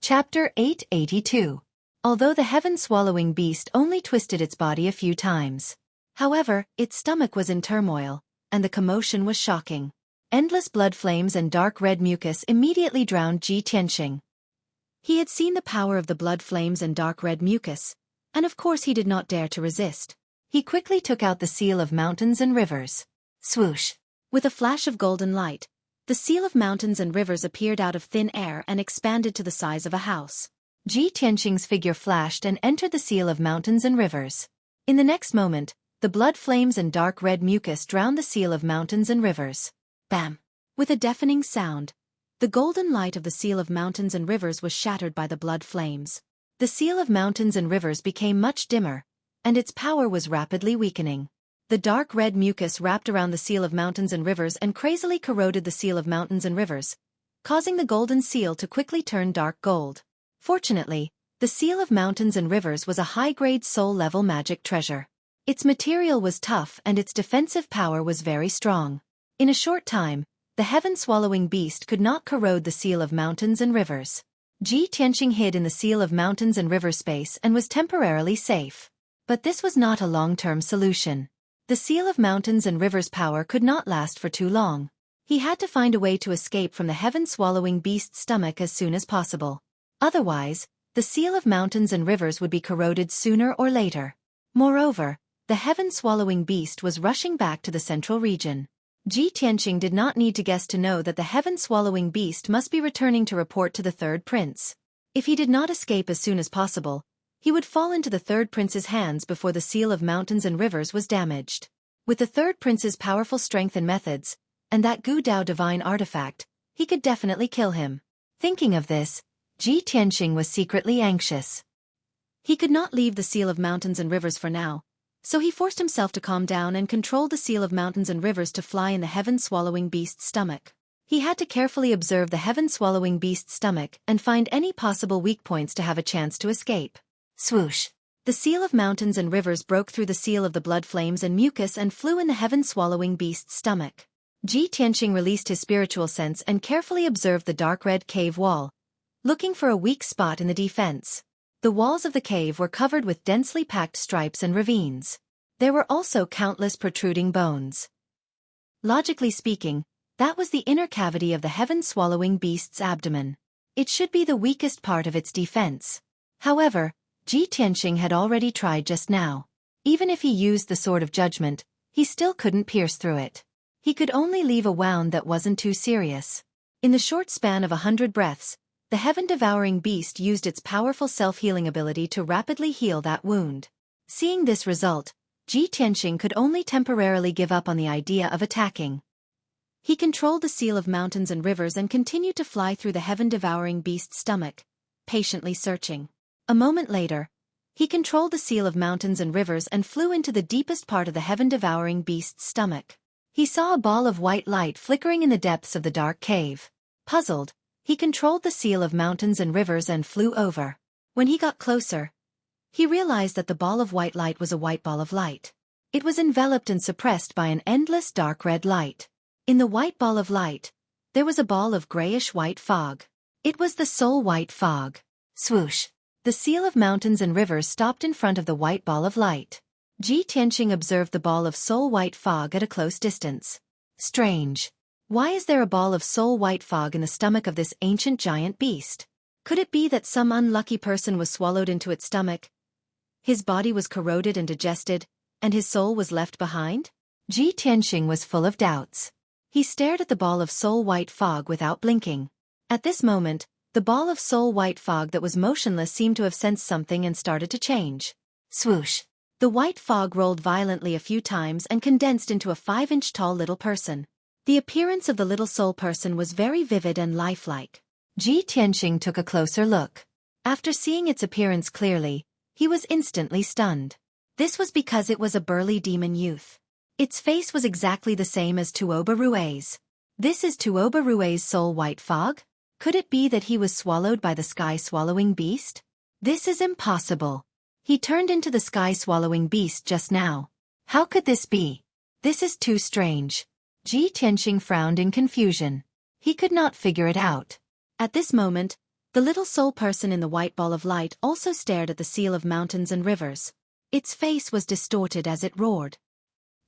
Chapter 882. Although the heaven-swallowing beast only twisted its body a few times. However, its stomach was in turmoil, and the commotion was shocking. Endless blood flames and dark red mucus immediately drowned Ji Tianxing. He had seen the power of the blood flames and dark red mucus, and of course he did not dare to resist. He quickly took out the seal of mountains and rivers. Swoosh! With a flash of golden light, the seal of mountains and rivers appeared out of thin air and expanded to the size of a house. Ji Tianxing's figure flashed and entered the seal of mountains and rivers. In the next moment, the blood flames and dark red mucus drowned the seal of mountains and rivers. Bam! With a deafening sound, the golden light of the seal of mountains and rivers was shattered by the blood flames. The seal of mountains and rivers became much dimmer, and its power was rapidly weakening. The dark red mucus wrapped around the seal of mountains and rivers and crazily corroded the seal of mountains and rivers, causing the golden seal to quickly turn dark gold. Fortunately, the seal of mountains and rivers was a high-grade soul-level magic treasure. Its material was tough and its defensive power was very strong. In a short time, the heaven-swallowing beast could not corrode the seal of mountains and rivers. Ji Tianxing hid in the seal of mountains and river space and was temporarily safe. But this was not a long-term solution. The seal of mountains and rivers' power could not last for too long. He had to find a way to escape from the heaven-swallowing beast's stomach as soon as possible. Otherwise, the seal of mountains and rivers would be corroded sooner or later. Moreover, the heaven-swallowing beast was rushing back to the central region. Ji Tianxing did not need to guess to know that the heaven-swallowing beast must be returning to report to the third prince. If he did not escape as soon as possible, he would fall into the third prince's hands before the seal of mountains and rivers was damaged. With the third prince's powerful strength and methods, and that Gu Dao divine artifact, he could definitely kill him. Thinking of this, Ji Tianxing was secretly anxious. He could not leave the seal of mountains and rivers for now, so he forced himself to calm down and controlled the seal of mountains and rivers to fly in the heaven-swallowing beast's stomach. He had to carefully observe the heaven-swallowing beast's stomach and find any possible weak points to have a chance to escape. Swoosh! The seal of mountains and rivers broke through the seal of the blood flames and mucus and flew in the heaven-swallowing beast's stomach. Ji Tianxing released his spiritual sense and carefully observed the dark red cave wall, looking for a weak spot in the defense. The walls of the cave were covered with densely packed stripes and ravines. There were also countless protruding bones. Logically speaking, that was the inner cavity of the heaven-swallowing beast's abdomen. It should be the weakest part of its defense. However, Ji Tianxing had already tried just now. Even if he used the Sword of Judgment, he still couldn't pierce through it. He could only leave a wound that wasn't too serious. In the short span of 100 breaths, the heaven-devouring beast used its powerful self-healing ability to rapidly heal that wound. Seeing this result, Ji Tianxing could only temporarily give up on the idea of attacking. He controlled the seal of mountains and rivers and continued to fly through the heaven-devouring beast's stomach, patiently searching. A moment later, he controlled the seal of mountains and rivers and flew into the deepest part of the heaven-devouring beast's stomach. He saw a ball of white light flickering in the depths of the dark cave. Puzzled, he controlled the seal of mountains and rivers and flew over. When he got closer, he realized that the ball of white light was a white ball of light. It was enveloped and suppressed by an endless dark red light. In the white ball of light, there was a ball of grayish-white fog. It was the soul white fog. Swoosh! The seal of mountains and rivers stopped in front of the white ball of light. Ji Tianxing observed the ball of soul white fog at a close distance. Strange. Why is there a ball of soul white fog in the stomach of this ancient giant beast? Could it be that some unlucky person was swallowed into its stomach? His body was corroded and digested, and his soul was left behind? Ji Tianxing was full of doubts. He stared at the ball of soul white fog without blinking. At this moment, the ball of soul white fog that was motionless seemed to have sensed something and started to change. Swoosh! The white fog rolled violently a few times and condensed into a 5-inch tall little person. The appearance of the little soul person was very vivid and lifelike. Ji Tianxing took a closer look. After seeing its appearance clearly, he was instantly stunned. This was because it was a burly demon youth. Its face was exactly the same as Tuoba Rue's. This is Tuoba Rue's soul white fog? Could it be that he was swallowed by the sky-swallowing beast? This is impossible. He turned into the sky-swallowing beast just now. How could this be? This is too strange. Ji Tianxing frowned in confusion. He could not figure it out. At this moment, The little soul person in the white ball of light also stared at the seal of mountains and rivers. Its face was distorted as it roared.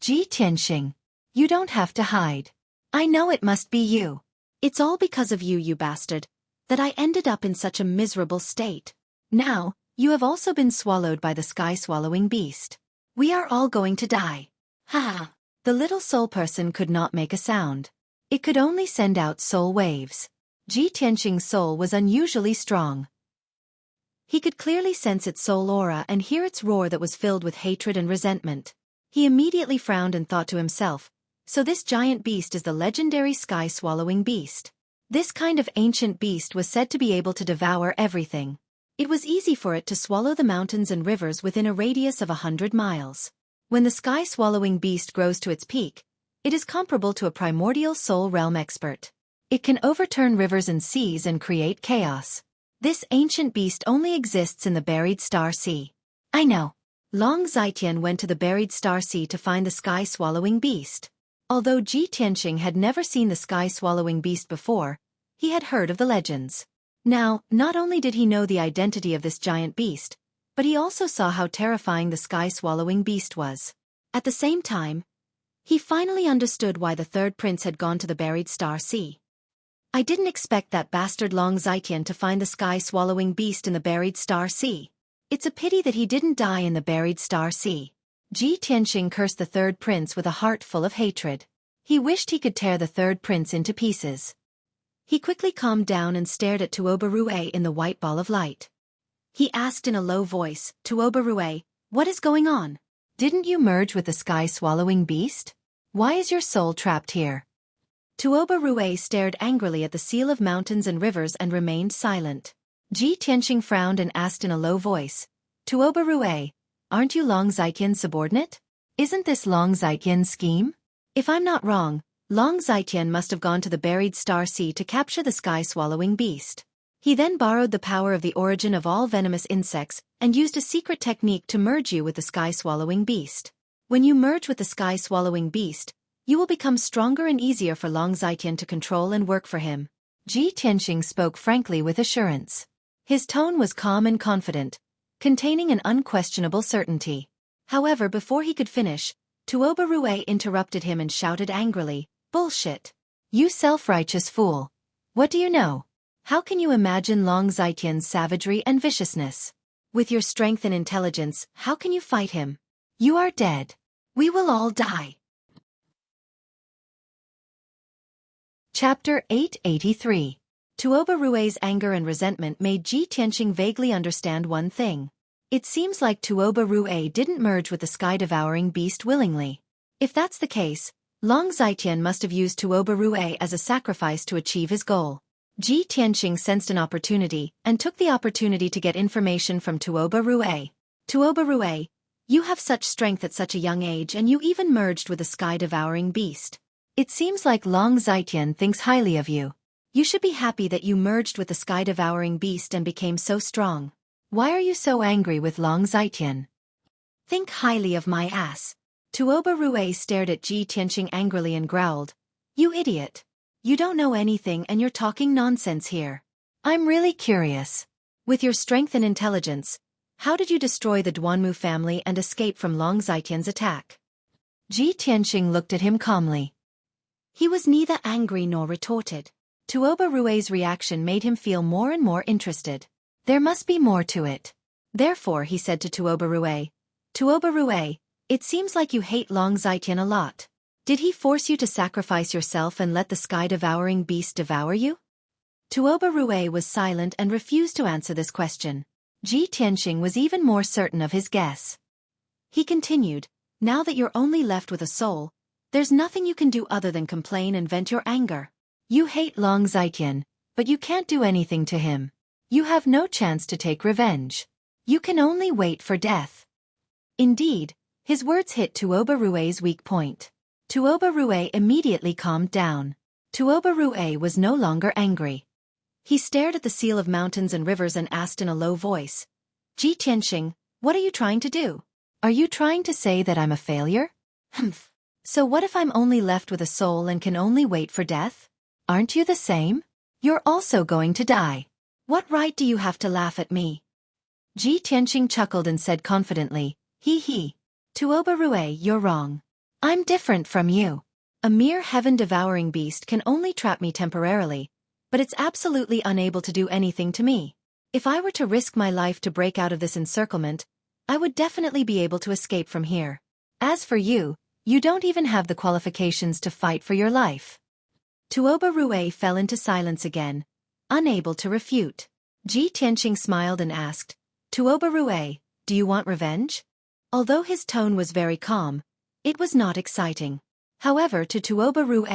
Ji Tianxing, you don't have to hide. I know it must be you. It's all because of you, you bastard, that I ended up in such a miserable state. Now, you have also been swallowed by the sky-swallowing beast. We are all going to die. Ha! The little soul person could not make a sound. It could only send out soul waves. Ji Tianxing's soul was unusually strong. He could clearly sense its soul aura and hear its roar that was filled with hatred and resentment. He immediately frowned and thought to himself, so this giant beast is the legendary sky-swallowing beast. This kind of ancient beast was said to be able to devour everything. It was easy for it to swallow the mountains and rivers within a radius of 100 miles. When the sky-swallowing beast grows to its peak, it is comparable to a primordial soul realm expert. It can overturn rivers and seas and create chaos. This ancient beast only exists in the buried star sea. I know. Long Zitian went to the buried star sea to find the sky-swallowing beast. Although Ji Tianxing had never seen the sky-swallowing beast before, he had heard of the legends. Now, not only did he know the identity of this giant beast, but he also saw how terrifying the sky-swallowing beast was. At the same time, he finally understood why the third prince had gone to the buried star sea. I didn't expect that bastard Long Zitian to find the sky-swallowing beast in the buried star sea. It's a pity that he didn't die in the buried star sea. Ji Tianxing cursed the third prince with a heart full of hatred. He wished he could tear the third prince into pieces. He quickly calmed down and stared at Tuoba Rue in the white ball of light. He asked in a low voice, Tuoba Rue, what is going on? Didn't you merge with the sky-swallowing beast? Why is your soul trapped here? Tuoba Rue stared angrily at the seal of mountains and rivers and remained silent. Ji Tianxing frowned and asked in a low voice, Tuoba Rue, aren't you Long Zitian's subordinate? Isn't this Long Zitian's scheme? If I'm not wrong, Long Zitian must have gone to the buried star sea to capture the sky-swallowing beast. He then borrowed the power of the origin of all venomous insects and used a secret technique to merge you with the sky-swallowing beast. When you merge with the sky-swallowing beast, you will become stronger and easier for Long Zitian to control and work for him. Ji Tianxing spoke frankly with assurance. His tone was calm and confident, containing an unquestionable certainty. However, before he could finish, Tuoba Rue interrupted him and shouted angrily, Bullshit! You self-righteous fool! What do you know? How can you imagine Long Zitian's savagery and viciousness? With your strength and intelligence, how can you fight him? You are dead. We will all die. Chapter 883. Tuoba Rue's anger and resentment made Ji Tianxing vaguely understand one thing. It seems like Tuoba Rue didn't merge with the sky-devouring beast willingly. If that's the case, Long Zitian must have used Tuoba Rue as a sacrifice to achieve his goal. Ji Tianxing sensed an opportunity and took the opportunity to get information from Tuoba Rue. Tuoba Rue, you have such strength at such a young age and you even merged with the sky-devouring beast. It seems like Long Zitian thinks highly of you. You should be happy that you merged with the sky-devouring beast and became so strong. Why are you so angry with Long Zitian? Think highly of my ass. Tuoba Rue stared at Ji Tianxing angrily and growled, You idiot. You don't know anything and you're talking nonsense here. I'm really curious. With your strength and intelligence, how did you destroy the Duanmu family and escape from Long Zitian's attack? Ji Tianxing looked at him calmly. He was neither angry nor retorted. Tuoba Rue's reaction made him feel more and more interested. There must be more to it. Therefore, he said to Tuoba Rue, it seems like you hate Long Zitian a lot. Did he force you to sacrifice yourself and let the sky-devouring beast devour you? Tuoba Rue was silent and refused to answer this question. Ji Tianxing was even more certain of his guess. He continued, Now that you're only left with a soul, there's nothing you can do other than complain and vent your anger. You hate Long Zitian, but you can't do anything to him. You have no chance to take revenge. You can only wait for death. Indeed, his words hit Tuoba Rue's weak point. Tuoba Rue immediately calmed down. Tuoba Rue was no longer angry. He stared at the seal of mountains and rivers and asked in a low voice, Ji Tianxing, what are you trying to do? Are you trying to say that I'm a failure? Humph. So what if I'm only left with a soul and can only wait for death? Aren't you the same? You're also going to die. What right do you have to laugh at me? Ji Tianqing chuckled and said confidently, hee hee. Tuoba Rue, you're wrong. I'm different from you. A mere heaven-devouring beast can only trap me temporarily, but it's absolutely unable to do anything to me. If I were to risk my life to break out of this encirclement, I would definitely be able to escape from here. As for you, you don't even have the qualifications to fight for your life. Tuoba Rue fell into silence again, unable to refute. Ji Tianqing smiled and asked, Tuoba Rue, do you want revenge? Although his tone was very calm, it was not exciting. However, to Tuoba Rue,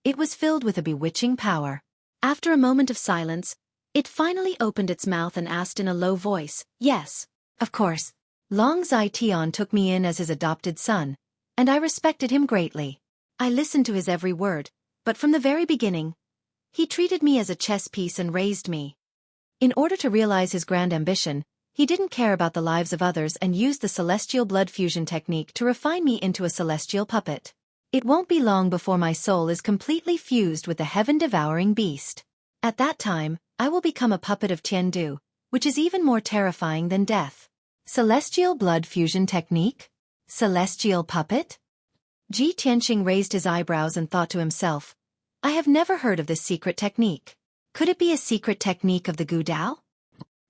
it was filled with a bewitching power. After a moment of silence, it finally opened its mouth and asked in a low voice, yes, of course. Long Zai Tian took me in as his adopted son, and I respected him greatly. I listened to his every word, but from the very beginning, he treated me as a chess piece and raised me. In order to realize his grand ambition, he didn't care about the lives of others and used the celestial blood fusion technique to refine me into a celestial puppet. It won't be long before my soul is completely fused with the heaven-devouring beast. At that time, I will become a puppet of Tiandu, which is even more terrifying than death. Celestial blood fusion technique? Celestial puppet? Ji Tianqing raised his eyebrows and thought to himself, I have never heard of this secret technique. Could it be a secret technique of the Gu Dao?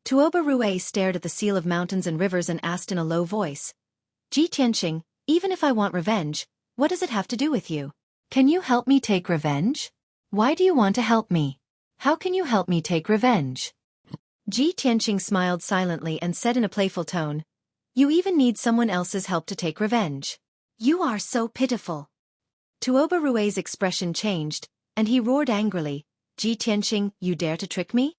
Tuoba Rue stared at the seal of mountains and rivers and asked in a low voice, Ji Tianqing, even if I want revenge, what does it have to do with you? Can you help me take revenge? Why do you want to help me? How can you help me take revenge? Ji Tianqing smiled silently and said in a playful tone, You even need someone else's help to take revenge. You are so pitiful. Tuoba Rue's expression changed, and he roared angrily, Ji Tianqing, you dare to trick me?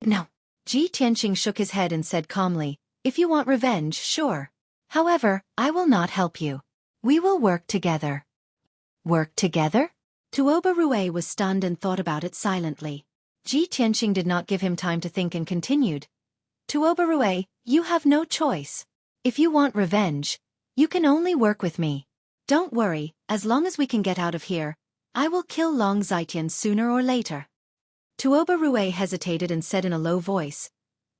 No. Ji Tianqing shook his head and said calmly, If you want revenge, sure. However, I will not help you. We will work together. Work together? Tuoba Rue was stunned and thought about it silently. Ji Tianqing did not give him time to think and continued. Tuoba Rue, you have no choice. If you want revenge, you can only work with me. Don't worry, as long as we can get out of here, I will kill Long Zaitian sooner or later. Tuoba Rue hesitated and said in a low voice,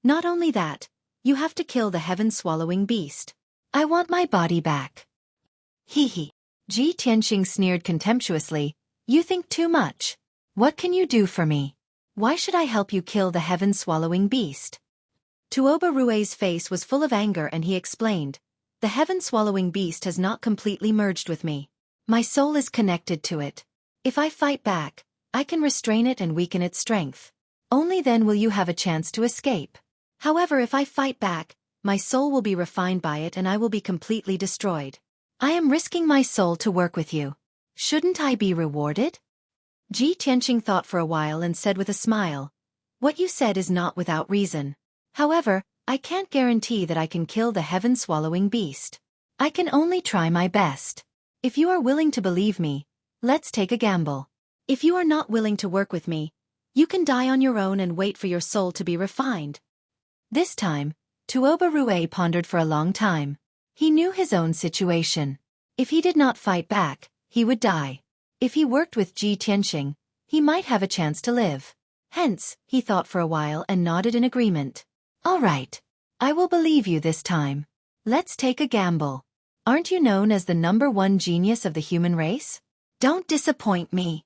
Not only that, you have to kill the heaven-swallowing beast. I want my body back. Hee hee. Ji Tianqing sneered contemptuously, You think too much. What can you do for me? Why should I help you kill the heaven-swallowing beast? Tuoba Rue's face was full of anger and he explained, The heaven-swallowing beast has not completely merged with me. My soul is connected to it. If I fight back, I can restrain it and weaken its strength. Only then will you have a chance to escape. However, if I fight back, my soul will be refined by it and I will be completely destroyed. I am risking my soul to work with you. Shouldn't I be rewarded? Ji Tianqing thought for a while and said with a smile, What you said is not without reason. However, I can't guarantee that I can kill the heaven-swallowing beast. I can only try my best. If you are willing to believe me, let's take a gamble. If you are not willing to work with me, you can die on your own and wait for your soul to be refined. This time, Tuoba Rue pondered for a long time. He knew his own situation. If he did not fight back, he would die. If he worked with Ji Tianqing, he might have a chance to live. Hence, he thought for a while and nodded in agreement. All right. I will believe you this time. Let's take a gamble. Aren't you known as the #1 genius of the human race? Don't disappoint me.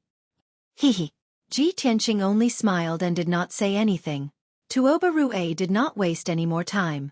Hee hee. Ji Tianqing only smiled and did not say anything. Tuoba Rue did not waste any more time.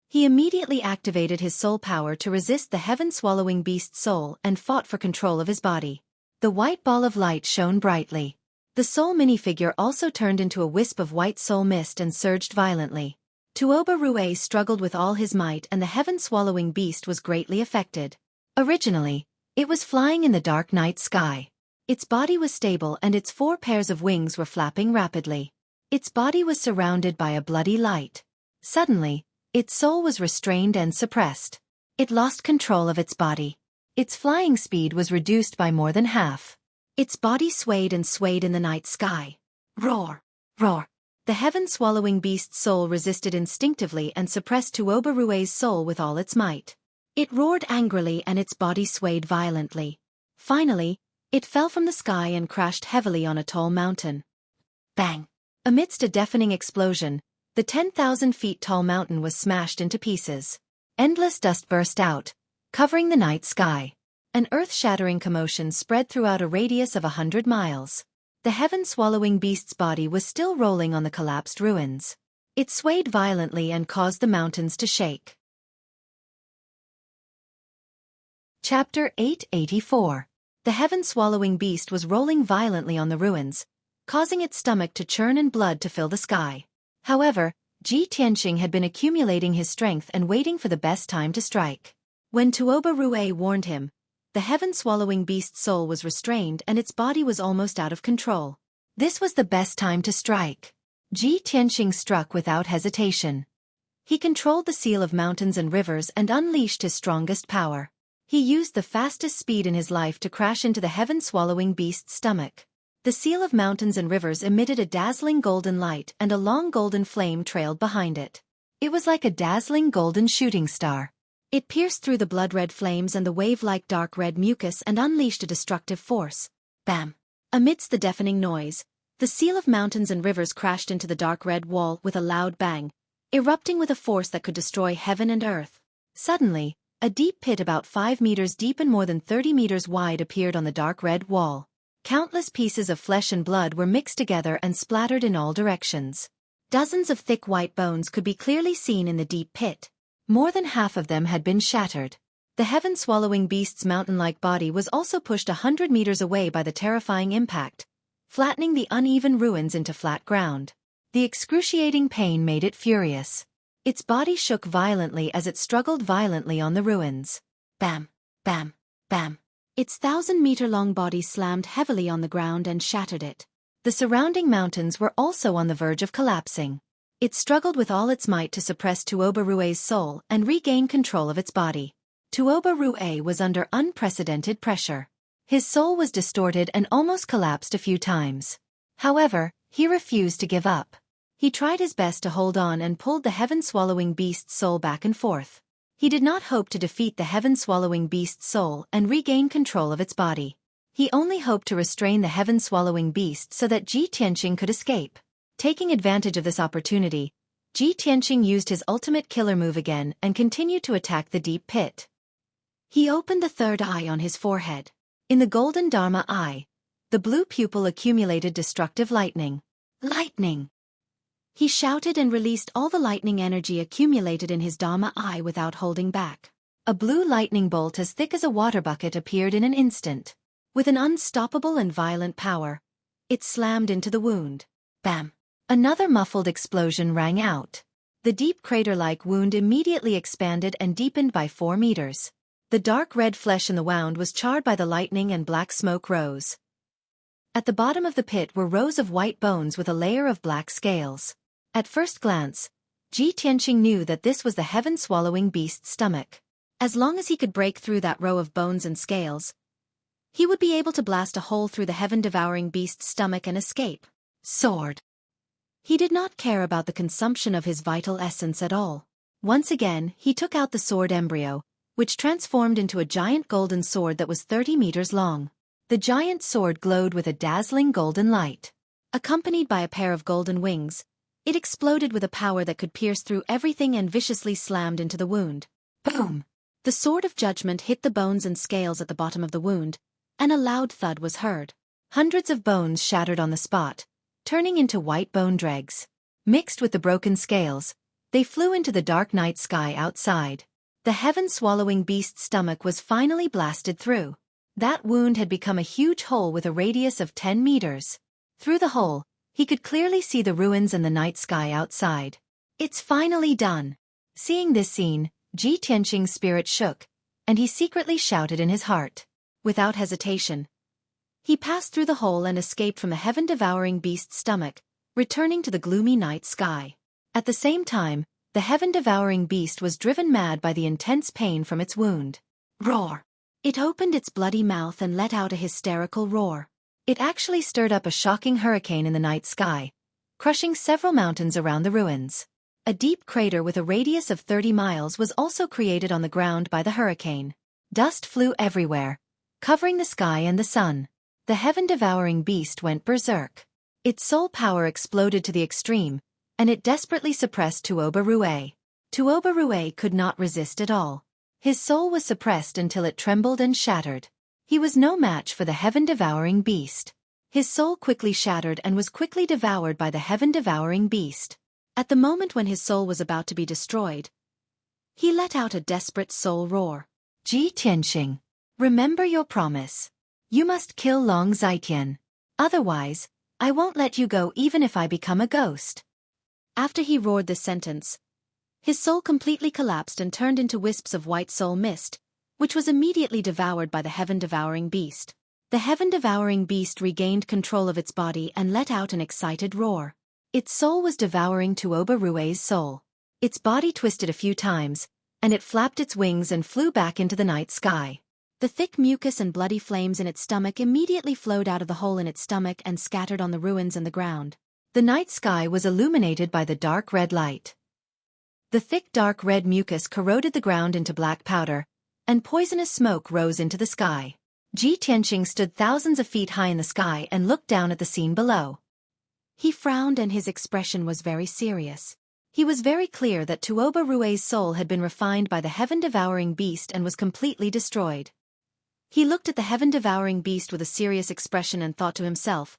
He immediately activated his soul power to resist the heaven-swallowing beast's soul and fought for control of his body. The white ball of light shone brightly. The soul minifigure also turned into a wisp of white soul mist and surged violently. Tuoba Rue struggled with all his might and the heaven-swallowing beast was greatly affected. Originally, it was flying in the dark night sky. Its body was stable and its 4 pairs of wings were flapping rapidly. Its body was surrounded by a bloody light. Suddenly, its soul was restrained and suppressed. It lost control of its body. Its flying speed was reduced by more than half. Its body swayed and swayed in the night sky. Roar! Roar! The heaven-swallowing beast's soul resisted instinctively and suppressed Tuoba Rue's soul with all its might. It roared angrily and its body swayed violently. Finally, it fell from the sky and crashed heavily on a tall mountain. Bang! Amidst a deafening explosion, the 10,000 feet tall mountain was smashed into pieces. Endless dust burst out, covering the night sky. An earth-shattering commotion spread throughout a radius of 100 miles. The heaven-swallowing beast's body was still rolling on the collapsed ruins. It swayed violently and caused the mountains to shake. Chapter 884. The heaven-swallowing beast was rolling violently on the ruins, causing its stomach to churn and blood to fill the sky. However, Ji Tianqing had been accumulating his strength and waiting for the best time to strike. When Tuoba Rue warned him, the heaven-swallowing beast's soul was restrained and its body was almost out of control. This was the best time to strike. Ji Tianqing struck without hesitation. He controlled the seal of mountains and rivers and unleashed his strongest power. He used the fastest speed in his life to crash into the heaven-swallowing beast's stomach. The seal of mountains and rivers emitted a dazzling golden light and a long golden flame trailed behind it. It was like a dazzling golden shooting star. It pierced through the blood-red flames and the wave-like dark red mucus and unleashed a destructive force. Bam! Amidst the deafening noise, the seal of mountains and rivers crashed into the dark red wall with a loud bang, erupting with a force that could destroy heaven and earth. Suddenly, a deep pit about 5 meters deep and more than 30 meters wide appeared on the dark red wall. Countless pieces of flesh and blood were mixed together and splattered in all directions. Dozens of thick white bones could be clearly seen in the deep pit. More than half of them had been shattered. The heaven-swallowing beast's mountain-like body was also pushed 100 meters away by the terrifying impact, flattening the uneven ruins into flat ground. The excruciating pain made it furious. Its body shook violently as it struggled violently on the ruins. Bam! Bam! Bam! Its 1,000-meter-long body slammed heavily on the ground and shattered it. The surrounding mountains were also on the verge of collapsing. It struggled with all its might to suppress Tuoba Rue's soul and regain control of its body. Tuoba Rue was under unprecedented pressure. His soul was distorted and almost collapsed a few times. However, he refused to give up. He tried his best to hold on and pulled the heaven-swallowing beast's soul back and forth. He did not hope to defeat the heaven-swallowing beast's soul and regain control of its body. He only hoped to restrain the heaven-swallowing beast so that Ji Tianqing could escape. Taking advantage of this opportunity, Ji Tianqing used his ultimate killer move again and continued to attack the deep pit. He opened the third eye on his forehead. In the golden Dharma eye, the blue pupil accumulated destructive lightning. Lightning! He shouted and released all the lightning energy accumulated in his Dharma eye without holding back. A blue lightning bolt as thick as a water bucket appeared in an instant. With an unstoppable and violent power, it slammed into the wound. Bam! Another muffled explosion rang out. The deep crater-like wound immediately expanded and deepened by 4 meters. The dark red flesh in the wound was charred by the lightning and black smoke rose. At the bottom of the pit were rows of white bones with a layer of black scales. At first glance, Ji Tianqing knew that this was the heaven-swallowing beast's stomach. As long as he could break through that row of bones and scales, he would be able to blast a hole through the heaven-devouring beast's stomach and escape. Sword. He did not care about the consumption of his vital essence at all. Once again, he took out the sword embryo, which transformed into a giant golden sword that was 30 meters long. The giant sword glowed with a dazzling golden light. Accompanied by a pair of golden wings, it exploded with a power that could pierce through everything and viciously slammed into the wound. Boom! The sword of judgment hit the bones and scales at the bottom of the wound, and a loud thud was heard. Hundreds of bones shattered on the spot, turning into white bone dregs. Mixed with the broken scales, they flew into the dark night sky outside. The heaven-swallowing beast's stomach was finally blasted through. That wound had become a huge hole with a radius of 10 meters. Through the hole, he could clearly see the ruins and the night sky outside. It's finally done. Seeing this scene, Ji Tianqing's spirit shook, and he secretly shouted in his heart. Without hesitation, he passed through the hole and escaped from the heaven-devouring beast's stomach, returning to the gloomy night sky. At the same time, the heaven-devouring beast was driven mad by the intense pain from its wound. Roar! It opened its bloody mouth and let out a hysterical roar. It actually stirred up a shocking hurricane in the night sky, crushing several mountains around the ruins. A deep crater with a radius of 30 miles was also created on the ground by the hurricane. Dust flew everywhere, covering the sky and the sun. The heaven-devouring beast went berserk. Its soul power exploded to the extreme, and it desperately suppressed Tuoba Rue. Tuoba Rue could not resist at all. His soul was suppressed until it trembled and shattered. He was no match for the heaven-devouring beast. His soul quickly shattered and was quickly devoured by the heaven-devouring beast. At the moment when his soul was about to be destroyed, he let out a desperate soul roar. Ji Tianxing, remember your promise. You must kill Long Zitian. Otherwise, I won't let you go even if I become a ghost. After he roared this sentence, his soul completely collapsed and turned into wisps of white soul mist, which was immediately devoured by the heaven-devouring beast. The heaven-devouring beast regained control of its body and let out an excited roar. Its soul was devouring Tuoba Rue's soul. Its body twisted a few times, and it flapped its wings and flew back into the night sky. The thick mucus and bloody flames in its stomach immediately flowed out of the hole in its stomach and scattered on the ruins and the ground. The night sky was illuminated by the dark red light. The thick dark red mucus corroded the ground into black powder, and poisonous smoke rose into the sky. Ji Tianxing stood thousands of feet high in the sky and looked down at the scene below. He frowned and his expression was very serious. He was very clear that Tuoba Rue's soul had been refined by the heaven-devouring beast and was completely destroyed. He looked at the heaven-devouring beast with a serious expression and thought to himself,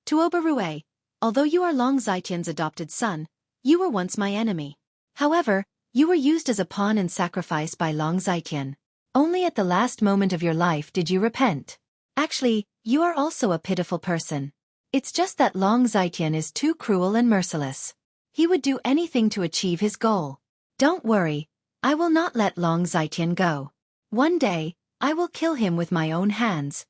Tuoba Rue, although you are Long Zitian's adopted son, you were once my enemy. However, you were used as a pawn and sacrifice by Long Zitian. Only at the last moment of your life did you repent. Actually, you are also a pitiful person. It's just that Long Zitian is too cruel and merciless. He would do anything to achieve his goal. Don't worry, I will not let Long Zitian go. One day, I will kill him with my own hands.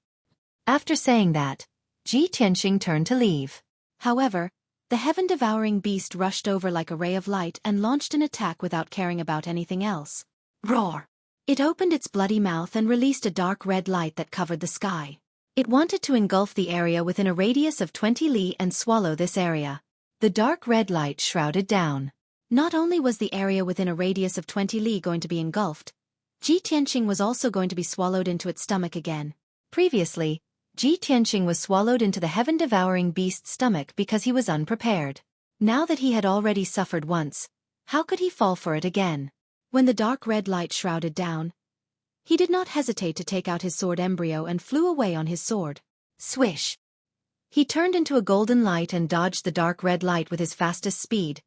After saying that, Ji Tianxing turned to leave. However, the heaven-devouring beast rushed over like a ray of light and launched an attack without caring about anything else. Roar! It opened its bloody mouth and released a dark red light that covered the sky. It wanted to engulf the area within a radius of 20 li and swallow this area. The dark red light shrouded down. Not only was the area within a radius of 20 li going to be engulfed, Ji Tianxing was also going to be swallowed into its stomach again. Previously, Ji Tianxing was swallowed into the heaven-devouring beast's stomach because he was unprepared. Now that he had already suffered once, how could he fall for it again? When the dark red light shrouded down, he did not hesitate to take out his sword embryo and flew away on his sword. Swish! He turned into a golden light and dodged the dark red light with his fastest speed,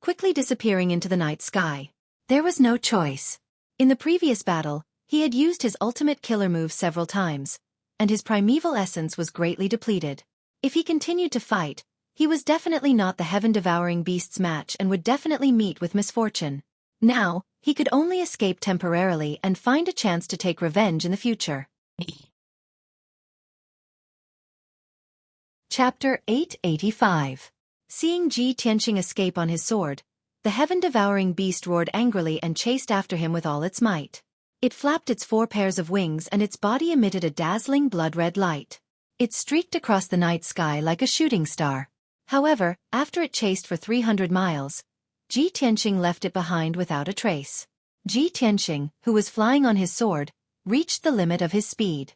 quickly disappearing into the night sky. There was no choice. In the previous battle, he had used his ultimate killer move several times, and his primeval essence was greatly depleted. If he continued to fight, he was definitely not the heaven-devouring beast's match and would definitely meet with misfortune. Now, he could only escape temporarily and find a chance to take revenge in the future. Chapter 885. Seeing Ji Tianxing escape on his sword, the heaven-devouring beast roared angrily and chased after him with all its might. It flapped its 4 pairs of wings and its body emitted a dazzling blood-red light. It streaked across the night sky like a shooting star. However, after it chased for 300 miles, Ji Tianxing left it behind without a trace. Ji Tianxing, who was flying on his sword, reached the limit of his speed.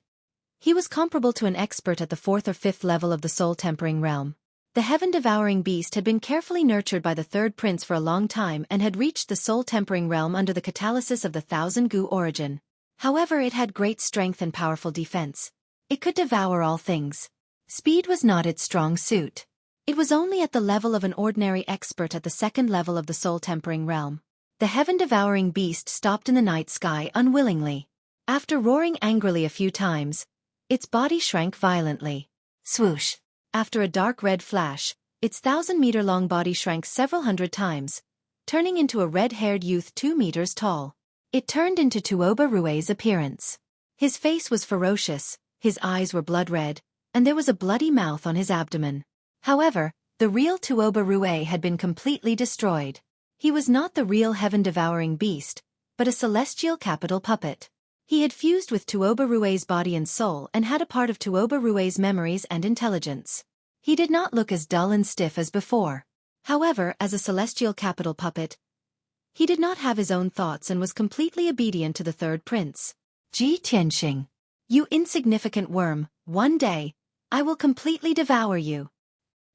He was comparable to an expert at the 4th or 5th level of the soul-tempering realm. The heaven-devouring beast had been carefully nurtured by the 3rd prince for a long time and had reached the soul-tempering realm under the catalysis of the Thousand Gu origin. However, it had great strength and powerful defense. It could devour all things. Speed was not its strong suit. It was only at the level of an ordinary expert at the 2nd level of the soul-tempering realm. The heaven-devouring beast stopped in the night sky unwillingly. After roaring angrily a few times, its body shrank violently. Swoosh! After a dark red flash, its 1,000-meter-long body shrank several hundred times, turning into a red-haired youth 2 meters tall. It turned into Tuoba Rue's appearance. His face was ferocious, his eyes were blood-red, and there was a bloody mouth on his abdomen. However, the real Tuoba Rue had been completely destroyed. He was not the real heaven-devouring beast, but a celestial capital puppet. He had fused with Tuoba Rue's body and soul and had a part of Tuoba Rue's memories and intelligence. He did not look as dull and stiff as before. However, as a celestial capital puppet, he did not have his own thoughts and was completely obedient to the 3rd prince. Ji Tianxing, you insignificant worm, one day, I will completely devour you.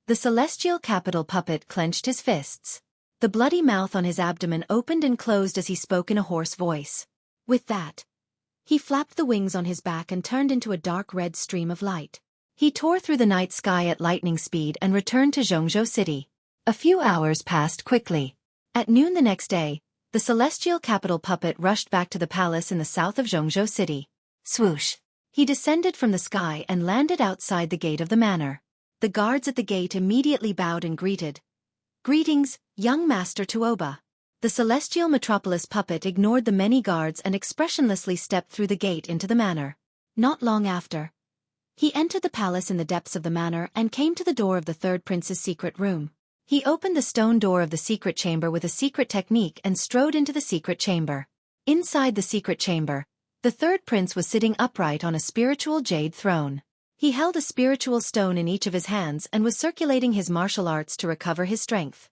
The celestial capital puppet clenched his fists. The bloody mouth on his abdomen opened and closed as he spoke in a hoarse voice. With that, he flapped the wings on his back and turned into a dark red stream of light. He tore through the night sky at lightning speed and returned to Zhongzhou City. A few hours passed quickly. At noon the next day, the celestial capital puppet rushed back to the palace in the south of Zhongzhou City. Swoosh! He descended from the sky and landed outside the gate of the manor. The guards at the gate immediately bowed and greeted. Greetings, young Master Tuoba. The celestial metropolis puppet ignored the many guards and expressionlessly stepped through the gate into the manor. Not long after, he entered the palace in the depths of the manor and came to the door of the third prince's secret room. He opened the stone door of the secret chamber with a secret technique and strode into the secret chamber. Inside the secret chamber, the third prince was sitting upright on a spiritual jade throne. He held a spiritual stone in each of his hands and was circulating his martial arts to recover his strength.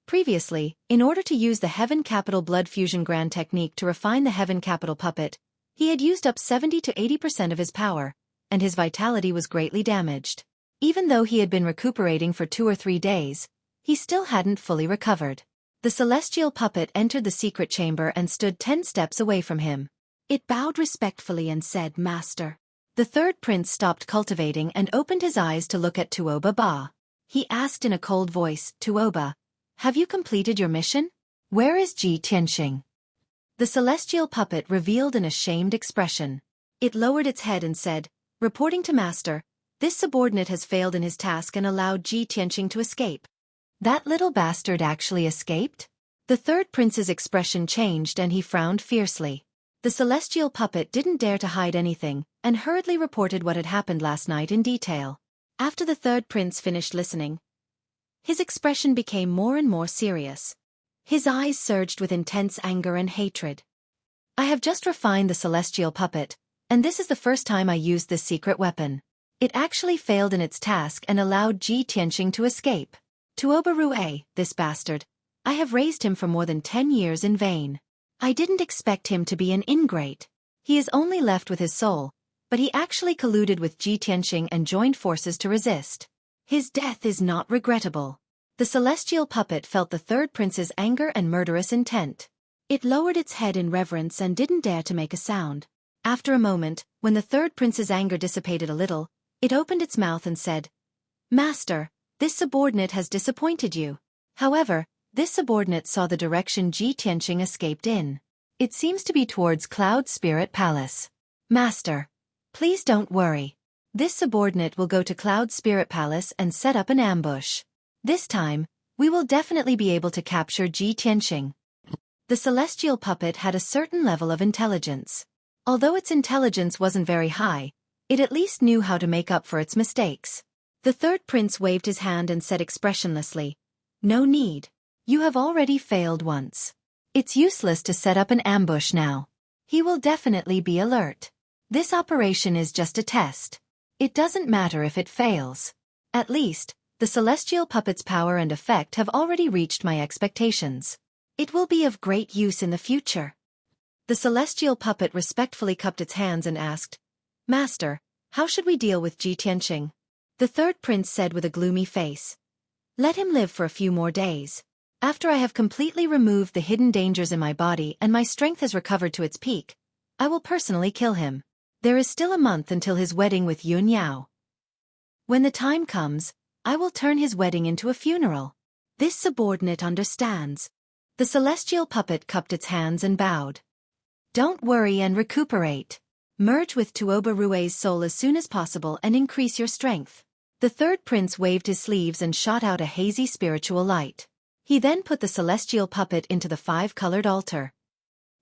Previously, in order to use the Heaven Capital Blood Fusion Grand technique to refine the Heaven Capital puppet, he had used up 70 to 80% of his power, and his vitality was greatly damaged. Even though he had been recuperating for 2 or 3 days, he still hadn't fully recovered. The celestial puppet entered the secret chamber and stood 10 steps away from him. It bowed respectfully and said, "Master." The third prince stopped cultivating and opened his eyes to look at Tuoba Ba. He asked in a cold voice, "Tuoba, have you completed your mission? Where is Ji Tianxing?" The celestial puppet revealed an ashamed expression. It lowered its head and said, "Reporting to Master, this subordinate has failed in his task and allowed Ji Tianxing to escape." That little bastard actually escaped? The third prince's expression changed and he frowned fiercely. The celestial puppet didn't dare to hide anything, and hurriedly reported what had happened last night in detail. After the third prince finished listening, his expression became more and more serious. His eyes surged with intense anger and hatred. "I have just refined the celestial puppet, and this is the first time I used this secret weapon. It actually failed in its task and allowed Ji Tianxing to escape. Tuoba Rue, this bastard, I have raised him for more than 10 years in vain. I didn't expect him to be an ingrate. He is only left with his soul, but he actually colluded with Ji Tianxing and joined forces to resist. His death is not regrettable." The celestial puppet felt the third prince's anger and murderous intent. It lowered its head in reverence and didn't dare to make a sound. After a moment, when the third prince's anger dissipated a little, it opened its mouth and said, "Master, this subordinate has disappointed you." However, this subordinate saw the direction Ji Tianxing escaped in. It seems to be towards Cloud Spirit Palace. "Master, please don't worry. This subordinate will go to Cloud Spirit Palace and set up an ambush. This time, we will definitely be able to capture Ji Tianxing." The celestial puppet had a certain level of intelligence. Although its intelligence wasn't very high, it at least knew how to make up for its mistakes. The third prince waved his hand and said expressionlessly, "No need. You have already failed once. It's useless to set up an ambush now. He will definitely be alert. This operation is just a test. It doesn't matter if it fails. At least, the celestial puppet's power and effect have already reached my expectations. It will be of great use in the future." The celestial puppet respectfully cupped its hands and asked, "Master, how should we deal with Ji Tianxing?" The third prince said with a gloomy face, "Let him live for a few more days. After I have completely removed the hidden dangers in my body and my strength has recovered to its peak, I will personally kill him. There is still a month until his wedding with Yun Yao. When the time comes, I will turn his wedding into a funeral. This subordinate understands." The celestial puppet cupped its hands and bowed. "Don't worry and recuperate. Merge with Tuoba Rue's soul as soon as possible and increase your strength." The third prince waved his sleeves and shot out a hazy spiritual light. He then put the celestial puppet into the 5-colored altar.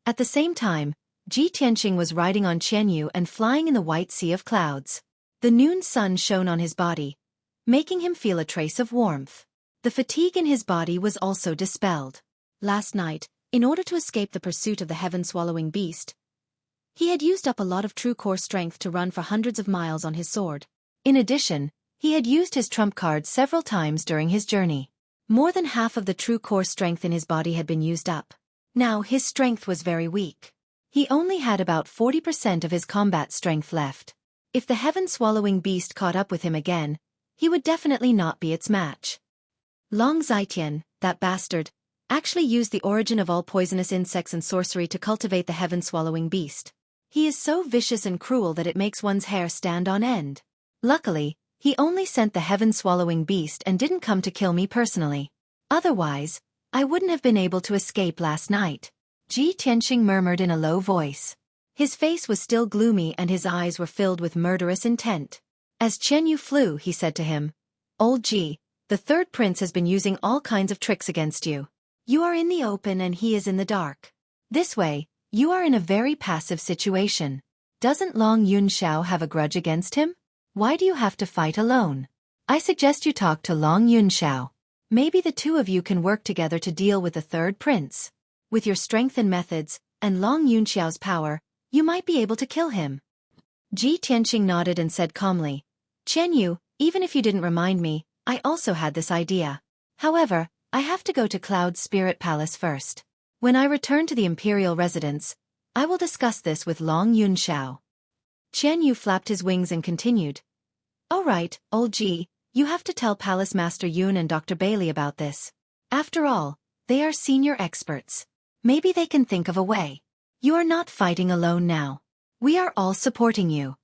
At the same time, Ji Tianxing was riding on Qianyu and flying in the white sea of clouds. The noon sun shone on his body, making him feel a trace of warmth. The fatigue in his body was also dispelled. Last night, in order to escape the pursuit of the heaven-swallowing beast, he had used up a lot of true core strength to run for hundreds of miles on his sword. In addition, he had used his trump card several times during his journey. More than half of the true core strength in his body had been used up. Now his strength was very weak. He only had about 40% of his combat strength left. If the heaven-swallowing beast caught up with him again, he would definitely not be its match. Long Zitian, that bastard, actually used the origin of all poisonous insects and sorcery to cultivate the heaven-swallowing beast. He is so vicious and cruel that it makes one's hair stand on end. Luckily, he only sent the heaven-swallowing beast and didn't come to kill me personally. Otherwise, I wouldn't have been able to escape last night. Ji Tianqing murmured in a low voice. His face was still gloomy and his eyes were filled with murderous intent. As Chen Yu flew, he said to him, "Old Ji, the third prince has been using all kinds of tricks against you. You are in the open and he is in the dark. This way, you are in a very passive situation. Doesn't Long Yunxiao have a grudge against him? Why do you have to fight alone? I suggest you talk to Long Yunxiao. Maybe the two of you can work together to deal with the third prince. With your strength and methods, and Long Yunxiao's power, you might be able to kill him." Ji Tianqing nodded and said calmly, "Chen Yu, even if you didn't remind me, I also had this idea. However, I have to go to Cloud Spirit Palace first. When I return to the Imperial residence, I will discuss this with Long Yunxiao." Chen Yu flapped his wings and continued, "All right, old Ji, you have to tell Palace Master Yun and Dr. Bailey about this. After all, they are senior experts. Maybe they can think of a way. You are not fighting alone now. We are all supporting you."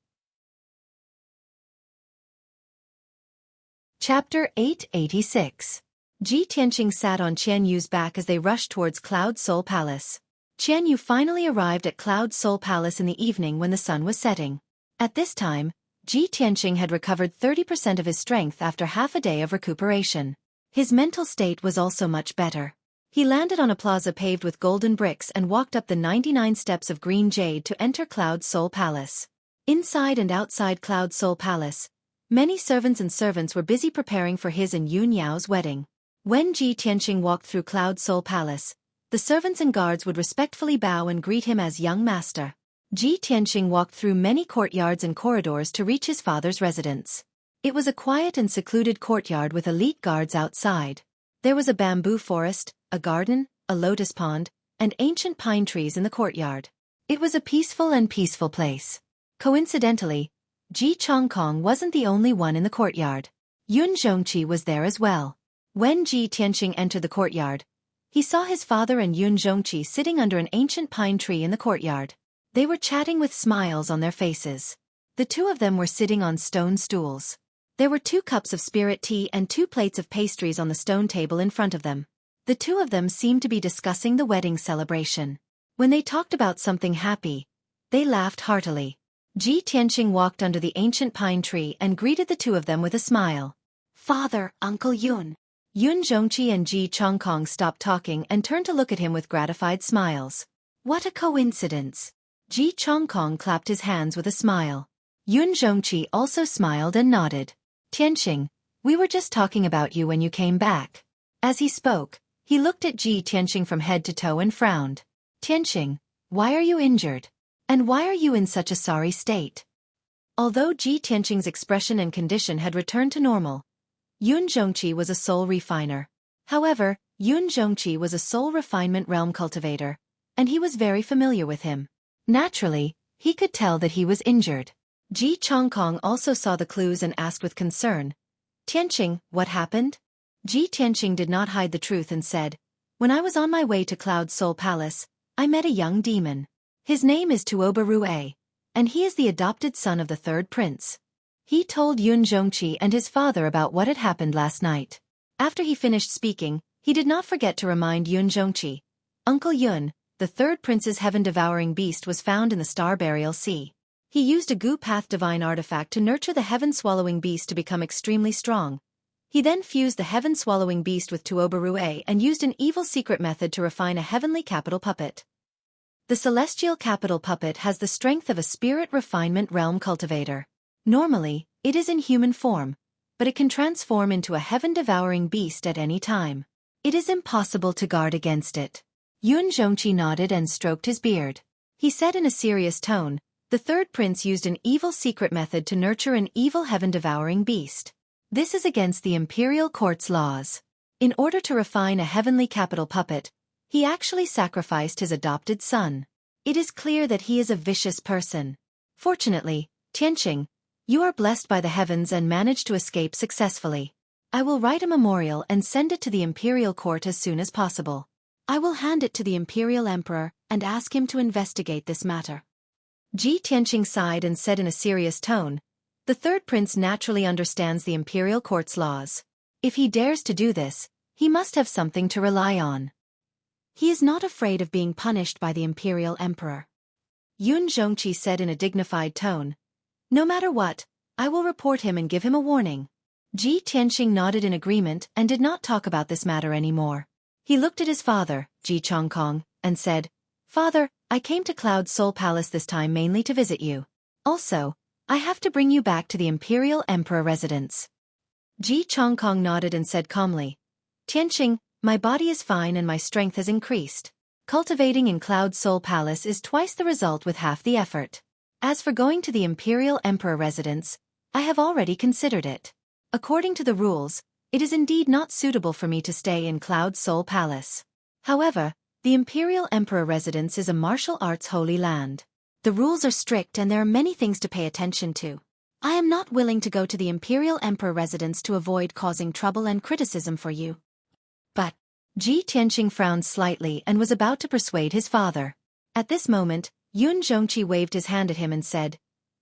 Chapter 886. Ji Tianqing sat on Qian Yu's back as they rushed towards Cloud Soul Palace. Qian Yu finally arrived at Cloud Soul Palace in the evening when the sun was setting. At this time, Ji Tianqing had recovered 30% of his strength after half a day of recuperation. His mental state was also much better. He landed on a plaza paved with golden bricks and walked up the 99 steps of green jade to enter Cloud Soul Palace. Inside and outside Cloud Soul Palace, many servants were busy preparing for his and Yun Yao's wedding. When Ji Tianqing walked through Cloud Soul Palace, the servants and guards would respectfully bow and greet him as young master. Ji Tianqing walked through many courtyards and corridors to reach his father's residence. It was a quiet and secluded courtyard with elite guards outside. There was a bamboo forest, a garden, a lotus pond, and ancient pine trees in the courtyard. It was a peaceful place. Coincidentally, Ji Chongkong wasn't the only one in the courtyard. Yun Zhongqi was there as well. When Ji Tianqing entered the courtyard, he saw his father and Yun Zhongqi sitting under an ancient pine tree in the courtyard. They were chatting with smiles on their faces. The two of them were sitting on stone stools. There were 2 cups of spirit tea and 2 plates of pastries on the stone table in front of them. The two of them seemed to be discussing the wedding celebration. When they talked about something happy, they laughed heartily. Ji Tianqing walked under the ancient pine tree and greeted the two of them with a smile. "Father, Uncle Yun." Yun Zhongqi and Ji Chongkong stopped talking and turned to look at him with gratified smiles. "What a coincidence." Ji Chongkong clapped his hands with a smile. Yun Zhongqi also smiled and nodded. "Tianqing, we were just talking about you when you came back." As he spoke, he looked at Ji Tianqing from head to toe and frowned. "Tianqing, why are you injured? And why are you in such a sorry state?" Although Ji Tianqing's expression and condition had returned to normal, Yun Zhongqi was a soul refiner. However, Yun Zhongqi was a soul refinement realm cultivator, and he was very familiar with him. Naturally, he could tell that he was injured. Ji Chongkong also saw the clues and asked with concern, "Tianqing, what happened?" Ji Tianqing did not hide the truth and said, "When I was on my way to Cloud Soul Palace, I met a young demon. His name is Tuoba Rue, and he is the adopted son of the third prince." He told Yun Zhongqi and his father about what had happened last night. After he finished speaking, he did not forget to remind Yun Zhongqi, "Uncle Yun, the third prince's heaven-devouring beast was found in the Star Burial Sea. He used a Gu Path divine artifact to nurture the heaven-swallowing beast to become extremely strong. He then fused the heaven-swallowing beast with Tuoba Rue and used an evil secret method to refine a heavenly capital puppet. The celestial capital puppet has the strength of a spirit refinement realm cultivator. Normally, it is in human form, but it can transform into a heaven-devouring beast at any time. It is impossible to guard against it." Yun Zhongqi nodded and stroked his beard. He said in a serious tone, "The third prince used an evil secret method to nurture an evil heaven-devouring beast. This is against the imperial court's laws. In order to refine a heavenly capital puppet, he actually sacrificed his adopted son. It is clear that he is a vicious person. Fortunately, Tianqing, You are blessed by the heavens and managed to escape successfully. I will write a memorial and send it to the imperial court as soon as possible. I will hand it to the imperial emperor and ask him to investigate this matter." Ji Tianqing sighed and said in a serious tone, "The third prince naturally understands the imperial court's laws. If he dares to do this, he must have something to rely on. He is not afraid of being punished by the imperial emperor." Yun Zhongqi said in a dignified tone, "No matter what, I will report him and give him a warning." Ji Tianqing nodded in agreement and did not talk about this matter anymore. He looked at his father, Ji Chongkong, and said, "Father, I came to Cloud Soul Palace this time mainly to visit you. Also, I have to bring you back to the Imperial Emperor residence." Ji Chongkong nodded and said calmly, "Tianqing, my body is fine and my strength has increased. Cultivating in Cloud Soul Palace is twice the result with half the effort. As for going to the Imperial Emperor residence, I have already considered it. According to the rules, it is indeed not suitable for me to stay in Cloud Soul Palace. However, the Imperial Emperor residence is a martial arts holy land. The rules are strict and there are many things to pay attention to. I am not willing to go to the Imperial Emperor residence to avoid causing trouble and criticism for you." But Ji Tianqing frowned slightly and was about to persuade his father. At this moment, Yun Zhongqi waved his hand at him and said,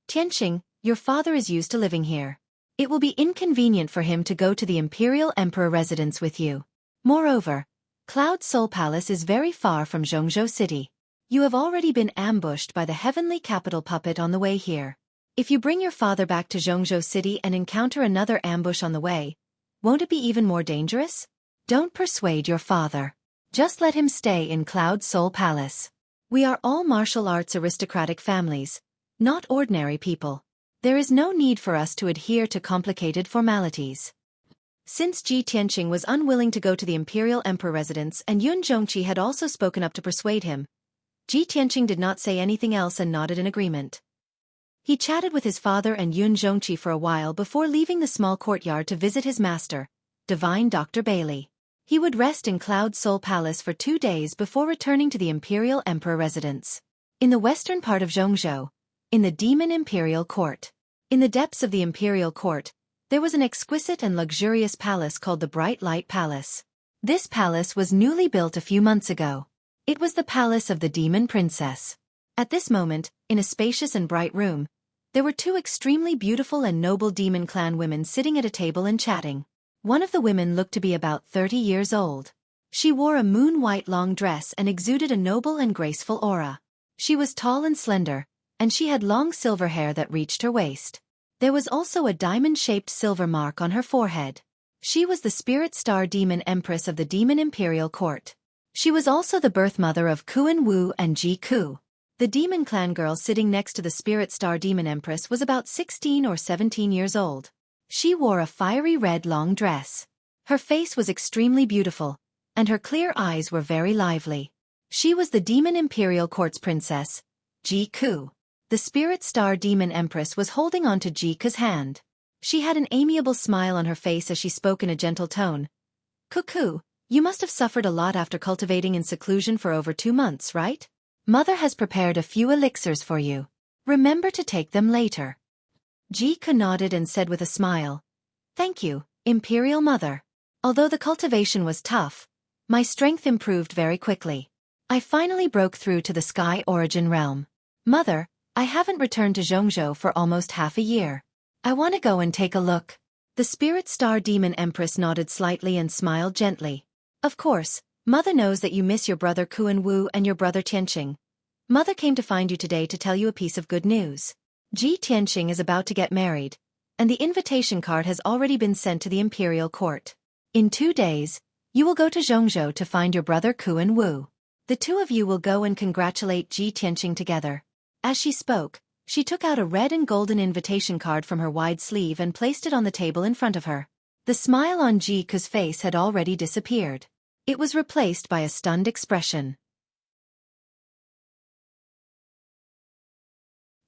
"Tianqing, your father is used to living here. It will be inconvenient for him to go to the Imperial Emperor residence with you. Moreover, Cloud Soul Palace is very far from Zhongzhou City. You have already been ambushed by the heavenly capital puppet on the way here. If you bring your father back to Zhongzhou City and encounter another ambush on the way, won't it be even more dangerous? Don't persuade your father. Just let him stay in Cloud Soul Palace. We are all martial arts aristocratic families, not ordinary people. There is no need for us to adhere to complicated formalities." Since Ji Tianqing was unwilling to go to the Imperial Emperor residence and Yun Zhongqi had also spoken up to persuade him, Ji Tianqing did not say anything else and nodded in agreement. He chatted with his father and Yun Zhongqi for a while before leaving the small courtyard to visit his master, Divine Dr. Bailey. He would rest in Cloud Soul Palace for 2 days before returning to the Imperial Emperor residence. In the western part of Zhongzhou, in the Demon Imperial Court. In the depths of the Imperial Court, there was an exquisite and luxurious palace called the Bright Light Palace. This palace was newly built a few months ago. It was the palace of the Demon Princess. At this moment, in a spacious and bright room, there were 2 extremely beautiful and noble demon clan women sitting at a table and chatting. One of the women looked to be about 30 years old. She wore a moon-white long dress and exuded a noble and graceful aura. She was tall and slender, and she had long silver hair that reached her waist. There was also a diamond-shaped silver mark on her forehead. She was the Spirit Star Demon Empress of the Demon Imperial Court. She was also the birth mother of Kuan Wu and Ji Ku. The demon clan girl sitting next to the Spirit Star Demon Empress was about 16 or 17 years old. She wore a fiery red long dress. Her face was extremely beautiful, and her clear eyes were very lively. She was the Demon Imperial Court's princess, Ji Ku. The Spirit Star Demon Empress was holding on to Ji Ku's hand. She had an amiable smile on her face as she spoke in a gentle tone. "Cuckoo, you must have suffered a lot after cultivating in seclusion for over 2 months, right? Mother has prepared a few elixirs for you. Remember to take them later." Ji Ku nodded and said with a smile, "Thank you, Imperial Mother. Although the cultivation was tough, my strength improved very quickly. I finally broke through to the Sky Origin realm. Mother, I haven't returned to Zhongzhou for almost half a year. I want to go and take a look." The Spirit Star Demon Empress nodded slightly and smiled gently. "Of course, Mother knows that you miss your brother Kuan Wu and your brother Tianqing. Mother came to find you today to tell you a piece of good news. Ji Tianqing is about to get married, and the invitation card has already been sent to the Imperial Court. In 2 days, you will go to Zhongzhou to find your brother Kuan Wu. The 2 of you will go and congratulate Ji Tianqing together." As she spoke, she took out a red and golden invitation card from her wide sleeve and placed it on the table in front of her. The smile on Ji Ku's face had already disappeared. It was replaced by a stunned expression.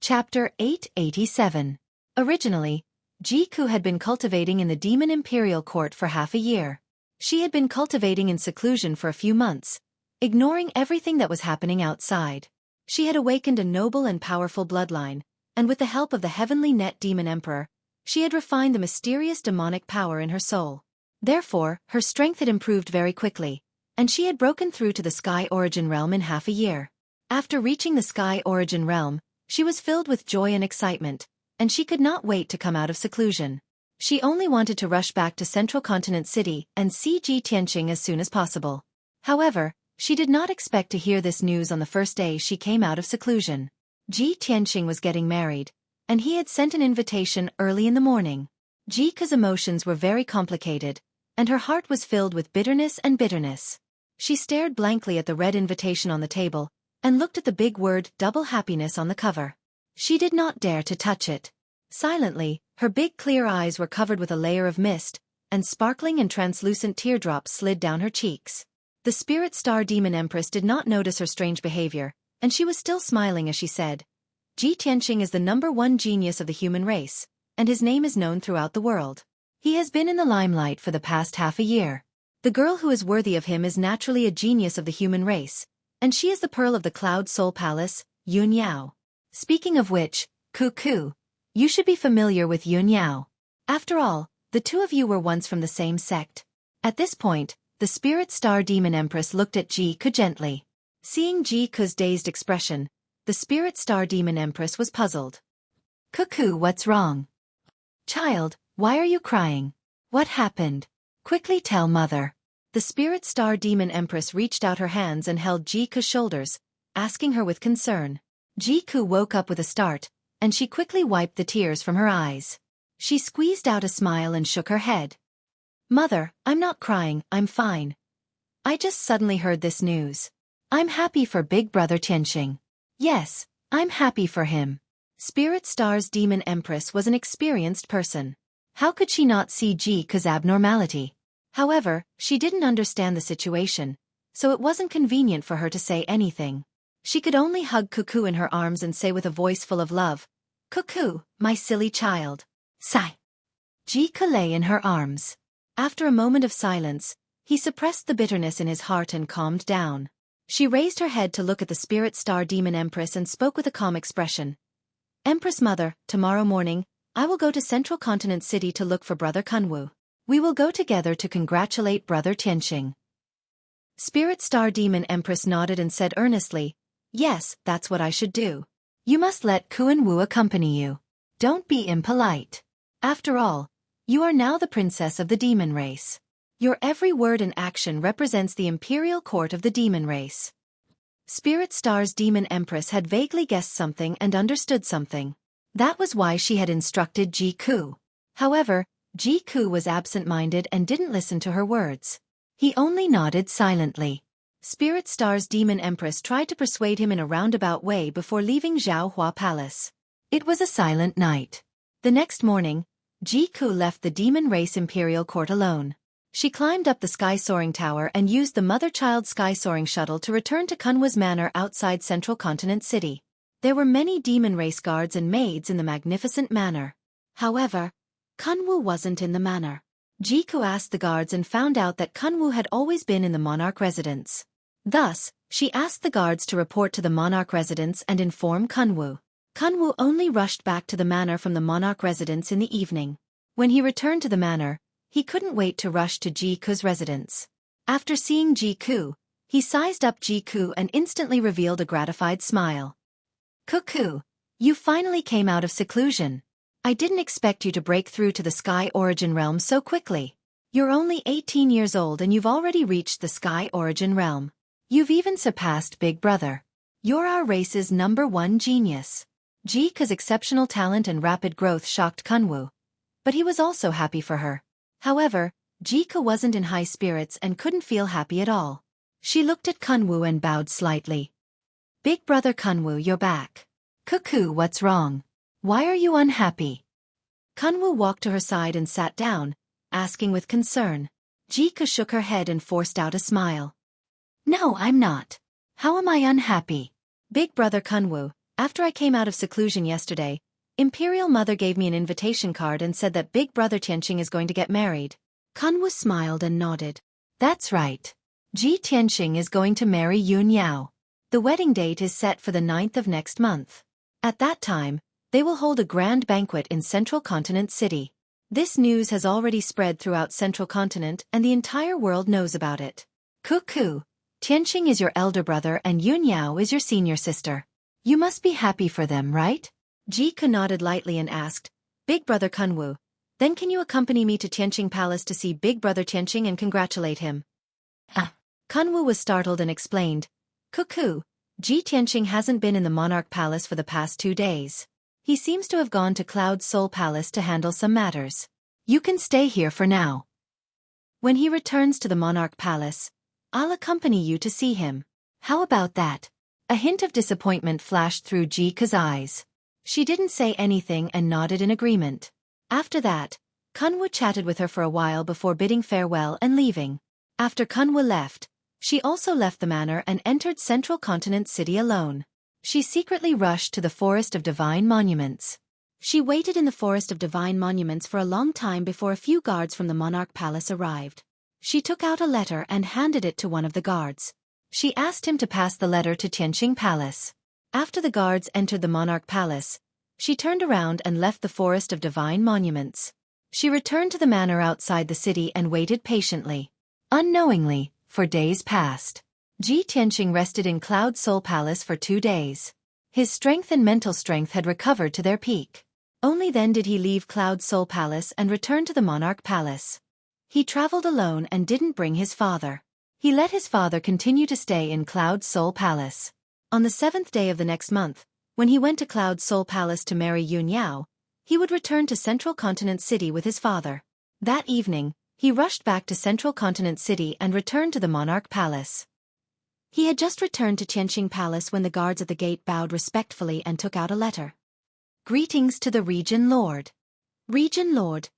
Chapter 887. Originally, Ji Ku had been cultivating in the Demon Imperial Court for half a year. She had been cultivating in seclusion for a few months, ignoring everything that was happening outside. She had awakened a noble and powerful bloodline, and with the help of the heavenly net demon emperor, she had refined the mysterious demonic power in her soul. Therefore, her strength had improved very quickly, and she had broken through to the Sky Origin Realm in half a year. After reaching the Sky Origin Realm, she was filled with joy and excitement, and she could not wait to come out of seclusion. She only wanted to rush back to Central Continent City and see Ji Tianqing as soon as possible. However, she did not expect to hear this news on the first day she came out of seclusion. Ji Tianqing was getting married, and he had sent an invitation early in the morning. Jika's emotions were very complicated, and her heart was filled with bitterness and bitterness. She stared blankly at the red invitation on the table, and looked at the big word double happiness on the cover. She did not dare to touch it. Silently, her big clear eyes were covered with a layer of mist, and sparkling and translucent teardrops slid down her cheeks. The Spirit Star Demon Empress did not notice her strange behavior, and she was still smiling as she said, Ji Tianqing is the #1 genius of the human race, and his name is known throughout the world. He has been in the limelight for the past half a year. The girl who is worthy of him is naturally a genius of the human race, and she is the pearl of the Cloud Soul Palace, Yun Yao. Speaking of which, Cuckoo, you should be familiar with Yun Yao. After all, the two of you were once from the same sect. At this point, the Spirit Star Demon Empress looked at Jiku gently. Seeing Jiku's dazed expression, the Spirit Star Demon Empress was puzzled. Cuckoo, what's wrong? Child, why are you crying? What happened? Quickly tell mother. The Spirit Star Demon Empress reached out her hands and held Jiku's shoulders, asking her with concern. Jiku woke up with a start, and she quickly wiped the tears from her eyes. She squeezed out a smile and shook her head. Mother, I'm not crying, I'm fine. I just suddenly heard this news. I'm happy for Big Brother Tianqing. Yes, I'm happy for him. Spirit Star's Demon Empress was an experienced person. How could she not see Jiku's abnormality? However, she didn't understand the situation, so it wasn't convenient for her to say anything. She could only hug Cuckoo in her arms and say with a voice full of love, Cuckoo, my silly child. Sigh. Jiku lay in her arms. After a moment of silence, he suppressed the bitterness in his heart and calmed down. She raised her head to look at the Spirit Star Demon Empress and spoke with a calm expression. Empress Mother, tomorrow morning, I will go to Central Continent City to look for Brother Kunwu. We will go together to congratulate Brother Tianqing. Spirit Star Demon Empress nodded and said earnestly, Yes, that's what I should do. You must let Kunwu accompany you. Don't be impolite. After all, you are now the princess of the demon race. Your every word and action represents the imperial court of the demon race. Spirit Star's Demon Empress had vaguely guessed something and understood something. That was why she had instructed Jiku. However, Jiku was absent-minded and didn't listen to her words. He only nodded silently. Spirit Star's Demon Empress tried to persuade him in a roundabout way before leaving Zhaohua Palace. It was a silent night. The next morning, Jiku left the demon race imperial court alone. She climbed up the sky-soaring tower and used the mother-child sky-soaring shuttle to return to Kunwa's manor outside Central Continent City. There were many demon race guards and maids in the magnificent manor. However, Kunwu wasn't in the manor. Jiku asked the guards and found out that Kunwu had always been in the monarch residence. Thus, she asked the guards to report to the monarch residence and inform Kunwu. Kunwu only rushed back to the manor from the monarch residence in the evening. When he returned to the manor, he couldn't wait to rush to Jiku's residence. After seeing Jiku, he sized up Jiku and instantly revealed a gratified smile. Cuckoo, you finally came out of seclusion. I didn't expect you to break through to the Sky Origin Realm so quickly. You're only 18 years old and you've already reached the Sky Origin Realm. You've even surpassed Big Brother. You're our race's #1 genius. Jiku's exceptional talent and rapid growth shocked Kunwu, but he was also happy for her. However, Jiku wasn't in high spirits and couldn't feel happy at all. She looked at Kunwu and bowed slightly. Big Brother Kunwu, you're back. Cuckoo, what's wrong? Why are you unhappy? Kunwu walked to her side and sat down, asking with concern. Jiku shook her head and forced out a smile. No, I'm not. How am I unhappy? Big Brother Kunwu, after I came out of seclusion yesterday, Imperial Mother gave me an invitation card and said that Big Brother Tianqing is going to get married. Kunwu smiled and nodded. That's right. Ji Tianqing is going to marry Yun Yao. The wedding date is set for the 9th of next month. At that time, They will hold a grand banquet in Central Continent City. This news has already spread throughout Central Continent and the entire world knows about it. Cuckoo, Tianqing is your elder brother and Yunyao is your senior sister. You must be happy for them, right? Jike nodded lightly and asked, Big brother Kunwu, then can you accompany me to Tianqing Palace to see Big brother Tianqing and congratulate him? Kunwu was startled and explained, Cuckoo, Ji Tianqing hasn't been in the Monarch Palace for the past 2 days. He seems to have gone to Cloud Soul Palace to handle some matters. You can stay here for now. When he returns to the Monarch Palace, I'll accompany you to see him. How about that? A hint of disappointment flashed through Jike's eyes. She didn't say anything and nodded in agreement. After that, Kunwu chatted with her for a while before bidding farewell and leaving. After Kunwu left, she also left the manor and entered Central Continent City alone. She secretly rushed to the Forest of Divine Monuments. She waited in the Forest of Divine Monuments for a long time before a few guards from the Monarch Palace arrived. She took out a letter and handed it to one of the guards. She asked him to pass the letter to Tianqing Palace. After the guards entered the Monarch Palace, she turned around and left the Forest of Divine Monuments. She returned to the manor outside the city and waited patiently. Unknowingly, for days passed. Ji Tianqing rested in Cloud Soul Palace for 2 days. His strength and mental strength had recovered to their peak. Only then did he leave Cloud Soul Palace and return to the Monarch Palace. He traveled alone and didn't bring his father. He let his father continue to stay in Cloud Soul Palace. On the 7th day of the next month, when he went to Cloud Soul Palace to marry Yunyao, he would return to Central Continent City with his father. That evening, he rushed back to Central Continent City and returned to the Monarch Palace. He had just returned to Tianqing Palace when the guards at the gate bowed respectfully and took out a letter. Greetings to the Region Lord. Region Lord,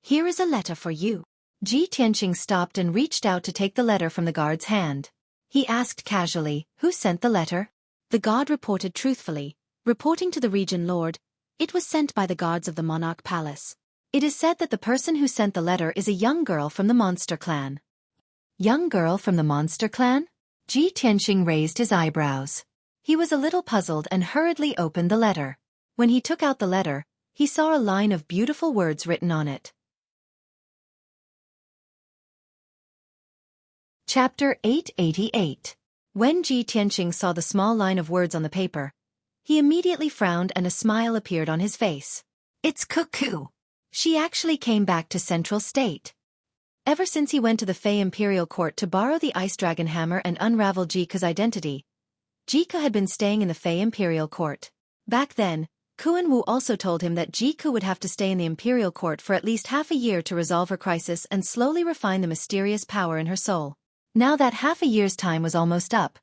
here is a letter for you. Ji Tianqing stopped and reached out to take the letter from the guard's hand. He asked casually, who sent the letter? The guard reported truthfully, reporting to the Region Lord, it was sent by the guards of the Monarch Palace. It is said that the person who sent the letter is a young girl from the Monster Clan. Young girl from the Monster Clan? Ji Tianqing raised his eyebrows. He was a little puzzled and hurriedly opened the letter. When he took out the letter, he saw a line of beautiful words written on it. Chapter 888. When Ji Tianqing saw the small line of words on the paper, he immediately frowned and a smile appeared on his face. It's Cuckoo. She actually came back to Central State. Ever since he went to the Fey Imperial Court to borrow the Ice Dragon Hammer and unravel Jike's identity, Jike had been staying in the Fey Imperial Court. Back then, Kuan-Wu also told him that Jike would have to stay in the Imperial Court for at least half a year to resolve her crisis and slowly refine the mysterious power in her soul. Now that half a year's time was almost up,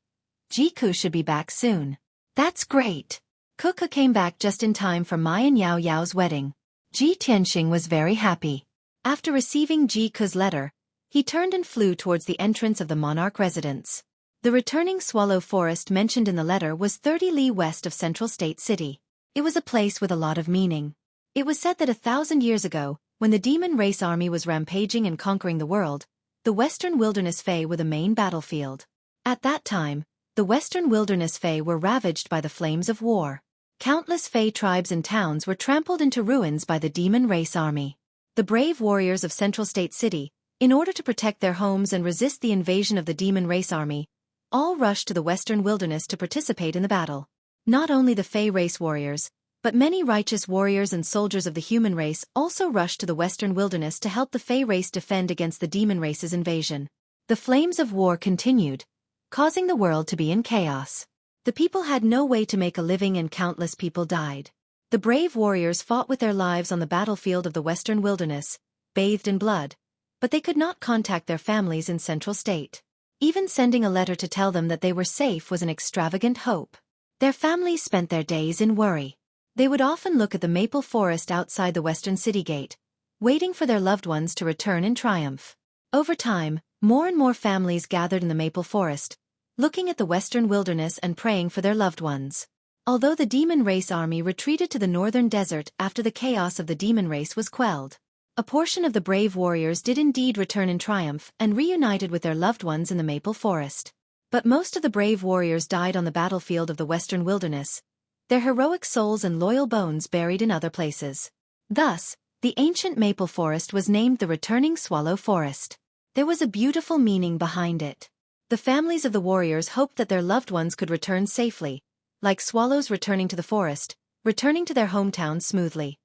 Jike should be back soon. That's great. Kuka came back just in time for Mai and Yao Yao's wedding. Ji Tianqing was very happy. After receiving Jike's letter, he turned and flew towards the entrance of the monarch residence. The returning swallow forest mentioned in the letter was 30 li west of Central State City. It was a place with a lot of meaning. It was said that 1,000 years ago, when the demon race army was rampaging and conquering the world, the Western Wilderness Fae were the main battlefield. At that time, the Western Wilderness Fae were ravaged by the flames of war. Countless Fae tribes and towns were trampled into ruins by the demon race army. The brave warriors of Central State City, in order to protect their homes and resist the invasion of the demon race army, all rushed to the Western Wilderness to participate in the battle. Not only the Fae race warriors, but many righteous warriors and soldiers of the human race also rushed to the Western Wilderness to help the Fae race defend against the demon race's invasion. The flames of war continued, causing the world to be in chaos. The people had no way to make a living and countless people died. The brave warriors fought with their lives on the battlefield of the Western Wilderness, bathed in blood, but they could not contact their families in Central State. Even sending a letter to tell them that they were safe was an extravagant hope. Their families spent their days in worry. They would often look at the maple forest outside the Western City Gate, waiting for their loved ones to return in triumph. Over time, more and more families gathered in the maple forest, looking at the Western Wilderness and praying for their loved ones. Although the demon race army retreated to the northern desert after the chaos of the demon race was quelled, a portion of the brave warriors did indeed return in triumph and reunited with their loved ones in the maple forest. But most of the brave warriors died on the battlefield of the Western Wilderness, their heroic souls and loyal bones buried in other places. Thus, the ancient maple forest was named the Returning Swallow Forest. There was a beautiful meaning behind it. The families of the warriors hoped that their loved ones could return safely, like swallows returning to the forest, returning to their hometowns smoothly.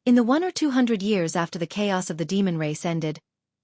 In the 100 or 200 years after the chaos of the demon race ended,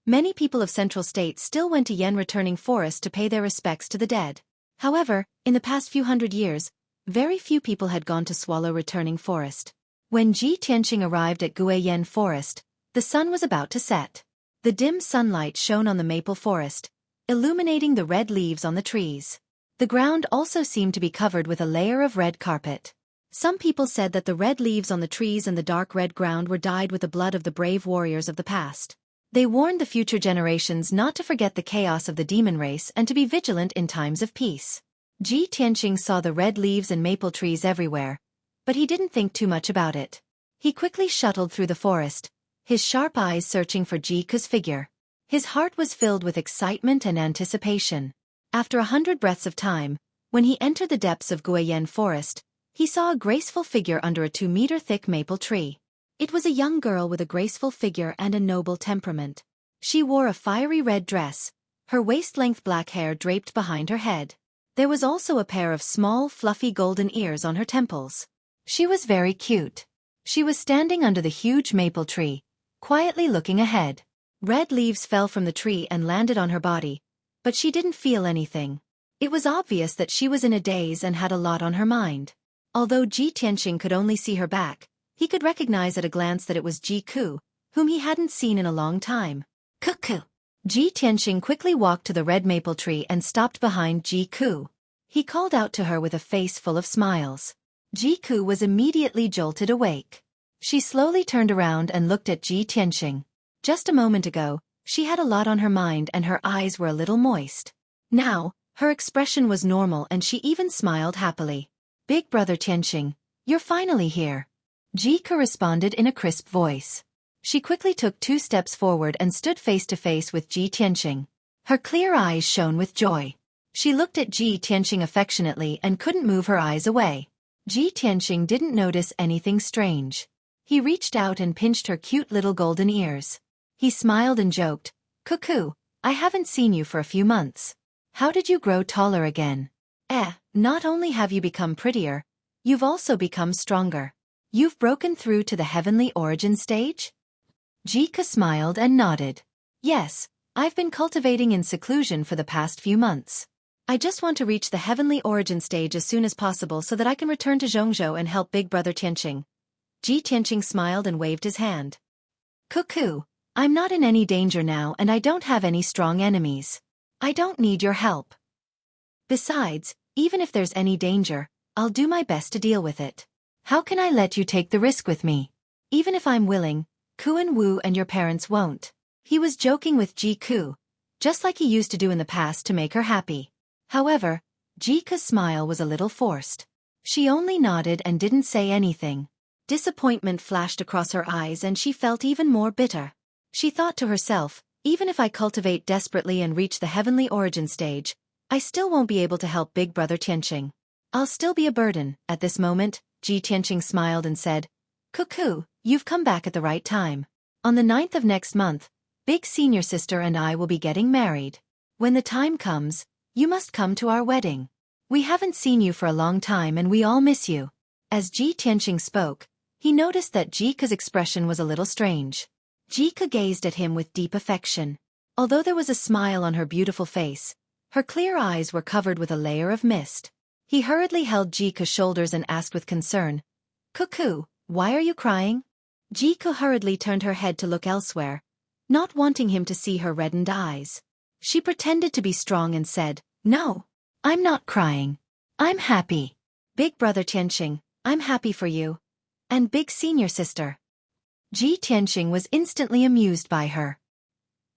many people of Central State still went to Yen Returning Forest to pay their respects to the dead. However, in the past few hundred years, very few people had gone to Swallow Returning Forest. When Ji Tianqing arrived at Yen Forest, the sun was about to set. The dim sunlight shone on the maple forest, illuminating the red leaves on the trees. The ground also seemed to be covered with a layer of red carpet. Some people said that the red leaves on the trees and the dark red ground were dyed with the blood of the brave warriors of the past. They warned the future generations not to forget the chaos of the demon race and to be vigilant in times of peace. Ji Tianqing saw the red leaves and maple trees everywhere, but he didn't think too much about it. He quickly shuttled through the forest, his sharp eyes searching for Jike's figure. His heart was filled with excitement and anticipation. After 100 breaths of time, when he entered the depths of Yen Forest, he saw a graceful figure under a 2-meter-thick maple tree. It was a young girl with a graceful figure and a noble temperament. She wore a fiery red dress, her waist-length black hair draped behind her head. There was also a pair of small, fluffy golden ears on her temples. She was very cute. She was standing under the huge maple tree, quietly looking ahead. Red leaves fell from the tree and landed on her body, but she didn't feel anything. It was obvious that she was in a daze and had a lot on her mind. Although Ji Tianqing could only see her back, he could recognize at a glance that it was Jiku, whom he hadn't seen in a long time. Cuckoo! Ji Tianqing quickly walked to the red maple tree and stopped behind Jiku. He called out to her with a face full of smiles. Jiku was immediately jolted awake. She slowly turned around and looked at Ji Tianqing. Just a moment ago, she had a lot on her mind and her eyes were a little moist. Now, her expression was normal and she even smiled happily. Big brother Tianqing, you're finally here. Jike responded in a crisp voice. She quickly took 2 steps forward and stood face to face with Ji Tianqing. Her clear eyes shone with joy. She looked at Ji Tianqing affectionately and couldn't move her eyes away. Ji Tianqing didn't notice anything strange. He reached out and pinched her cute little golden ears. He smiled and joked, "Cuckoo, I haven't seen you for a few months. How did you grow taller again? Not only have you become prettier, you've also become stronger. You've broken through to the heavenly origin stage?" Jike smiled and nodded. "Yes, I've been cultivating in seclusion for the past few months. I just want to reach the heavenly origin stage as soon as possible so that I can return to Zhongzhou and help big brother Tianqing." Ji Tianqing smiled and waved his hand. "Cuckoo, I'm not in any danger now and I don't have any strong enemies. I don't need your help. Besides, even if there's any danger, I'll do my best to deal with it. How can I let you take the risk with me? Even if I'm willing, Kuan Wu and your parents won't." He was joking with Jiku, just like he used to do in the past to make her happy. However, Jika's smile was a little forced. She only nodded and didn't say anything. Disappointment flashed across her eyes and she felt even more bitter. She thought to herself, even if I cultivate desperately and reach the heavenly origin stage, I still won't be able to help big brother Tianqing. I'll still be a burden. At this moment, Ji Tianqing smiled and said, "Cuckoo, you've come back at the right time. On the 9th of next month, big senior sister and I will be getting married. When the time comes, you must come to our wedding. We haven't seen you for a long time and we all miss you." As Ji Tianqing spoke, he noticed that Jike's expression was a little strange. Jike gazed at him with deep affection. Although there was a smile on her beautiful face, her clear eyes were covered with a layer of mist. He hurriedly held Jike's shoulders and asked with concern, "Cuckoo, why are you crying?" Jike hurriedly turned her head to look elsewhere, not wanting him to see her reddened eyes. She pretended to be strong and said, "No, I'm not crying. I'm happy. Big brother Tianqing, I'm happy for you. And big senior sister." Ji Tianqing was instantly amused by her.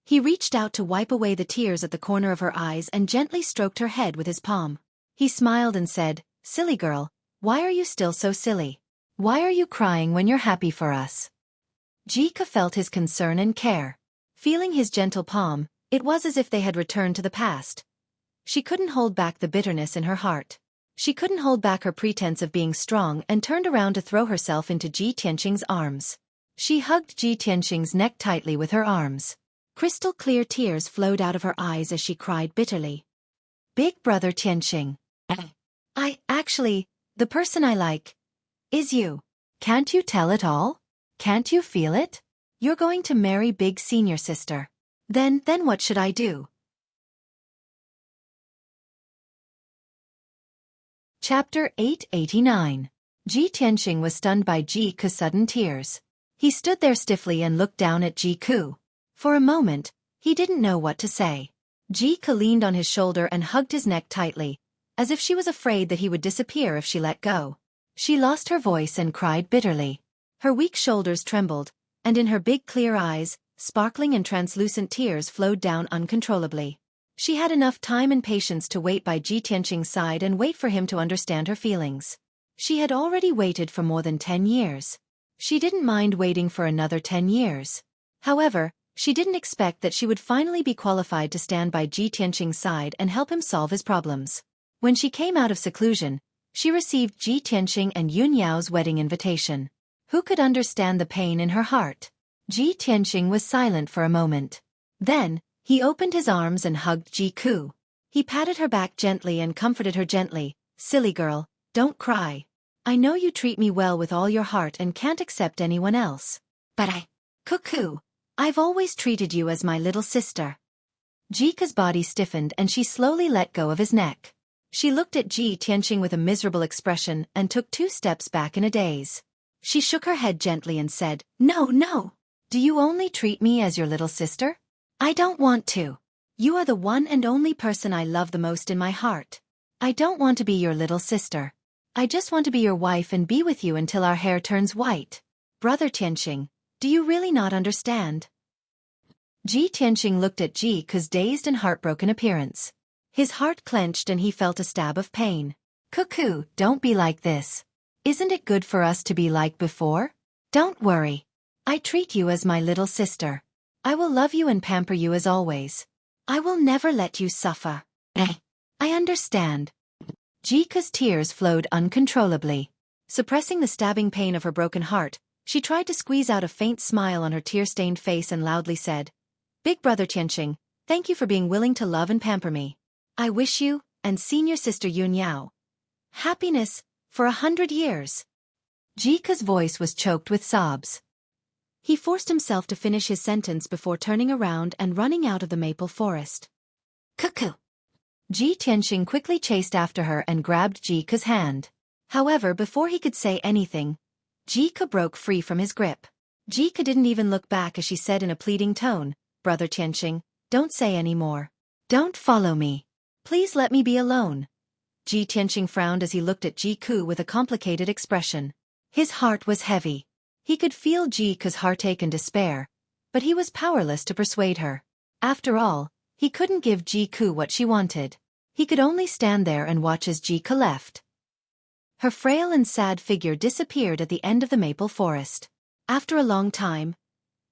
He reached out to wipe away the tears at the corner of her eyes and gently stroked her head with his palm. He smiled and said, "Silly girl, why are you still so silly? Why are you crying when you're happy for us?" Jike felt his concern and care. Feeling his gentle palm, it was as if they had returned to the past. She couldn't hold back the bitterness in her heart. She couldn't hold back her pretense of being strong and turned around to throw herself into Ji Tianqing's arms. She hugged Ji Tianqing's neck tightly with her arms. Crystal clear tears flowed out of her eyes as she cried bitterly. Big brother Tianqing. The person I like is you. Can't you tell it all? Can't you feel it? You're going to marry big senior sister. Then what should I do? Chapter 889. Ji Tianqing was stunned by Ji Ke's sudden tears. He stood there stiffly and looked down at Ji Ke. For a moment, he didn't know what to say. Ji Ke leaned on his shoulder and hugged his neck tightly, as if she was afraid that he would disappear if she let go. She lost her voice and cried bitterly. Her weak shoulders trembled, and in her big clear eyes, sparkling and translucent tears flowed down uncontrollably. She had enough time and patience to wait by Ji Tianqing's side and wait for him to understand her feelings. She had already waited for more than 10 years. She didn't mind waiting for another 10 years. However, she didn't expect that she would finally be qualified to stand by Ji Tianqing's side and help him solve his problems. When she came out of seclusion, she received Ji Tianqing and Yun Yao's wedding invitation. Who could understand the pain in her heart? Ji Tianqing was silent for a moment. Then, he opened his arms and hugged Ji Ke. He patted her back gently and comforted her gently. Silly girl, don't cry. I know you treat me well with all your heart and can't accept anyone else. But Cuckoo, I've always treated you as my little sister. Ji Ke's body stiffened and she slowly let go of his neck. She looked at Ji Tianqing with a miserable expression and took 2 steps back in a daze. She shook her head gently and said, No. Do you only treat me as your little sister? I don't want to. You are the one and only person I love the most in my heart. I don't want to be your little sister. I just want to be your wife and be with you until our hair turns white. Brother Tianqing, do you really not understand? Ji Tianqing looked at Ji Ke's dazed and heartbroken appearance. His heart clenched and he felt a stab of pain. Cuckoo, don't be like this. Isn't it good for us to be like before? Don't worry. I treat you as my little sister. I will love you and pamper you as always. I will never let you suffer. I understand. Ji Ke's tears flowed uncontrollably. Suppressing the stabbing pain of her broken heart, she tried to squeeze out a faint smile on her tear-stained face and loudly said, Big brother Tianqing, thank you for being willing to love and pamper me. I wish you, and senior sister Yun Yao, happiness for 100 years. Ji Ke's voice was choked with sobs. He forced himself to finish his sentence before turning around and running out of the maple forest. Cuckoo! Ji Tianqing quickly chased after her and grabbed Ji Ke's hand. However, before he could say anything, Ji Ke broke free from his grip. Ji Ke didn't even look back as she said in a pleading tone, Brother Tianqing, don't say any more. Don't follow me. Please let me be alone. Ji Tianqing frowned as he looked at Ji Ke with a complicated expression. His heart was heavy. He could feel Ji Ke's heartache and despair, but he was powerless to persuade her. After all, he couldn't give Ji Ke what she wanted. He could only stand there and watch as Ji Ke left. Her frail and sad figure disappeared at the end of the maple forest. After a long time,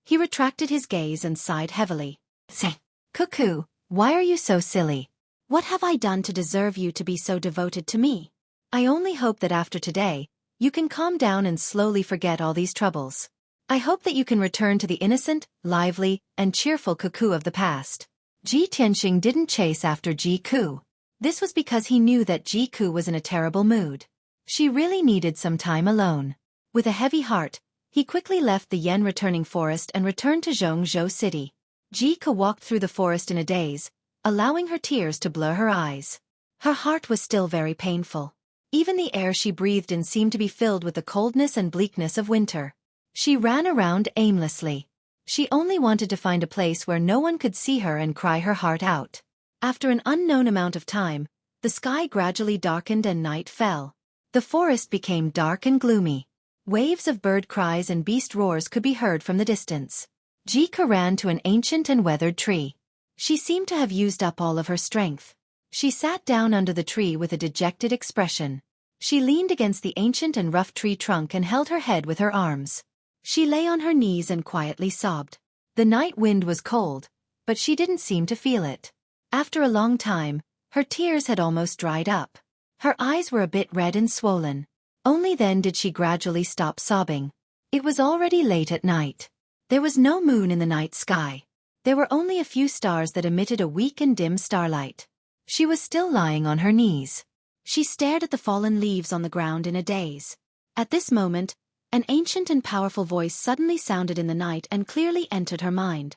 he retracted his gaze and sighed heavily. Say, Cuckoo, why are you so silly? What have I done to deserve you to be so devoted to me? I only hope that after today, you can calm down and slowly forget all these troubles. I hope that you can return to the innocent, lively, and cheerful Cuckoo of the past. Ji Tianqing didn't chase after Ji Ke. This was because he knew that Ji Ke was in a terrible mood. She really needed some time alone. With a heavy heart, he quickly left the yen-returning forest and returned to Zhongzhou City. Ji Ke walked through the forest in a daze, allowing her tears to blur her eyes. Her heart was still very painful. Even the air she breathed in seemed to be filled with the coldness and bleakness of winter. She ran around aimlessly. She only wanted to find a place where no one could see her and cry her heart out. After an unknown amount of time, the sky gradually darkened and night fell. The forest became dark and gloomy. Waves of bird cries and beast roars could be heard from the distance. Ji Ke ran to an ancient and weathered tree. She seemed to have used up all of her strength. She sat down under the tree with a dejected expression. She leaned against the ancient and rough tree trunk and held her head with her arms. She lay on her knees and quietly sobbed. The night wind was cold, but she didn't seem to feel it. After a long time, her tears had almost dried up. Her eyes were a bit red and swollen. Only then did she gradually stop sobbing. It was already late at night. There was no moon in the night sky. There were only a few stars that emitted a weak and dim starlight. She was still lying on her knees. She stared at the fallen leaves on the ground in a daze. At this moment, an ancient and powerful voice suddenly sounded in the night and clearly entered her mind.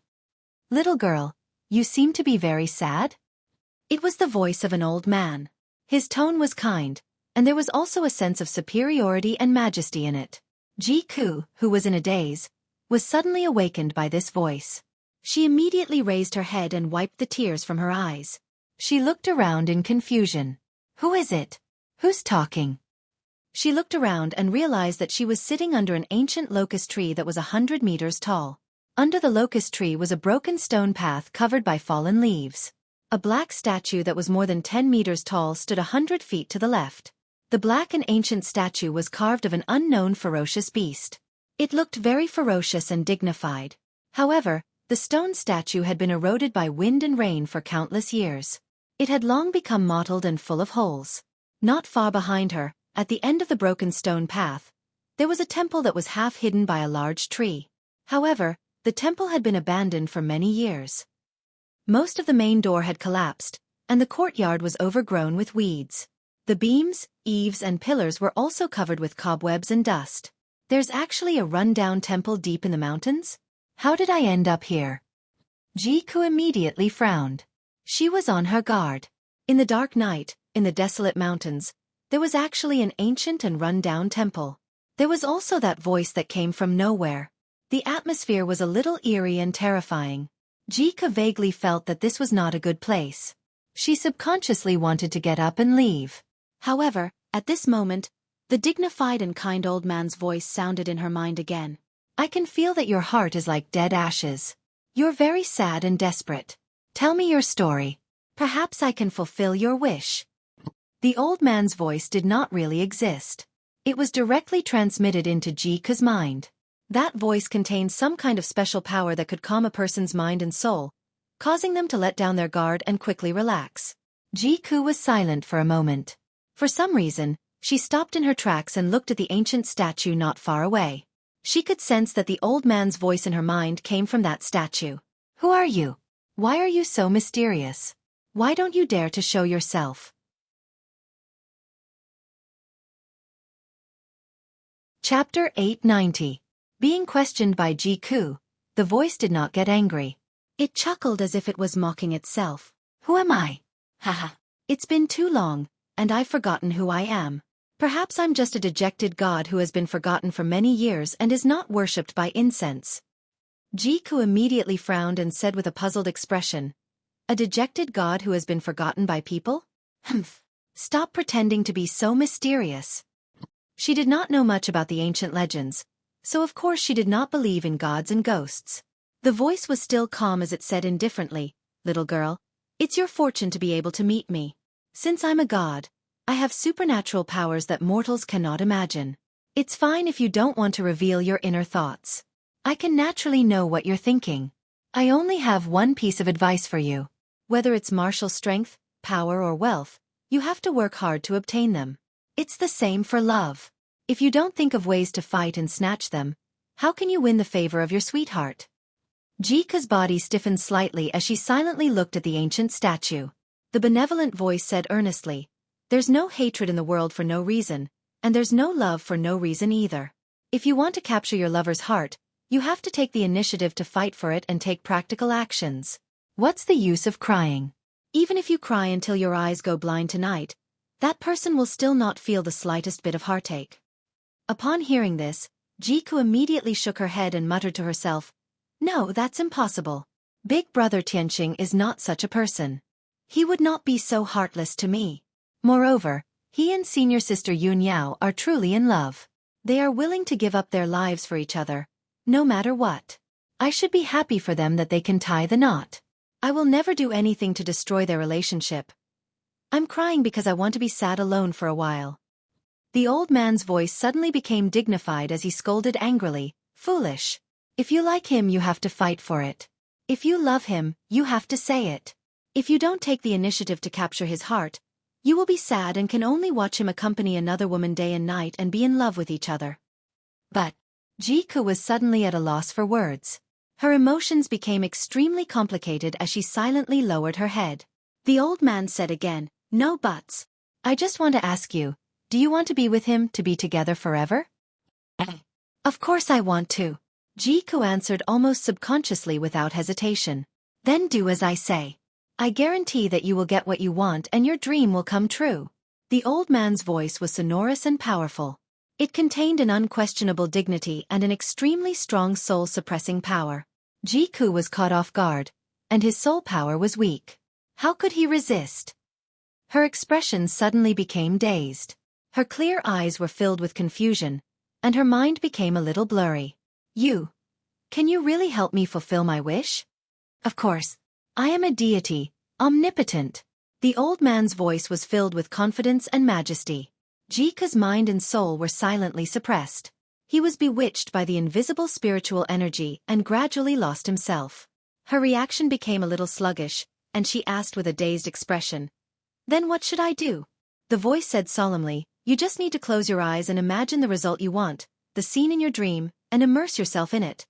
"Little girl, you seem to be very sad?" It was the voice of an old man. His tone was kind, and there was also a sense of superiority and majesty in it. Xueqi, who was in a daze, was suddenly awakened by this voice. She immediately raised her head and wiped the tears from her eyes. She looked around in confusion. Who is it? Who's talking? She looked around and realized that she was sitting under an ancient locust tree that was 100 meters tall. Under the locust tree was a broken stone path covered by fallen leaves. A black statue that was more than 10 meters tall stood 100 feet to the left. The black and ancient statue was carved of an unknown ferocious beast. It looked very ferocious and dignified. However, the stone statue had been eroded by wind and rain for countless years. It had long become mottled and full of holes. Not far behind her, at the end of the broken stone path, there was a temple that was half hidden by a large tree. However, the temple had been abandoned for many years. Most of the main door had collapsed, and the courtyard was overgrown with weeds. The beams, eaves and pillars were also covered with cobwebs and dust. There's actually a run-down temple deep in the mountains? How did I end up here? Xueqi immediately frowned. She was on her guard. In the dark night, in the desolate mountains, there was actually an ancient and run-down temple. There was also that voice that came from nowhere. The atmosphere was a little eerie and terrifying. Xueqi vaguely felt that this was not a good place. She subconsciously wanted to get up and leave. However, at this moment, the dignified and kind old man's voice sounded in her mind again. "I can feel that your heart is like dead ashes. You're very sad and desperate. Tell me your story. Perhaps I can fulfill your wish." The old man's voice did not really exist. It was directly transmitted into Xueqi's mind. That voice contained some kind of special power that could calm a person's mind and soul, causing them to let down their guard and quickly relax. Xueqi was silent for a moment. For some reason, she stopped in her tracks and looked at the ancient statue not far away. She could sense that the old man's voice in her mind came from that statue. "Who are you? Why are you so mysterious? Why don't you dare to show yourself?" Chapter 890. Being questioned by Xueqi, the voice did not get angry. It chuckled as if it was mocking itself. "Who am I? Haha. It's been too long, and I've forgotten who I am. Perhaps I'm just a dejected god who has been forgotten for many years and is not worshipped by incense." Xueqi immediately frowned and said with a puzzled expression, "A dejected god who has been forgotten by people? Humph. Stop pretending to be so mysterious." She did not know much about the ancient legends, so of course she did not believe in gods and ghosts. The voice was still calm as it said indifferently, "Little girl, it's your fortune to be able to meet me. Since I'm a god, I have supernatural powers that mortals cannot imagine. It's fine if you don't want to reveal your inner thoughts. I can naturally know what you're thinking. I only have one piece of advice for you. Whether it's martial strength, power or wealth, you have to work hard to obtain them. It's the same for love. If you don't think of ways to fight and snatch them, how can you win the favor of your sweetheart?" Xueqi's body stiffened slightly as she silently looked at the ancient statue. The benevolent voice said earnestly, "There's no hatred in the world for no reason, and there's no love for no reason either. If you want to capture your lover's heart, you have to take the initiative to fight for it and take practical actions. What's the use of crying? Even if you cry until your eyes go blind tonight, that person will still not feel the slightest bit of heartache." Upon hearing this, Xueqi immediately shook her head and muttered to herself, "No, that's impossible. Big brother Tianqing is not such a person. He would not be so heartless to me. Moreover, he and senior sister Yun Yao are truly in love. They are willing to give up their lives for each other, no matter what. I should be happy for them that they can tie the knot. I will never do anything to destroy their relationship. I'm crying because I want to be sad alone for a while." The old man's voice suddenly became dignified as he scolded angrily, "Foolish. If you like him you have to fight for it. If you love him, you have to say it. If you don't take the initiative to capture his heart, You will be sad and can only watch him accompany another woman day and night and be in love with each other. But Jiku was suddenly at a loss for words. Her emotions became extremely complicated as she silently lowered her head. The old man said again, "No buts. I just want to ask you, do you want to be with him, to be together forever?" "Of course I want to," Jiku answered almost subconsciously without hesitation. "Then do as I say. I guarantee that you will get what you want and your dream will come true." The old man's voice was sonorous and powerful. It contained an unquestionable dignity and an extremely strong soul-suppressing power. Jiku was caught off guard, and his soul power was weak. How could he resist? Her expression suddenly became dazed. Her clear eyes were filled with confusion, and her mind became a little blurry. Can you really help me fulfill my wish?" "Of course. I am a deity, omnipotent." The old man's voice was filled with confidence and majesty. Jika's mind and soul were silently suppressed. He was bewitched by the invisible spiritual energy and gradually lost himself. Her reaction became a little sluggish, and she asked with a dazed expression, "Then what should I do?" The voice said solemnly, "You just need to close your eyes and imagine the result you want, the scene in your dream, and immerse yourself in it."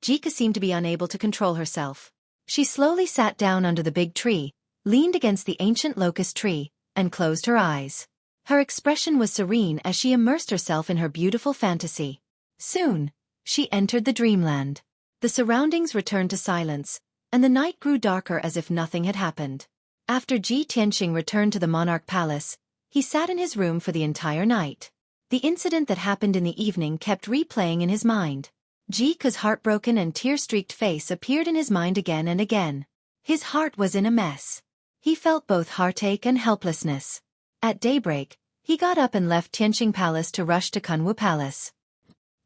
Jika seemed to be unable to control herself. She slowly sat down under the big tree, leaned against the ancient locust tree, and closed her eyes. Her expression was serene as she immersed herself in her beautiful fantasy. Soon, she entered the dreamland. The surroundings returned to silence, and the night grew darker as if nothing had happened. After Ji Tianqing returned to the monarch palace, he sat in his room for the entire night. The incident that happened in the evening kept replaying in his mind. Jika's heartbroken and tear-streaked face appeared in his mind again and again. His heart was in a mess. He felt both heartache and helplessness. At daybreak, he got up and left Tianqing Palace to rush to Kunwu Palace.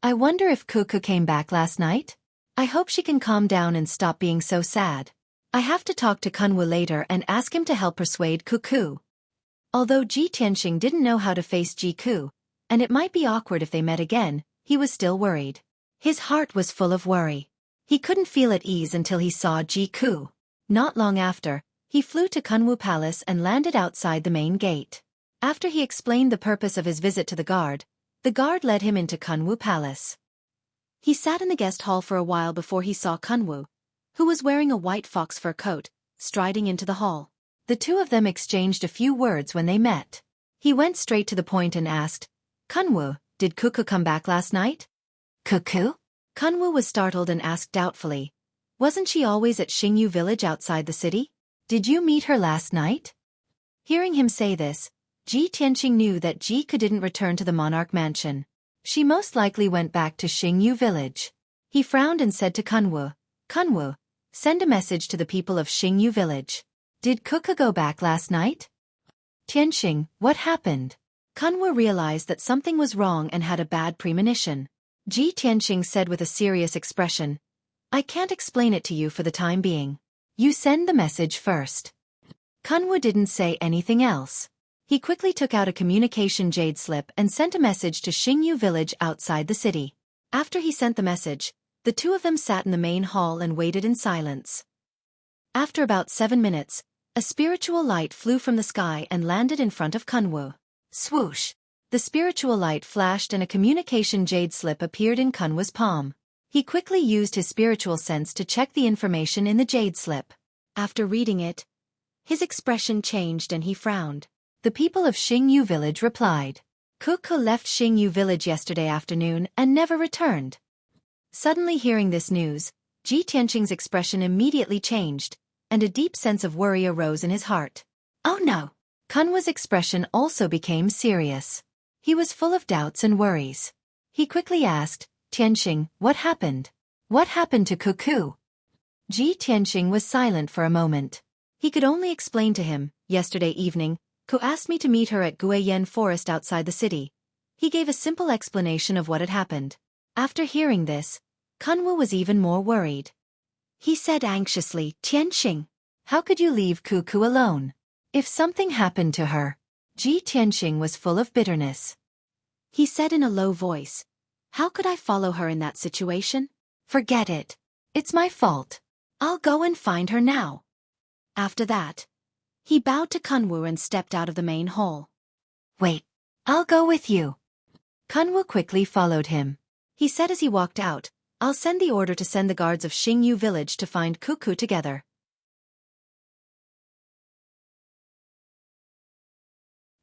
"I wonder if Cuckoo came back last night? I hope she can calm down and stop being so sad. I have to talk to Kunwu later and ask him to help persuade Cuckoo." Although Ji Tianqing didn't know how to face Jiku, and it might be awkward if they met again, he was still worried. His heart was full of worry. He couldn't feel at ease until he saw Jiku. Not long after, he flew to Kunwu Palace and landed outside the main gate. After he explained the purpose of his visit to the guard led him into Kunwu Palace. He sat in the guest hall for a while before he saw Kunwu, who was wearing a white fox fur coat, striding into the hall. The two of them exchanged a few words when they met. He went straight to the point and asked, "Kunwu, did Cuckoo come back last night?" "Cuckoo?" Kunwu was startled and asked doubtfully, "Wasn't she always at Xingyu village outside the city? Did you meet her last night?" Hearing him say this, Ji Tianqing knew that Jiku didn't return to the monarch mansion. She most likely went back to Xingyu village. He frowned and said to Kunwu, "Kunwu, send a message to the people of Xingyu village. Did Cuckoo go back last night?" "Tianqing, what happened?" Kunwu realized that something was wrong and had a bad premonition. Ji Tianqing said with a serious expression, "I can't explain it to you for the time being. You send the message first." Kunwu didn't say anything else. He quickly took out a communication jade slip and sent a message to Xingyu village outside the city. After he sent the message, the two of them sat in the main hall and waited in silence. After about 7 minutes, a spiritual light flew from the sky and landed in front of Kunwu. Swoosh! The spiritual light flashed and a communication jade slip appeared in Kunwu's palm. He quickly used his spiritual sense to check the information in the jade slip. After reading it, his expression changed and he frowned. The people of Xingyu village replied, "Cuckoo left Xingyu village yesterday afternoon and never returned." Suddenly hearing this news, Ji Tianqing's expression immediately changed, and a deep sense of worry arose in his heart. "Oh no!" Kunwu's expression also became serious. He was full of doubts and worries. He quickly asked, "Tianqing, what happened? What happened to Cuckoo?" Ji Tianqing was silent for a moment. He could only explain to him, "Yesterday evening, Ku asked me to meet her at Guiyan Forest outside the city." He gave a simple explanation of what had happened. After hearing this, Kunwu was even more worried. He said anxiously, "Tianqing, how could you leave Cuckoo alone? If something happened to her?" Ji Tianqing was full of bitterness. He said in a low voice, "How could I follow her in that situation? Forget it. It's my fault. I'll go and find her now." After that, He bowed to Kunwu and stepped out of the main hall. Wait, I'll go with you. Kunwu quickly followed him. He said as he walked out, I'll send the order to send the guards of Xingyu village to find Xueqi together.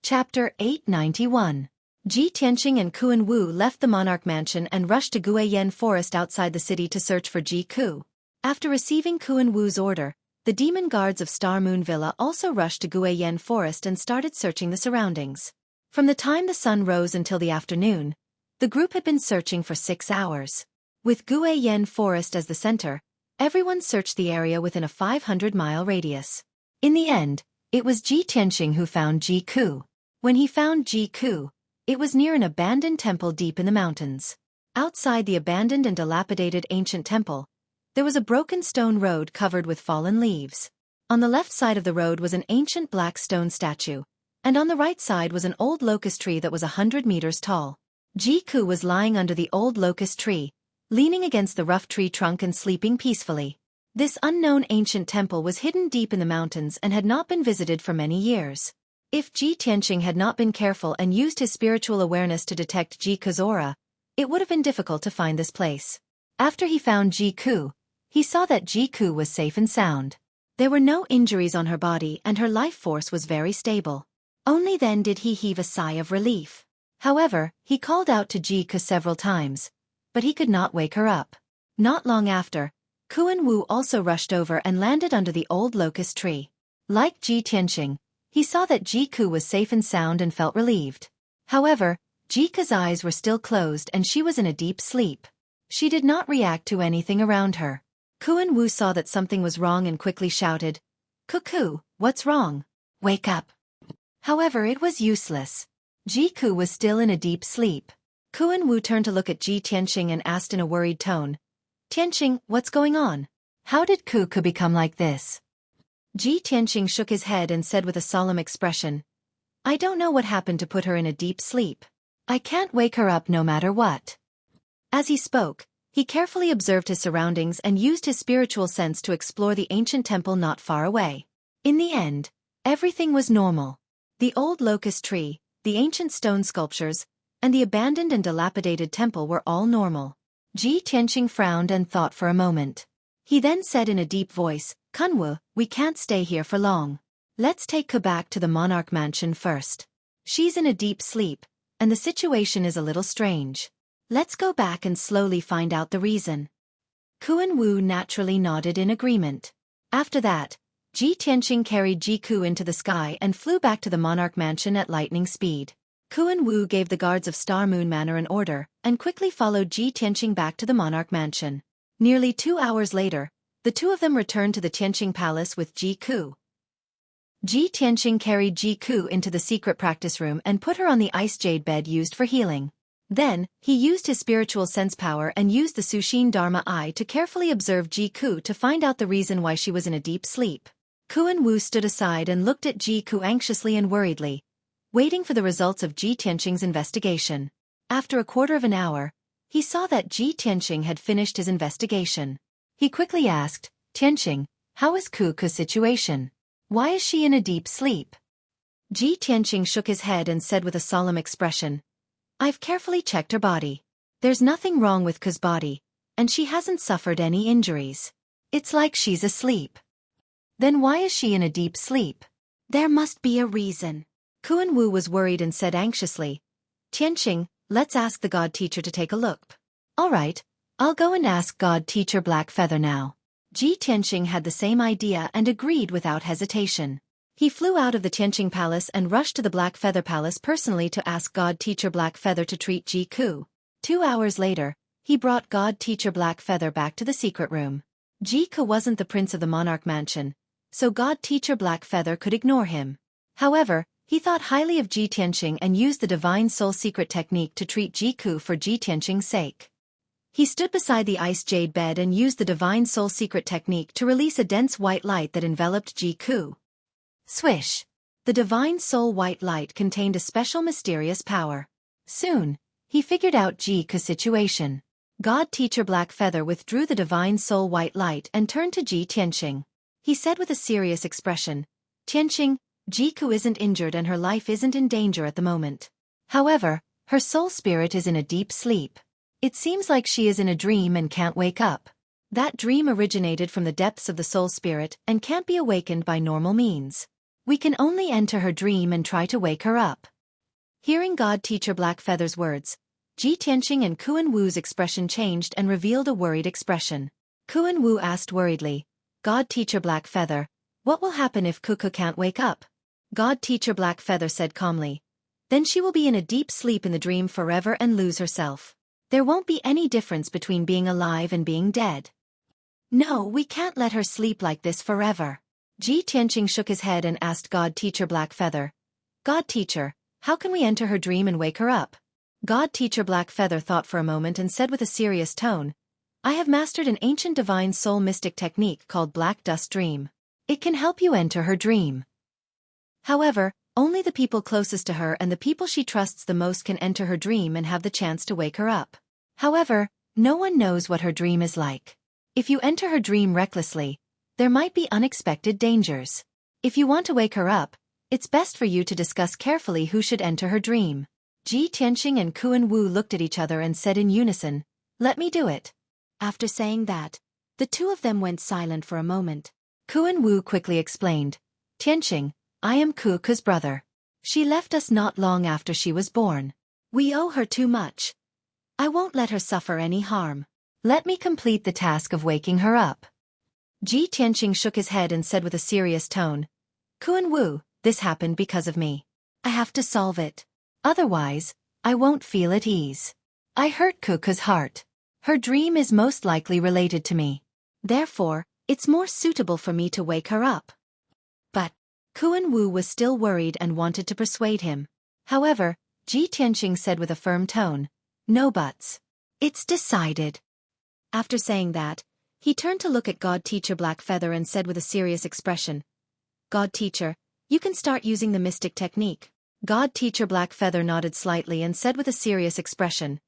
Chapter 891. Ji Tianqing and Kuan Wu left the monarch mansion and rushed to Guiyan forest outside the city to search for Ji Ku. After receiving Kuan Wu's order, the demon guards of Star Moon Villa also rushed to Guiyan forest and started searching the surroundings. From the time the sun rose until the afternoon, the group had been searching for 6 hours. With Guiyan forest as the center, everyone searched the area within a 500-mile radius. In the end, it was Ji Tianqing who found Ji Ku. When he found Ji Ku, it was near an abandoned temple deep in the mountains. Outside the abandoned and dilapidated ancient temple, there was a broken stone road covered with fallen leaves. On the left side of the road was an ancient black stone statue, and on the right side was an old locust tree that was 100 meters tall. Ji Ku was lying under the old locust tree, leaning against the rough tree trunk and sleeping peacefully. This unknown ancient temple was hidden deep in the mountains and had not been visited for many years. If Ji Tianqing had not been careful and used his spiritual awareness to detect Ji Ku's aura, it would have been difficult to find this place. After he found Ji Ku, he saw that Ji Ku was safe and sound. There were no injuries on her body and her life force was very stable. Only then did he heave a sigh of relief. However, he called out to Ji Ku several times, but he could not wake her up. Not long after, Kuan Wu also rushed over and landed under the old locust tree. Like Ji Tianqing, he saw that Ji Ku was safe and sound and felt relieved. However, Ji Ku's eyes were still closed and she was in a deep sleep. She did not react to anything around her. Kuan Wu saw that something was wrong and quickly shouted, "Cuckoo, what's wrong? Wake up." However, it was useless. Ji Ku was still in a deep sleep. Kuan Wu turned to look at Ji Tianqing and asked in a worried tone, "Tianqing, what's going on? How did Xueqi become like this?" Ji Tianqing shook his head and said with a solemn expression, "I don't know what happened to put her in a deep sleep. I can't wake her up no matter what." As he spoke, he carefully observed his surroundings and used his spiritual sense to explore the ancient temple not far away. In the end, everything was normal. The old locust tree, the ancient stone sculptures, and the abandoned and dilapidated temple were all normal. Ji Tianqing frowned and thought for a moment. He then said in a deep voice, "Kunwu, we can't stay here for long. Let's take Ku back to the monarch mansion first. She's in a deep sleep, and the situation is a little strange. Let's go back and slowly find out the reason." Kuan Wu naturally nodded in agreement. After that, Ji Tianqing carried Ji Ku into the sky and flew back to the monarch mansion at lightning speed. Kuan Wu gave the guards of Star Moon Manor an order and quickly followed Ji Tianqing back to the monarch mansion. Nearly 2 hours later, the two of them returned to the Tianqing Palace with Ji Ku. Ji Tianqing carried Ji Ku into the secret practice room and put her on the ice jade bed used for healing. Then, he used his spiritual sense power and used the Sushin Dharma Eye to carefully observe Ji Ku to find out the reason why she was in a deep sleep. Kuan Wu stood aside and looked at Ji Ku anxiously and worriedly, waiting for the results of Ji Tianqing's investigation. After a quarter of an hour, he saw that Ji Tianqing had finished his investigation. He quickly asked, "Tianqing, how is Xueqi's situation? Why is she in a deep sleep?" Ji Tianqing shook his head and said with a solemn expression, "I've carefully checked her body. There's nothing wrong with Xueqi's body, and she hasn't suffered any injuries. It's like she's asleep." "Then why is she in a deep sleep? There must be a reason." Kuan Wu was worried and said anxiously, "Tianqing, let's ask the god teacher to take a look." "All right, I'll go and ask god teacher Black Feather now." Ji Tianqing had the same idea and agreed without hesitation. He flew out of the Tianqing Palace and rushed to the Black Feather Palace personally to ask god teacher Black Feather to treat Ji Ku. 2 hours later, he brought god teacher Black Feather back to the secret room. Ji Ku wasn't the prince of the monarch mansion, so god teacher Black Feather could ignore him. However, he thought highly of Ji Tianqing and used the Divine Soul Secret technique to treat Ji Ku for Ji Tianqing's sake. He stood beside the ice jade bed and used the Divine Soul Secret technique to release a dense white light that enveloped Ji Ku. Swish! The Divine Soul white light contained a special mysterious power. Soon, he figured out Ji Ku's situation. God Teacher Black Feather withdrew the Divine Soul white light and turned to Ji Tianqing. He said with a serious expression, Tianqing, Jiku isn't injured and her life isn't in danger at the moment. However, her soul spirit is in a deep sleep. It seems like she is in a dream and can't wake up. That dream originated from the depths of the soul spirit and can't be awakened by normal means. We can only enter her dream and try to wake her up. Hearing God Teacher Blackfeather's words, Ji Tianqing and Kuan Wu's expression changed and revealed a worried expression. Kuan Wu asked worriedly, God Teacher Blackfeather, what will happen if Cuckoo can't wake up? God Teacher Blackfeather said calmly, then she will be in a deep sleep in the dream forever and lose herself. There won't be any difference between being alive and being dead. No, we can't let her sleep like this forever. Ji Tianqing shook his head and asked God Teacher Blackfeather, God Teacher, how can we enter her dream and wake her up? God Teacher Blackfeather thought for a moment and said with a serious tone, I have mastered an ancient divine soul mystic technique called Black Dust Dream. It can help you enter her dream. However, only the people closest to her and the people she trusts the most can enter her dream and have the chance to wake her up. However, no one knows what her dream is like. If you enter her dream recklessly, there might be unexpected dangers. If you want to wake her up, it's best for you to discuss carefully who should enter her dream. Ji Tianqing and Kuan Wu looked at each other and said in unison, let me do it. After saying that, the two of them went silent for a moment. Kuan Wu quickly explained, Tianqing, I am Kuku's brother. She left us not long after she was born. We owe her too much. I won't let her suffer any harm. Let me complete the task of waking her up. Ji Tianqing shook his head and said with a serious tone, Kuan Wu, this happened because of me. I have to solve it. Otherwise, I won't feel at ease. I hurt Kuku's heart. Her dream is most likely related to me. Therefore, it's more suitable for me to wake her up. But Kuan Wu was still worried and wanted to persuade him. However, Ji Tianqing said with a firm tone, no buts. It's decided. After saying that, he turned to look at God Teacher Blackfeather and said with a serious expression, God Teacher, you can start using the mystic technique. God Teacher Blackfeather nodded slightly and said with a serious expression,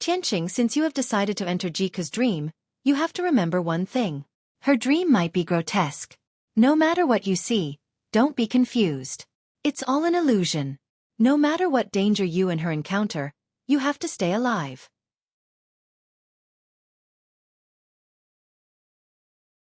Tianqing, since you have decided to enter Jiku's dream, you have to remember one thing. Her dream might be grotesque. No matter what you see, don't be confused. It's all an illusion. No matter what danger you and her encounter, you have to stay alive.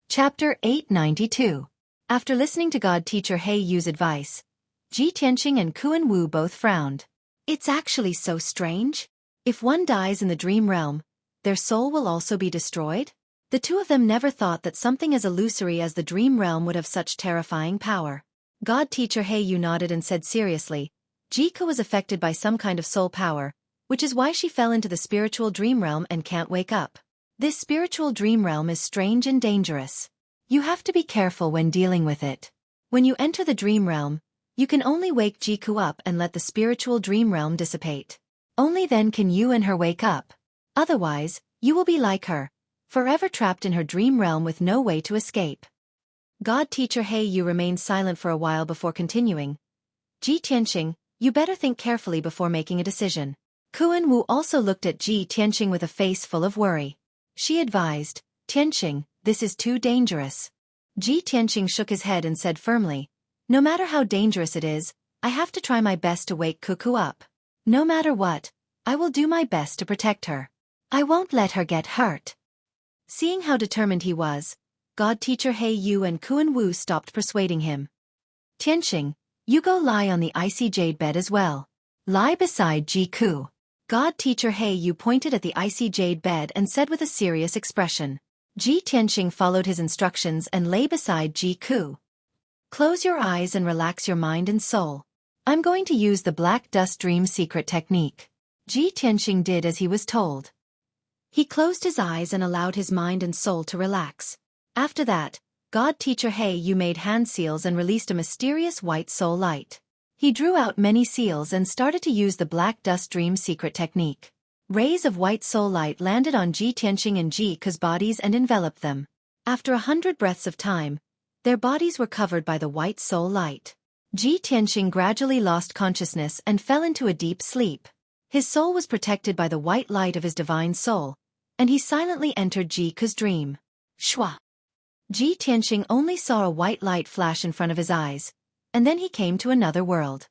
Chapter 892. After listening to God Teacher He Yu's advice, Ji Tianqing and Kuan Wu both frowned. It's actually so strange. If one dies in the dream realm, their soul will also be destroyed? The two of them never thought that something as illusory as the dream realm would have such terrifying power. God Teacher He Yu nodded and said seriously, Jiku was affected by some kind of soul power, which is why she fell into the spiritual dream realm and can't wake up. This spiritual dream realm is strange and dangerous. You have to be careful when dealing with it. When you enter the dream realm, you can only wake Jiku up and let the spiritual dream realm dissipate. Only then can you and her wake up. Otherwise, you will be like her, forever trapped in her dream realm with no way to escape. God Teacher He Yu remained silent for a while before continuing. Ji Tianqing, you better think carefully before making a decision. Kuan Wu also looked at Ji Tianqing with a face full of worry. She advised, Tianqing, this is too dangerous. Ji Tianqing shook his head and said firmly, no matter how dangerous it is, I have to try my best to wake Cuckoo up. No matter what, I will do my best to protect her. I won't let her get hurt. Seeing how determined he was, God Teacher He Yu and Kuan Wu stopped persuading him. Tianqing, you go lie on the icy jade bed as well. Lie beside Jiku. God Teacher He Yu pointed at the icy jade bed and said with a serious expression. Ji Tianqing followed his instructions and lay beside Jiku. Close your eyes and relax your mind and soul. I'm going to use the Black Dust Dream secret technique. Ji Tianqing did as he was told. He closed his eyes and allowed his mind and soul to relax. After that, God Teacher He Yu made hand seals and released a mysterious white soul light. He drew out many seals and started to use the Black Dust Dream secret technique. Rays of white soul light landed on Ji Tianqing and Jiku's bodies and enveloped them. After 100 breaths of time, their bodies were covered by the white soul light. Ji Tianqing gradually lost consciousness and fell into a deep sleep. His soul was protected by the white light of his divine soul, and he silently entered Jiku's dream. Shua. Ji Tianqing only saw a white light flash in front of his eyes, and then he came to another world.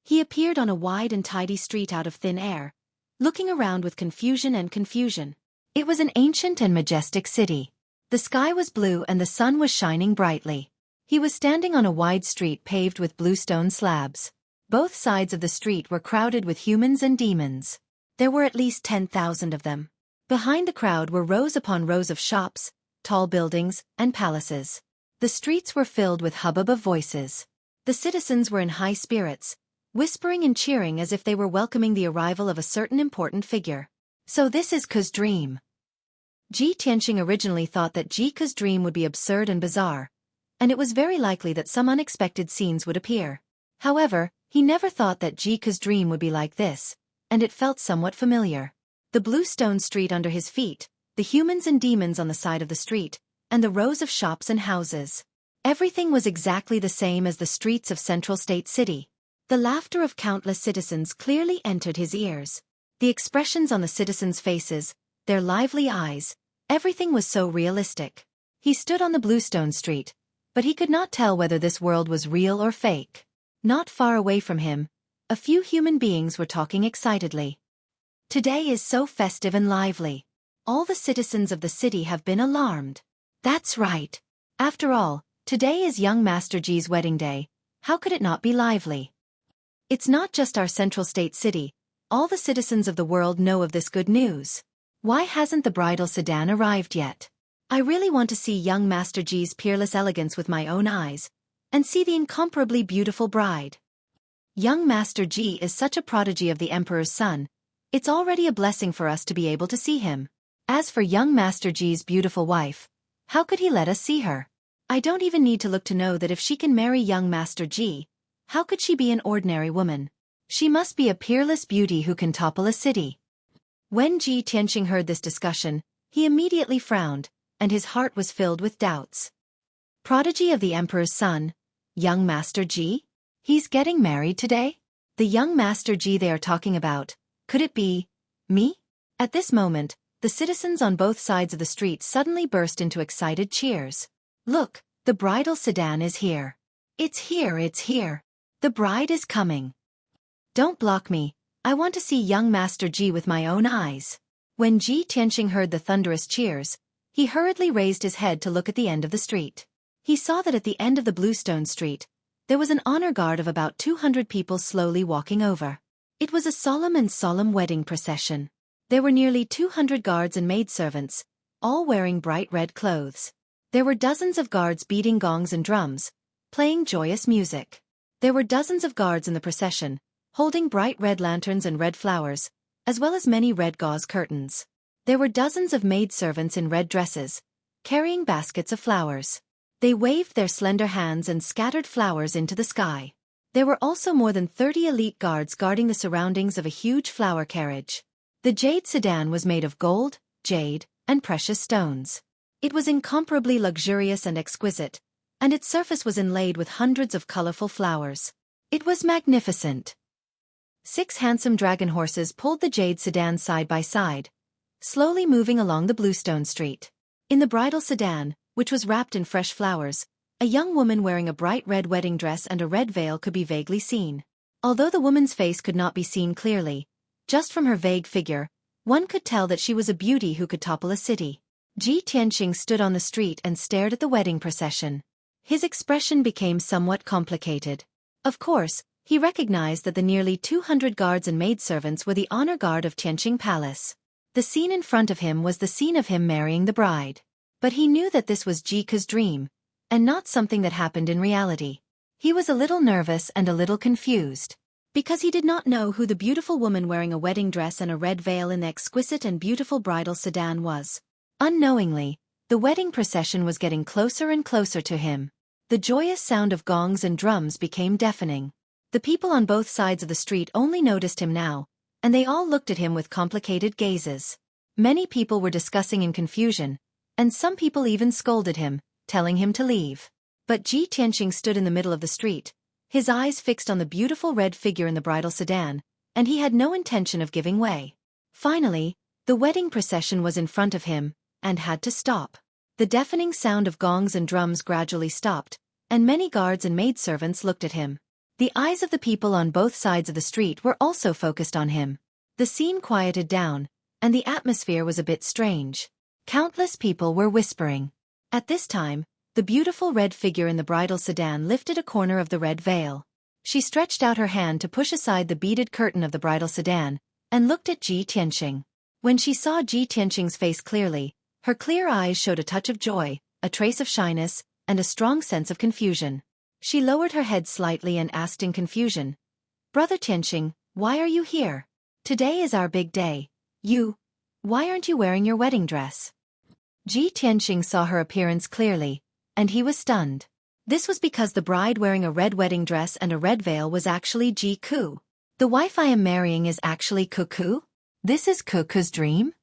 He appeared on a wide and tidy street out of thin air, looking around with confusion. It was an ancient and majestic city. The sky was blue and the sun was shining brightly. He was standing on a wide street paved with blue stone slabs. Both sides of the street were crowded with humans and demons. There were at least 10,000 of them. Behind the crowd were rows upon rows of shops, tall buildings, and palaces. The streets were filled with hubbub of voices. The citizens were in high spirits, whispering and cheering as if they were welcoming the arrival of a certain important figure. So this is Ke's dream. Ji Tianqing originally thought that Ke's dream would be absurd and bizarre, and it was very likely that some unexpected scenes would appear. However, he never thought that Ke's dream would be like this, and it felt somewhat familiar. The blue stone street under his feet, the humans and demons on the side of the street, and the rows of shops and houses. Everything was exactly the same as the streets of Central State City. The laughter of countless citizens clearly entered his ears. The expressions on the citizens' faces, their lively eyes, everything was so realistic. He stood on the bluestone street, but he could not tell whether this world was real or fake. Not far away from him, a few human beings were talking excitedly. Today is so festive and lively. All the citizens of the city have been alarmed. That's right. After all, today is young Master Ji's wedding day. How could it not be lively? It's not just our Central State City. All the citizens of the world know of this good news. Why hasn't the bridal sedan arrived yet? I really want to see young Master Ji's peerless elegance with my own eyes, and see the incomparably beautiful bride. Young Master Ji is such a prodigy of the Emperor's son. It's already a blessing for us to be able to see him. As for young Master Ji's beautiful wife, how could he let us see her? I don't even need to look to know that if she can marry young Master Ji, how could she be an ordinary woman? She must be a peerless beauty who can topple a city. When Ji Tianqing heard this discussion, he immediately frowned, and his heart was filled with doubts. Prodigy of the Emperor's son, young Master Ji? He's getting married today? The young Master Ji they are talking about, could it be me? At this moment, the citizens on both sides of the street suddenly burst into excited cheers. Look, the bridal sedan is here. It's here. The bride is coming. Don't block me, I want to see young Master Ji with my own eyes. When Ji Tianqing heard the thunderous cheers, he hurriedly raised his head to look at the end of the street. He saw that at the end of the bluestone street, there was an honor guard of about 200 people slowly walking over. It was a solemn wedding procession. There were nearly 200 guards and maidservants, all wearing bright red clothes. There were dozens of guards beating gongs and drums, playing joyous music. There were dozens of guards in the procession, holding bright red lanterns and red flowers, as well as many red gauze curtains. There were dozens of maidservants in red dresses, carrying baskets of flowers. They waved their slender hands and scattered flowers into the sky. There were also more than 30 elite guards guarding the surroundings of a huge flower carriage. The jade sedan was made of gold, jade, and precious stones. It was incomparably luxurious and exquisite, and its surface was inlaid with hundreds of colorful flowers. It was magnificent. 6 handsome dragon horses pulled the jade sedan side by side, slowly moving along the bluestone street. In the bridal sedan, which was wrapped in fresh flowers, a young woman wearing a bright red wedding dress and a red veil could be vaguely seen. Although the woman's face could not be seen clearly, just from her vague figure, one could tell that she was a beauty who could topple a city. Ji Tianqing stood on the street and stared at the wedding procession. His expression became somewhat complicated. Of course, he recognized that the nearly 200 guards and maidservants were the honor guard of Tianqing Palace. The scene in front of him was the scene of him marrying the bride. But he knew that this was Ke's dream, and not something that happened in reality. He was a little nervous and a little confused, because he did not know who the beautiful woman wearing a wedding dress and a red veil in the exquisite and beautiful bridal sedan was. Unknowingly, the wedding procession was getting closer and closer to him. The joyous sound of gongs and drums became deafening. The people on both sides of the street only noticed him now, and they all looked at him with complicated gazes. Many people were discussing in confusion, and some people even scolded him, telling him to leave. But Ji Tianqing stood in the middle of the street, his eyes fixed on the beautiful red figure in the bridal sedan, and he had no intention of giving way. Finally, the wedding procession was in front of him, and had to stop. The deafening sound of gongs and drums gradually stopped, and many guards and maidservants looked at him. The eyes of the people on both sides of the street were also focused on him. The scene quieted down, and the atmosphere was a bit strange. Countless people were whispering. At this time, the beautiful red figure in the bridal sedan lifted a corner of the red veil. She stretched out her hand to push aside the beaded curtain of the bridal sedan, and looked at Ji Tianqing. When she saw Ji Tianqing's face clearly, her clear eyes showed a touch of joy, a trace of shyness, and a strong sense of confusion. She lowered her head slightly and asked in confusion, "Brother Tianqing, why are you here? Today is our big day. Why aren't you wearing your wedding dress?" Ji Tianqing saw her appearance clearly, and he was stunned. This was because the bride wearing a red wedding dress and a red veil was actually Ji Ku. The wife I am marrying is actually Ku. This is Ku's dream?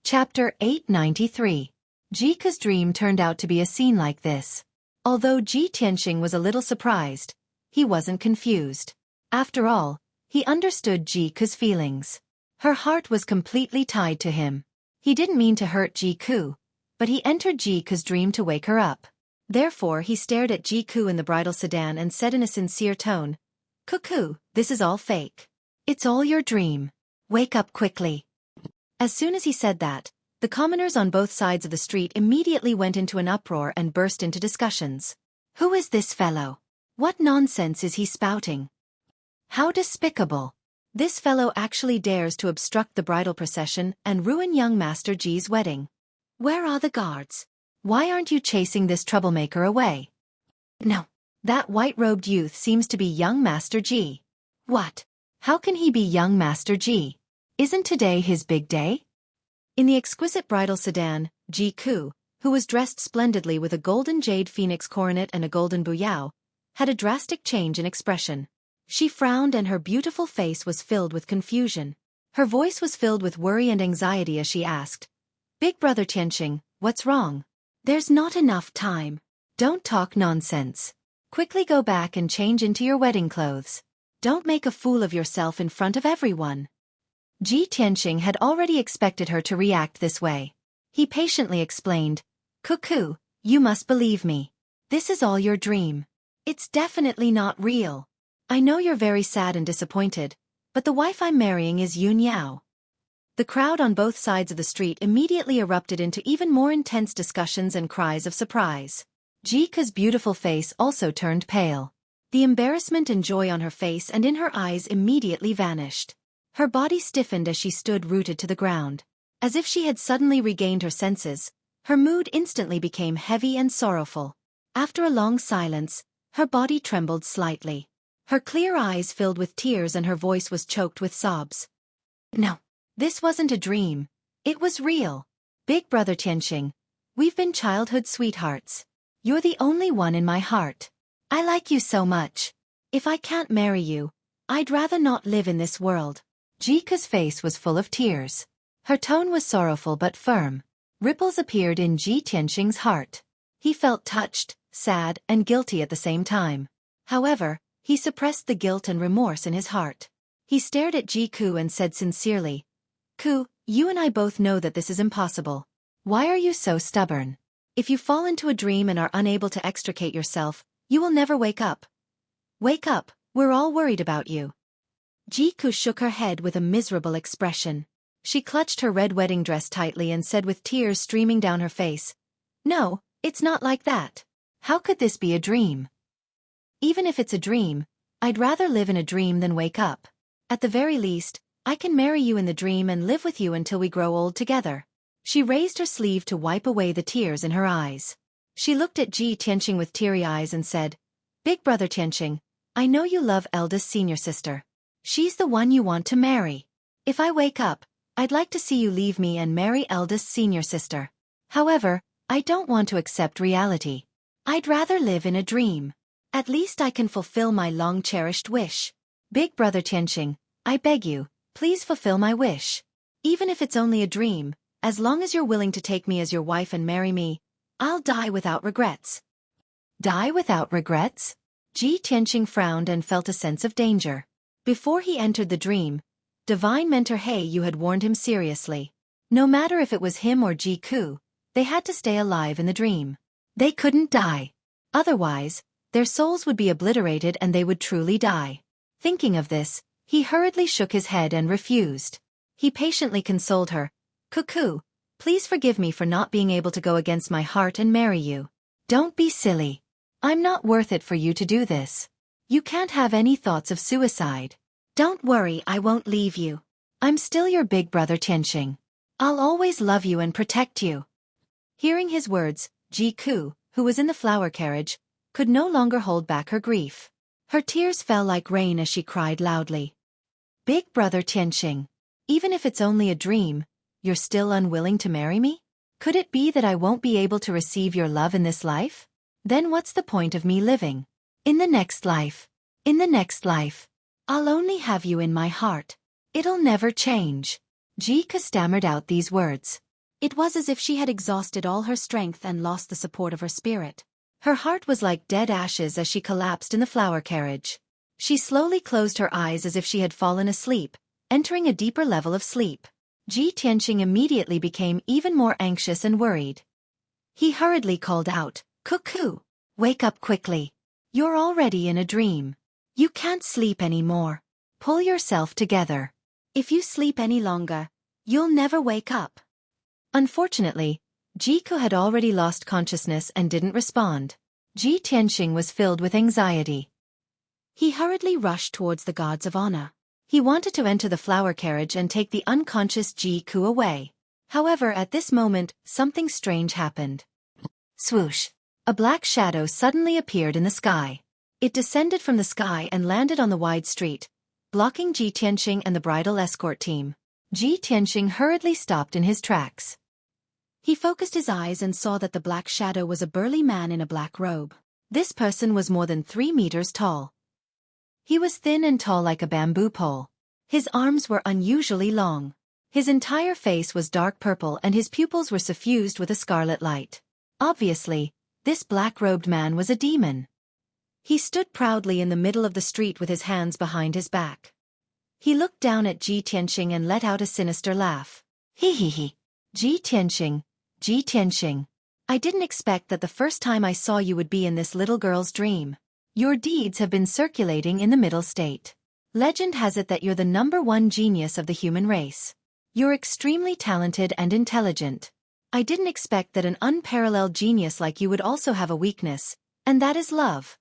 Chapter 893. Ji Ku's dream turned out to be a scene like this. Although Ji Tianqing was a little surprised, he wasn't confused. After all, he understood Ji Ku's feelings. Her heart was completely tied to him. He didn't mean to hurt Ji Ku, but he entered Ji Ku's dream to wake her up. Therefore he stared at Ji Ku in the bridal sedan and said in a sincere tone, "Ku, this is all fake. It's all your dream. Wake up quickly." As soon as he said that, the commoners on both sides of the street immediately went into an uproar and burst into discussions. Who is this fellow? What nonsense is he spouting? How despicable! This fellow actually dares to obstruct the bridal procession and ruin young Master Ji's wedding. Where are the guards? Why aren't you chasing this troublemaker away? No, that white-robed youth seems to be young Master Ji. What? How can he be young Master Ji? Isn't today his big day? In the exquisite bridal sedan, Ji Ku, who was dressed splendidly with a golden jade phoenix coronet and a golden buyao, had a drastic change in expression. She frowned and her beautiful face was filled with confusion. Her voice was filled with worry and anxiety as she asked, "Big brother Tianqing, what's wrong? There's not enough time. Don't talk nonsense. Quickly go back and change into your wedding clothes. Don't make a fool of yourself in front of everyone." Ji Tianqing had already expected her to react this way. He patiently explained, "Ku, you must believe me. This is all your dream. It's definitely not real. I know you're very sad and disappointed, but the wife I'm marrying is Yun Yao." The crowd on both sides of the street immediately erupted into even more intense discussions and cries of surprise. Ji Ku's beautiful face also turned pale. The embarrassment and joy on her face and in her eyes immediately vanished. Her body stiffened as she stood rooted to the ground. As if she had suddenly regained her senses, her mood instantly became heavy and sorrowful. After a long silence, her body trembled slightly. Her clear eyes filled with tears and her voice was choked with sobs. "No, this wasn't a dream. It was real. Big brother Tianqing, we've been childhood sweethearts. You're the only one in my heart. I like you so much. If I can't marry you, I'd rather not live in this world." Ji Ku's face was full of tears. Her tone was sorrowful but firm. Ripples appeared in Ji Tianqing's heart. He felt touched, sad, and guilty at the same time. However, he suppressed the guilt and remorse in his heart. He stared at Ji Ku and said sincerely, "Ku, you and I both know that this is impossible. Why are you so stubborn? If you fall into a dream and are unable to extricate yourself, you will never wake up. Wake up, we're all worried about you." Ji Ku shook her head with a miserable expression. She clutched her red wedding dress tightly and said with tears streaming down her face, "No, it's not like that. How could this be a dream? Even if it's a dream, I'd rather live in a dream than wake up. At the very least, I can marry you in the dream and live with you until we grow old together." She raised her sleeve to wipe away the tears in her eyes. She looked at Ji Tianqing with teary eyes and said, "Big brother Tianqing, I know you love eldest senior sister. She's the one you want to marry. If I wake up, I'd like to see you leave me and marry eldest senior sister. However, I don't want to accept reality. I'd rather live in a dream. At least I can fulfill my long-cherished wish. Big brother Tianqing, I beg you, please fulfill my wish. Even if it's only a dream, as long as you're willing to take me as your wife and marry me, I'll die without regrets." Die without regrets? Ji Tianqing frowned and felt a sense of danger. Before he entered the dream, Divine Mentor He had warned him seriously. No matter if it was him or Xueqi, they had to stay alive in the dream. They couldn't die. Otherwise, their souls would be obliterated and they would truly die. Thinking of this, he hurriedly shook his head and refused. He patiently consoled her. Xueqi, please forgive me for not being able to go against my heart and marry you. Don't be silly. I'm not worth it for you to do this. You can't have any thoughts of suicide. Don't worry, I won't leave you. I'm still your big brother Tianxing. I'll always love you and protect you. Hearing his words, Xueqi, who was in the flower carriage, could no longer hold back her grief. Her tears fell like rain as she cried loudly. Big brother Tianxing, even if it's only a dream, you're still unwilling to marry me? Could it be that I won't be able to receive your love in this life? Then what's the point of me living? In the next life, I'll only have you in my heart. It'll never change. Xueqi stammered out these words. It was as if she had exhausted all her strength and lost the support of her spirit. Her heart was like dead ashes as she collapsed in the flower carriage. She slowly closed her eyes as if she had fallen asleep, entering a deeper level of sleep. Tianxing immediately became even more anxious and worried. He hurriedly called out, Xueqi, wake up quickly. You're already in a dream. You can't sleep anymore. Pull yourself together. If you sleep any longer, you'll never wake up. Unfortunately, Xueqi had already lost consciousness and didn't respond. Tianxing was filled with anxiety. He hurriedly rushed towards the gods of honor. He wanted to enter the flower carriage and take the unconscious Xueqi away. However, at this moment, something strange happened. Swoosh! A black shadow suddenly appeared in the sky. It descended from the sky and landed on the wide street, blocking Tianxing and the bridal escort team. Tianxing hurriedly stopped in his tracks. He focused his eyes and saw that the black shadow was a burly man in a black robe. This person was more than 3 meters tall. He was thin and tall like a bamboo pole. His arms were unusually long. His entire face was dark purple and his pupils were suffused with a scarlet light. Obviously, this black-robed man was a demon. He stood proudly in the middle of the street with his hands behind his back. He looked down at Tianxing and let out a sinister laugh. Hee hee hee. Tianxing, I didn't expect that the first time I saw you would be in this little girl's dream. Your deeds have been circulating in the middle state. Legend has it that you're the #1 genius of the human race. You're extremely talented and intelligent. I didn't expect that an unparalleled genius like you would also have a weakness, and that is love.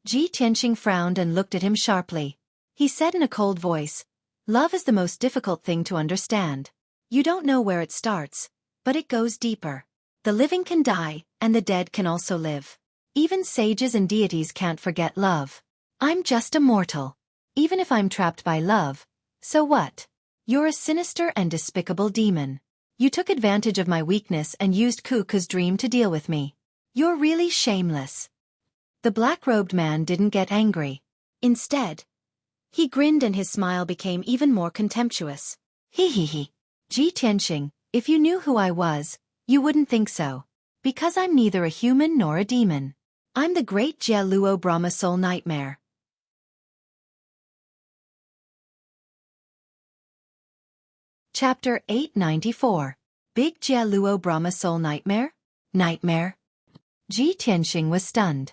Tianxing frowned and looked at him sharply. He said in a cold voice, love is the most difficult thing to understand. You don't know where it starts, but it goes deeper. The living can die, and the dead can also live. Even sages and deities can't forget love. I'm just a mortal. Even if I'm trapped by love, so what? You're a sinister and despicable demon. You took advantage of my weakness and used Xueqi's dream to deal with me. You're really shameless. The black-robed man didn't get angry. Instead, he grinned and his smile became even more contemptuous. Hee hee hee. Tianxing, if you knew who I was, you wouldn't think so. Because I'm neither a human nor a demon. I'm the great Jia Luo Brahma Soul Nightmare. Chapter 894. Big Jia Luo Brahma Soul Nightmare? Nightmare? Tianxing was stunned.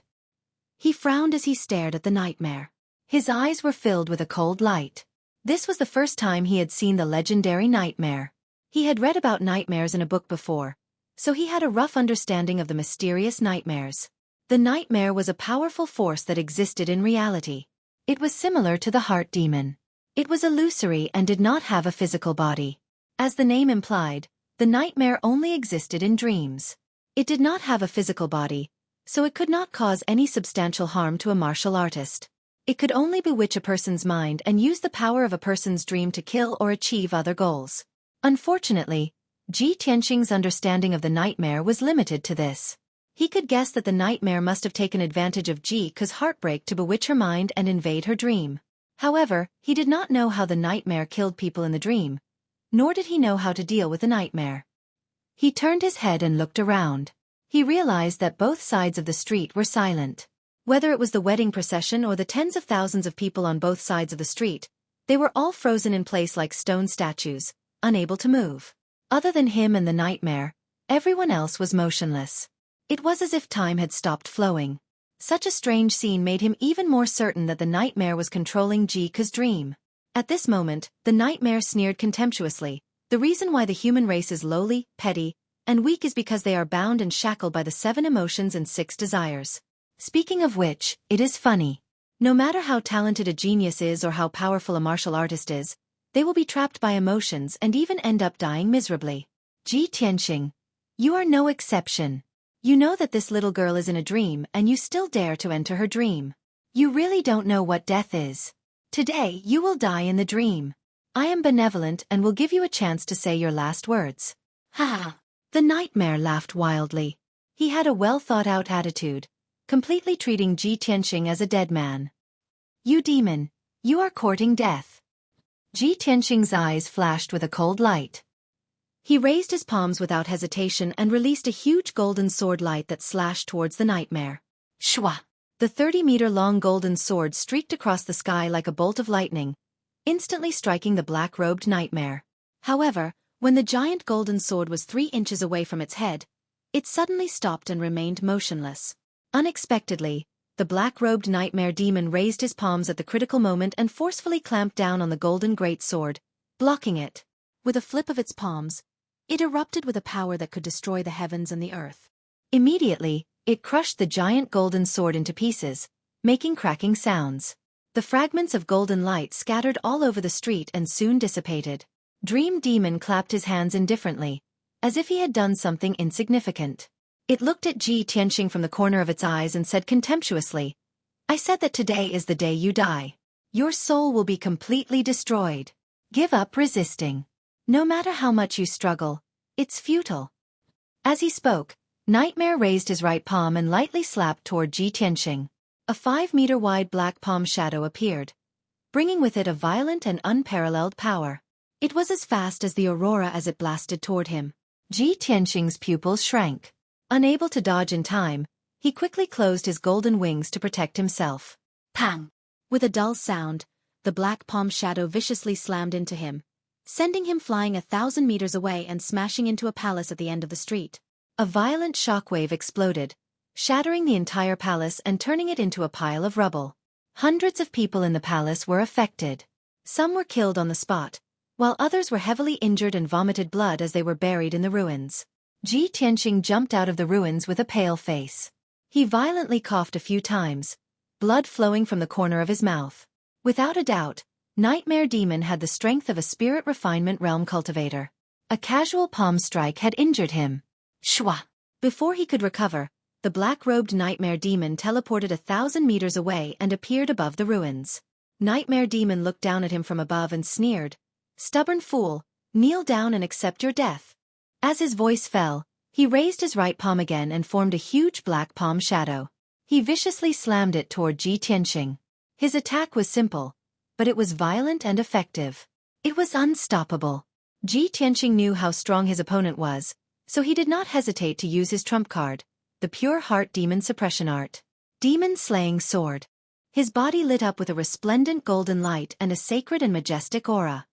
He frowned as he stared at the nightmare. His eyes were filled with a cold light. This was the first time he had seen the legendary nightmare. He had read about nightmares in a book before, so he had a rough understanding of the mysterious nightmares. The nightmare was a powerful force that existed in reality. It was similar to the heart demon. It was illusory and did not have a physical body. As the name implied, the nightmare only existed in dreams. It did not have a physical body, so it could not cause any substantial harm to a martial artist. It could only bewitch a person's mind and use the power of a person's dream to kill or achieve other goals. Unfortunately, Tianxing's understanding of the nightmare was limited to this. He could guess that the nightmare must have taken advantage of Xueqi's heartbreak to bewitch her mind and invade her dream. However, he did not know how the nightmare killed people in the dream, nor did he know how to deal with the nightmare. He turned his head and looked around. He realized that both sides of the street were silent. Whether it was the wedding procession or the tens of thousands of people on both sides of the street, They were all frozen in place like stone statues, unable to move. Other than him and the nightmare, everyone else was motionless. It was as if time had stopped flowing. Such a strange scene made him even more certain that the nightmare was controlling Xueqi's dream. At this moment, the nightmare sneered contemptuously. The reason why the human race is lowly, petty, and weak is because they are bound and shackled by the 7 emotions and 6 desires. Speaking of which, it is funny. No matter how talented a genius is or how powerful a martial artist is, they will be trapped by emotions and even end up dying miserably. Ji Tianxing, you are no exception. You know that this little girl is in a dream and you still dare to enter her dream. You really don't know what death is. Today you will die in the dream. I am benevolent and will give you a chance to say your last words. Ha ha! The nightmare laughed wildly. He had a well-thought-out attitude, completely treating Ji Tianxing as a dead man. You demon, you are courting death. Ji Tianxing's eyes flashed with a cold light. He raised his palms without hesitation and released a huge golden sword light that slashed towards the nightmare. Shwa! The 30-meter-long golden sword streaked across the sky like a bolt of lightning, instantly striking the black-robed nightmare. However, when the giant golden sword was 3 inches away from its head, it suddenly stopped and remained motionless. Unexpectedly, the black-robed nightmare demon raised his palms at the critical moment and forcefully clamped down on the golden great sword, blocking it. With a flip of its palms, it erupted with a power that could destroy the heavens and the earth. Immediately, it crushed the giant golden sword into pieces, making cracking sounds. The fragments of golden light scattered all over the street and soon dissipated. Dream Demon clapped his hands indifferently, as if he had done something insignificant. It looked at Ji Tianxing from the corner of its eyes and said contemptuously, I said that today is the day you die. Your soul will be completely destroyed. Give up resisting. No matter how much you struggle, it's futile. As he spoke, Nightmare raised his right palm and lightly slapped toward Ji Tianxing. A 5-meter-wide black palm shadow appeared, bringing with it a violent and unparalleled power. It was as fast as the aurora as it blasted toward him. Ji Tianxing's pupils shrank. Unable to dodge in time, he quickly closed his golden wings to protect himself. Pang! With a dull sound, the black palm shadow viciously slammed into him, sending him flying 1,000 meters away and smashing into a palace at the end of the street. A violent shockwave exploded, shattering the entire palace and turning it into a pile of rubble. Hundreds of people in the palace were affected. Some were killed on the spot, while others were heavily injured and vomited blood as they were buried in the ruins. Ji Tianxing jumped out of the ruins with a pale face. He violently coughed a few times, blood flowing from the corner of his mouth. Without a doubt, Nightmare Demon had the strength of a spirit refinement realm cultivator. A casual palm strike had injured him. Shwa! Before he could recover, the black-robed Nightmare Demon teleported 1,000 meters away and appeared above the ruins. Nightmare Demon looked down at him from above and sneered, Stubborn fool, kneel down and accept your death. As his voice fell, he raised his right palm again and formed a huge black palm shadow. He viciously slammed it toward Ji Tianxing. His attack was simple, but it was violent and effective. It was unstoppable. Ji Tianxing knew how strong his opponent was, so he did not hesitate to use his trump card, the Pure Heart Demon Suppression Art. Demon Slaying Sword. His body lit up with a resplendent golden light and a sacred and majestic aura.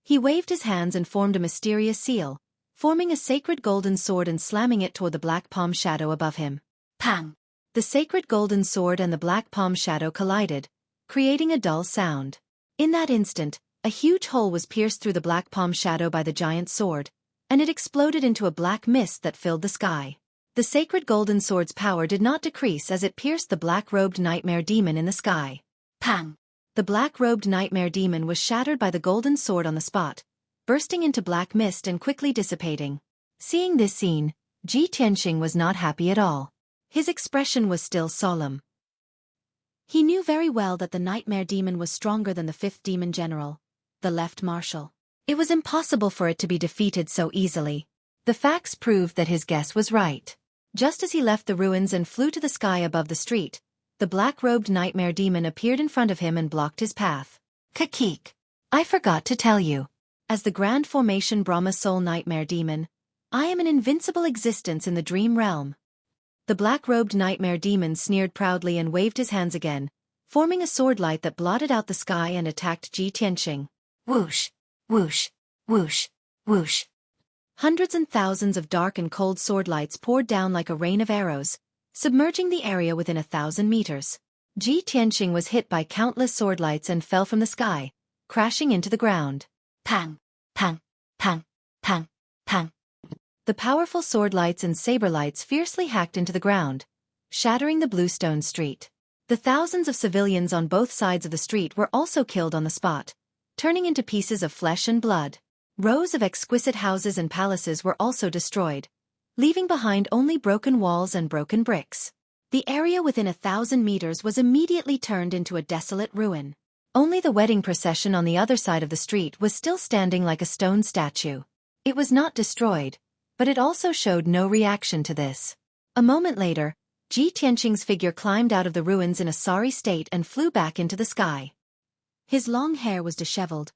He waved his hands and formed a mysterious seal, forming a sacred golden sword and slamming it toward the black palm shadow above him. Pang! The sacred golden sword and the black palm shadow collided, creating a dull sound. In that instant, a huge hole was pierced through the black palm shadow by the giant sword, and it exploded into a black mist that filled the sky. The sacred golden sword's power did not decrease as it pierced the black-robed Nightmare Demon in the sky. Pang! The black-robed Nightmare Demon was shattered by the golden sword on the spot, bursting into black mist and quickly dissipating. Seeing this scene, Ji Tianxing was not happy at all. His expression was still solemn. He knew very well that the Nightmare Demon was stronger than the 5th Demon General, the Left Marshal. It was impossible for it to be defeated so easily. The facts proved that his guess was right. Just as he left the ruins and flew to the sky above the street, the black-robed Nightmare Demon appeared in front of him and blocked his path. Kakik! I forgot to tell you. As the Grand Formation Brahma Soul Nightmare Demon, I am an invincible existence in the dream realm. The black-robed Nightmare Demon sneered proudly and waved his hands again, forming a sword light that blotted out the sky and attacked Ji Tianqing. Whoosh, whoosh, whoosh, whoosh. Hundreds and thousands of dark and cold sword lights poured down like a rain of arrows, submerging the area within 1,000 meters. Ji Tianqing was hit by countless sword lights and fell from the sky, crashing into the ground. Pang, pang, pang, pang, pang. The powerful sword lights and saber lights fiercely hacked into the ground, shattering the bluestone street. The thousands of civilians on both sides of the street were also killed on the spot, turning into pieces of flesh and blood. Rows of exquisite houses and palaces were also destroyed, leaving behind only broken walls and broken bricks. The area within 1,000 meters was immediately turned into a desolate ruin. Only the wedding procession on the other side of the street was still standing like a stone statue. It was not destroyed, but it also showed no reaction to this. A moment later, Ji Tianqing's figure climbed out of the ruins in a sorry state and flew back into the sky. His long hair was disheveled,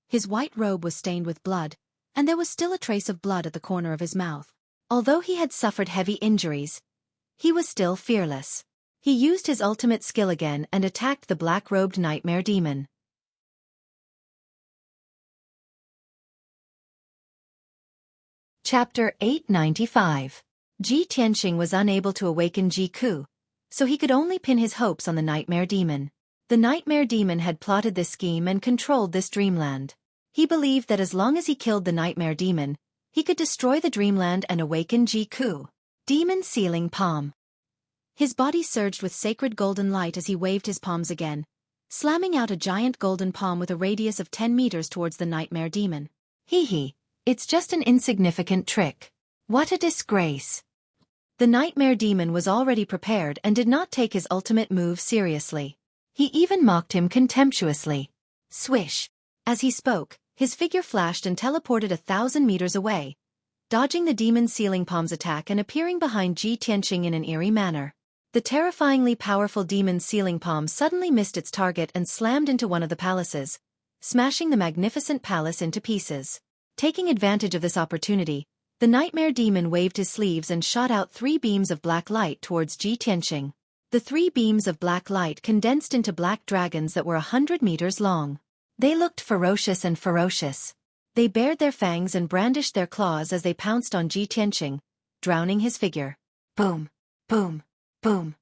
his white robe was stained with blood, and there was still a trace of blood at the corner of his mouth. Although he had suffered heavy injuries, he was still fearless. He used his ultimate skill again and attacked the black-robed nightmare demon. Chapter 895. Ji Tianqing was unable to awaken Ji Ku, so he could only pin his hopes on the nightmare demon. The nightmare demon had plotted this scheme and controlled this dreamland. He believed that as long as he killed the nightmare demon, he could destroy the dreamland and awaken Ji Ku. Demon Sealing Palm. His body surged with sacred golden light as he waved his palms again, slamming out a giant golden palm with a radius of 10 meters towards the nightmare demon. Hee, it's just an insignificant trick. What a disgrace. The nightmare demon was already prepared and did not take his ultimate move seriously. He even mocked him contemptuously. Swish. As he spoke, his figure flashed and teleported 1,000 meters away, dodging the demon sealing palm's attack and appearing behind Ji Tianqing in an eerie manner. The terrifyingly powerful demon sealing palm suddenly missed its target and slammed into one of the palaces, smashing the magnificent palace into pieces. Taking advantage of this opportunity, the nightmare demon waved his sleeves and shot out 3 beams of black light towards Ji Tianqing. The 3 beams of black light condensed into black dragons that were 100 meters long. They looked ferocious and ferocious. They bared their fangs and brandished their claws as they pounced on Ji Tianqing, drowning his figure. Boom, boom, boom.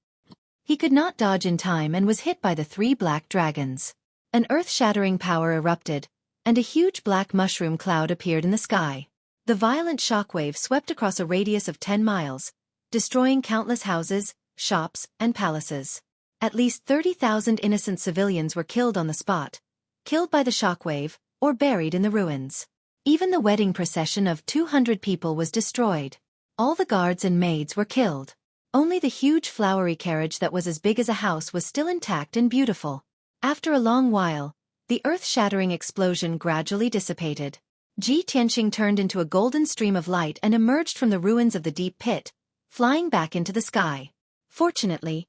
He could not dodge in time and was hit by the 3 black dragons. An earth-shattering power erupted, and a huge black mushroom cloud appeared in the sky. The violent shockwave swept across a radius of 10 miles, destroying countless houses, shops, and palaces. At least 30,000 innocent civilians were killed on the spot, killed by the shockwave, or buried in the ruins. Even the wedding procession of 200 people was destroyed. All the guards and maids were killed. Only the huge flowery carriage that was as big as a house was still intact and beautiful. After a long while, the earth-shattering explosion gradually dissipated. Ji Tianqing turned into a golden stream of light and emerged from the ruins of the deep pit, flying back into the sky. Fortunately,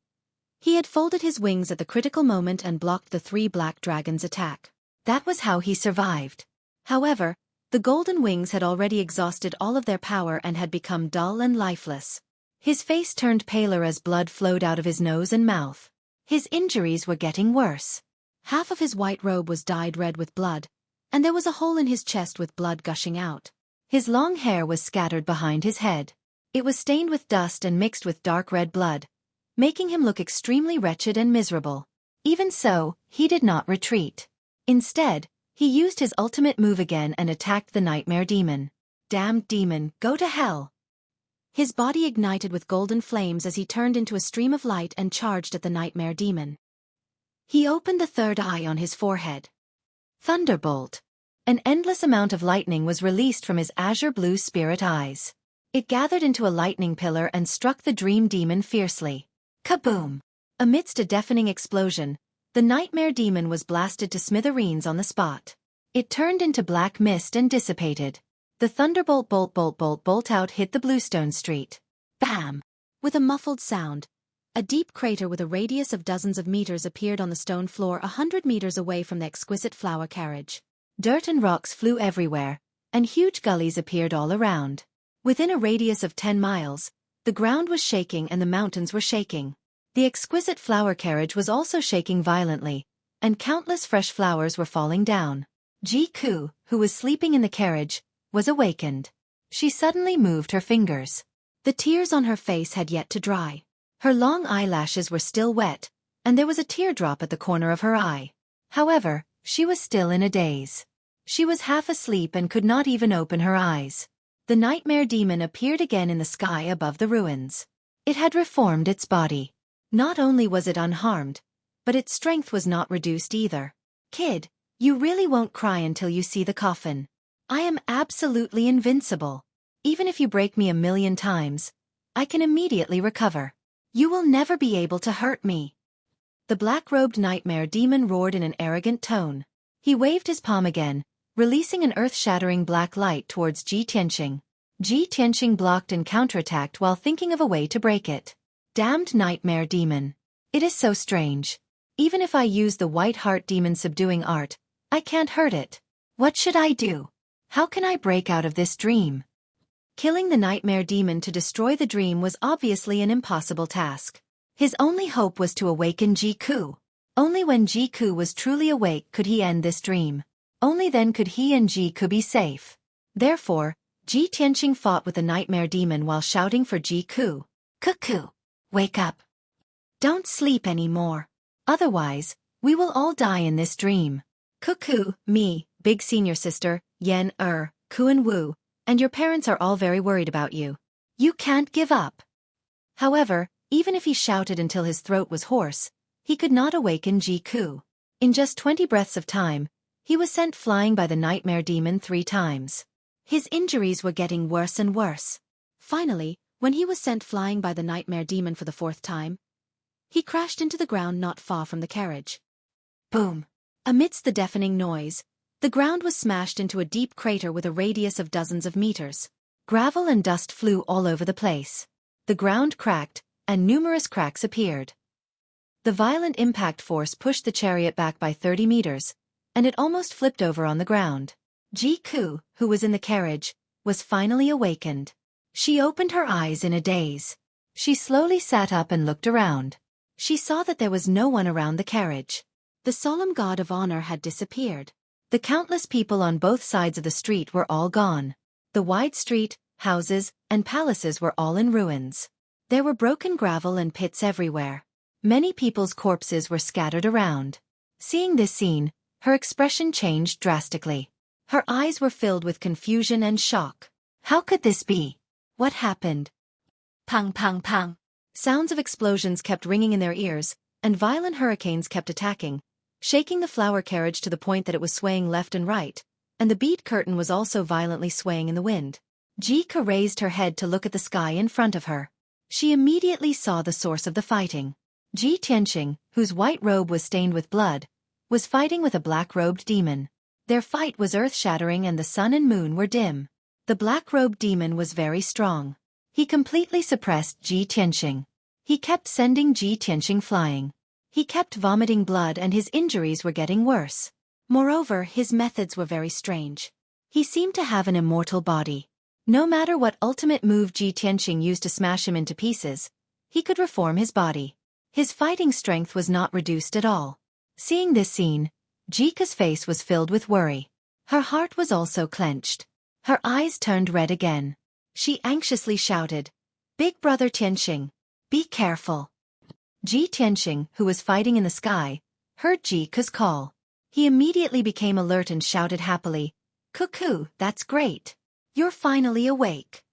he had folded his wings at the critical moment and blocked the 3 black dragons' attack. That was how he survived. However, the golden wings had already exhausted all of their power and had become dull and lifeless. His face turned paler as blood flowed out of his nose and mouth. His injuries were getting worse. Half of his white robe was dyed red with blood, and there was a hole in his chest with blood gushing out. His long hair was scattered behind his head. It was stained with dust and mixed with dark red blood, making him look extremely wretched and miserable. Even so, he did not retreat. Instead, he used his ultimate move again and attacked the nightmare demon. Damned demon, go to hell! His body ignited with golden flames as he turned into a stream of light and charged at the nightmare demon. He opened the 3rd eye on his forehead. Thunderbolt. An endless amount of lightning was released from his azure blue spirit eyes. It gathered into a lightning pillar and struck the dream demon fiercely. Kaboom! Amidst a deafening explosion, the nightmare demon was blasted to smithereens on the spot. It turned into black mist and dissipated. The thunderbolt bolt out hit the bluestone street. Bam! With a muffled sound, a deep crater with a radius of dozens of meters appeared on the stone floor 100 meters away from the exquisite flower carriage. Dirt and rocks flew everywhere, and huge gullies appeared all around. Within a radius of 10 miles, the ground was shaking and the mountains were shaking. The exquisite flower carriage was also shaking violently, and countless fresh flowers were falling down. Xueqi, who was sleeping in the carriage, was awakened. She suddenly moved her fingers. The tears on her face had yet to dry. Her long eyelashes were still wet, and there was a teardrop at the corner of her eye. However, she was still in a daze. She was half asleep and could not even open her eyes. The nightmare demon appeared again in the sky above the ruins. It had reformed its body. Not only was it unharmed, but its strength was not reduced either. Kid, you really won't cry until you see the coffin. I am absolutely invincible. Even if you break me 1,000,000 times, I can immediately recover. You will never be able to hurt me. The black-robed nightmare demon roared in an arrogant tone. He waved his palm again, releasing an earth-shattering black light towards Ji Tianqing. Ji Tianqing blocked and counterattacked while thinking of a way to break it. Damned nightmare demon. It is so strange. Even if I use the white heart demon subduing art, I can't hurt it. What should I do? How can I break out of this dream? Killing the nightmare demon to destroy the dream was obviously an impossible task. His only hope was to awaken Xueqi. Only when Xueqi was truly awake could he end this dream. Only then could he and Xueqi be safe. Therefore, Ji Tianqing fought with the nightmare demon while shouting for Xueqi. Cuckoo! Wake up! Don't sleep anymore. Otherwise, we will all die in this dream. Cuckoo, me, big senior sister, Yan, Ku and Wu, and your parents are all very worried about you. You can't give up. However, even if he shouted until his throat was hoarse, he could not awaken Xueqi. In just 20 breaths of time, he was sent flying by the nightmare demon 3 times. His injuries were getting worse and worse. Finally, when he was sent flying by the nightmare demon for the 4th time, he crashed into the ground not far from the carriage. Boom! Amidst the deafening noise, the ground was smashed into a deep crater with a radius of dozens of meters. Gravel and dust flew all over the place. The ground cracked, and numerous cracks appeared. The violent impact force pushed the chariot back by 30 meters, and it almost flipped over on the ground. Xueqi, who was in the carriage, was finally awakened. She opened her eyes in a daze. She slowly sat up and looked around. She saw that there was no one around the carriage. The solemn god of honor had disappeared. The countless people on both sides of the street were all gone. The wide street, houses, and palaces were all in ruins. There were broken gravel and pits everywhere. Many people's corpses were scattered around. Seeing this scene, her expression changed drastically. Her eyes were filled with confusion and shock. How could this be? What happened? Pang, pang, pang. Sounds of explosions kept ringing in their ears, and violent hurricanes kept attacking, shaking the flower carriage to the point that it was swaying left and right, and the bead curtain was also violently swaying in the wind. Xueqi raised her head to look at the sky in front of her. She immediately saw the source of the fighting. Ji Tianqing, whose white robe was stained with blood, was fighting with a black-robed demon. Their fight was earth-shattering and the sun and moon were dim. The black-robed demon was very strong. He completely suppressed Ji Tianqing. He kept sending Ji Tianqing flying. He kept vomiting blood and his injuries were getting worse. Moreover, his methods were very strange. He seemed to have an immortal body. No matter what ultimate move Ji Tianqing used to smash him into pieces, he could reform his body. His fighting strength was not reduced at all. Seeing this scene, Xueqi's face was filled with worry. Her heart was also clenched. Her eyes turned red again. She anxiously shouted, "Big brother Tianqing, be careful." Ji Tianqing, who was fighting in the sky, heard Xueqi's call. He immediately became alert and shouted happily, "Cuckoo, that's great. You're finally awake."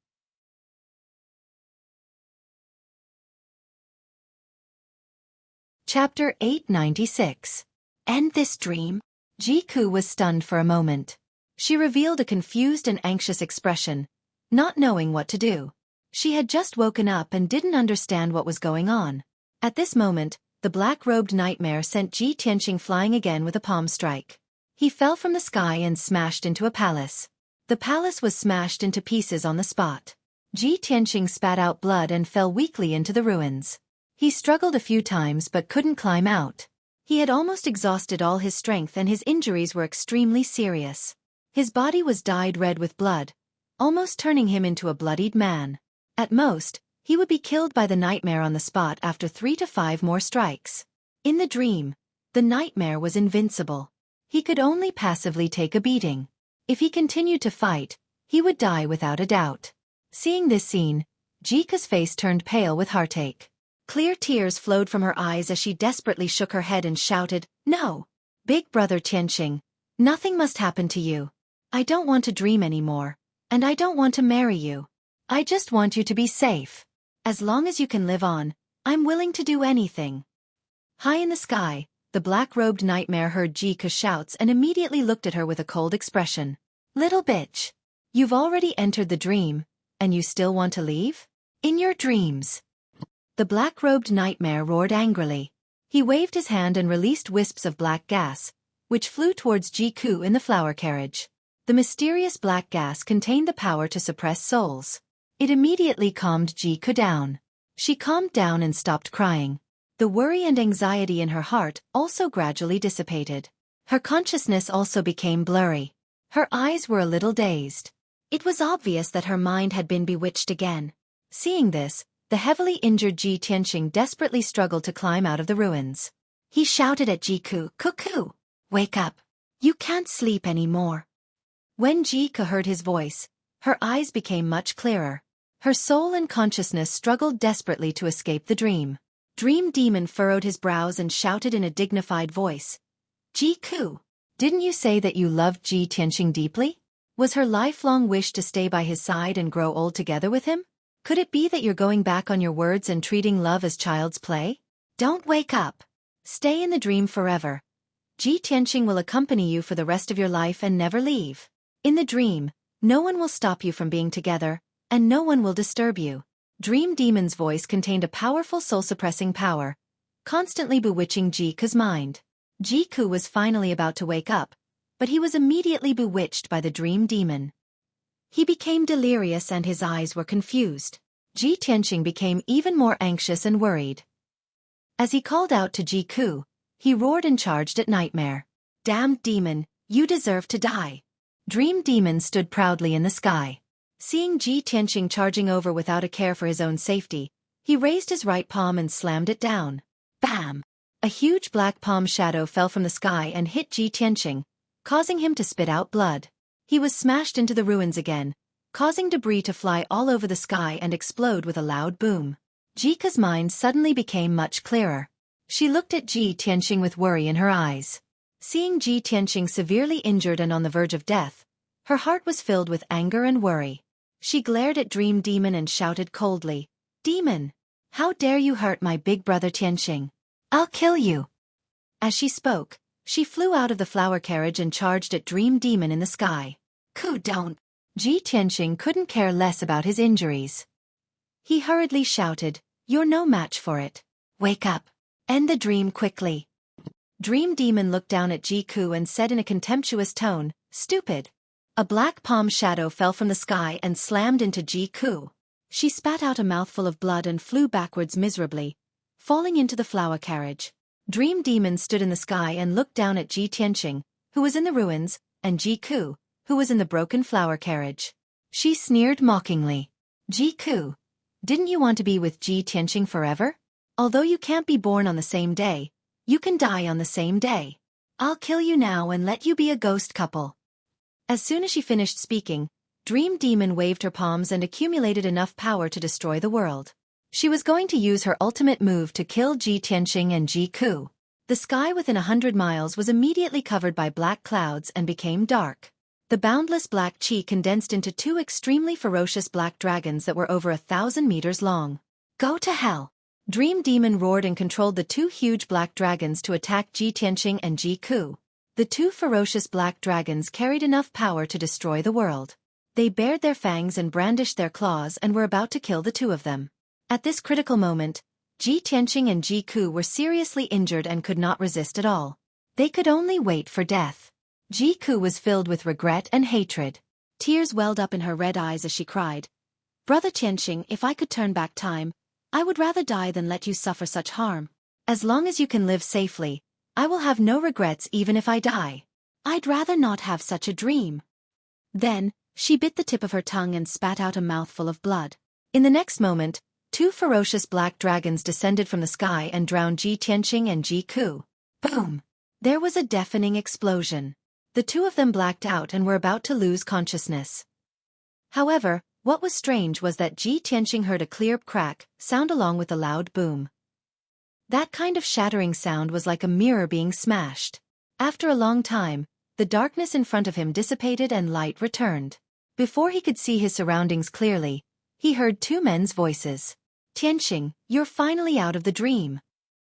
Chapter 896. End this dream? Xueqi was stunned for a moment. She revealed a confused and anxious expression, not knowing what to do. She had just woken up and didn't understand what was going on. At this moment, the black-robed nightmare sent Ji Tianqing flying again with a palm strike. He fell from the sky and smashed into a palace. The palace was smashed into pieces on the spot. Ji Tianqing spat out blood and fell weakly into the ruins. He struggled a few times but couldn't climb out. He had almost exhausted all his strength and his injuries were extremely serious. His body was dyed red with blood, almost turning him into a bloodied man. At most, He would be killed by the nightmare on the spot after 3 to 5 more strikes. In the dream, the nightmare was invincible. He could only passively take a beating. If he continued to fight, he would die without a doubt. Seeing this scene, Jika's face turned pale with heartache. Clear tears flowed from her eyes as she desperately shook her head and shouted, "No! Big brother Tianqing, nothing must happen to you. I don't want to dream anymore, and I don't want to marry you. I just want you to be safe. As long as you can live on, I'm willing to do anything." High in the sky, the black-robed nightmare heard Jika's shouts and immediately looked at her with a cold expression. "Little bitch. You've already entered the dream, and you still want to leave? In your dreams." The black-robed nightmare roared angrily. He waved his hand and released wisps of black gas, which flew towards Jiku in the flower carriage. The mysterious black gas contained the power to suppress souls. It immediately calmed Jiku down. She calmed down and stopped crying. The worry and anxiety in her heart also gradually dissipated. Her consciousness also became blurry. Her eyes were a little dazed. It was obvious that her mind had been bewitched again. Seeing this, the heavily injured Ji Tianqing desperately struggled to climb out of the ruins. He shouted at Jiku, "Cuckoo! Wake up! You can't sleep anymore." When Jika heard his voice, her eyes became much clearer. Her soul and consciousness struggled desperately to escape the dream. Dream Demon furrowed his brows and shouted in a dignified voice, "Jiku, didn't you say that you loved Ji Tianqing deeply? Was her lifelong wish to stay by his side and grow old together with him? Could it be that you're going back on your words and treating love as child's play? Don't wake up. Stay in the dream forever. Ji Tianqing will accompany you for the rest of your life and never leave. In the dream, no one will stop you from being together, and no one will disturb you." Dream Demon's voice contained a powerful soul-suppressing power, constantly bewitching Jiku's mind. Jiku was finally about to wake up, but he was immediately bewitched by the Dream Demon. He became delirious and his eyes were confused. Ji Tianqing became even more anxious and worried. As he called out to Jiku, he roared and charged at Nightmare. "Damned demon, you deserve to die." Dream Demon stood proudly in the sky. Seeing Ji Tianqing charging over without a care for his own safety, he raised his right palm and slammed it down. Bam! A huge black palm shadow fell from the sky and hit Ji Tianqing, causing him to spit out blood. He was smashed into the ruins again, causing debris to fly all over the sky and explode with a loud boom. Jika's mind suddenly became much clearer. She looked at Ji Tianqing with worry in her eyes. Seeing Ji Tianqing severely injured and on the verge of death, her heart was filled with anger and worry. She glared at Dream Demon and shouted coldly, "Demon! How dare you hurt my big brother Tianqing? I'll kill you!" As she spoke, she flew out of the flower carriage and charged at Dream Demon in the sky. Don't! Ji Tianqing couldn't care less about his injuries. He hurriedly shouted, "You're no match for it. Wake up. End the dream quickly." Dream Demon looked down at Jiku and said in a contemptuous tone, "Stupid." A black palm shadow fell from the sky and slammed into Jiku. She spat out a mouthful of blood and flew backwards miserably, falling into the flower carriage. Dream Demon stood in the sky and looked down at Ji Tianqing, who was in the ruins, and Jiku, who was in the broken flower carriage. She sneered mockingly. "Jiku, didn't you want to be with Ji Tianqing forever? Although you can't be born on the same day, you can die on the same day. I'll kill you now and let you be a ghost couple." As soon as she finished speaking, Dream Demon waved her palms and accumulated enough power to destroy the world. She was going to use her ultimate move to kill Ji Tianqing and Jiku. The sky within 100 miles was immediately covered by black clouds and became dark. The boundless black chi condensed into 2 extremely ferocious black dragons that were over 1,000 meters long. "Go to hell!" Dream Demon roared and controlled the 2 huge black dragons to attack Ji Tianqing and Jiku. The 2 ferocious black dragons carried enough power to destroy the world. They bared their fangs and brandished their claws and were about to kill the 2 of them. At this critical moment, Ji Tianqing and Jiku were seriously injured and could not resist at all. They could only wait for death. Jiku was filled with regret and hatred. Tears welled up in her red eyes as she cried, "Brother Tianqing, if I could turn back time, I would rather die than let you suffer such harm. As long as you can live safely, I will have no regrets even if I die. I'd rather not have such a dream." Then, she bit the tip of her tongue and spat out a mouthful of blood. In the next moment, Two ferocious black dragons descended from the sky and drowned Ji Tianqing and Ji Ku. Boom! There was a deafening explosion. The two of them blacked out and were about to lose consciousness. However, what was strange was that Ji Tianqing heard a clear crack sound along with a loud boom. That kind of shattering sound was like a mirror being smashed. After a long time, the darkness in front of him dissipated and light returned. Before he could see his surroundings clearly, he heard two men's voices. Tianqing, you're finally out of the dream.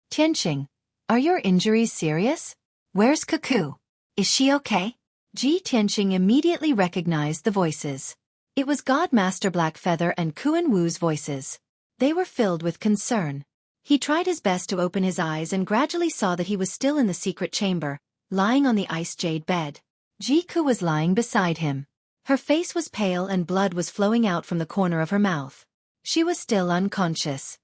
Tianqing, are your injuries serious? Where's Cuckoo? Is she okay? Ji Tianqing immediately recognized the voices. It was God Master Blackfeather and Kuan Wu's voices. They were filled with concern. He tried his best to open his eyes and gradually saw that he was still in the secret chamber, lying on the ice jade bed. Ji Ku was lying beside him. Her face was pale and blood was flowing out from the corner of her mouth. She was still unconscious.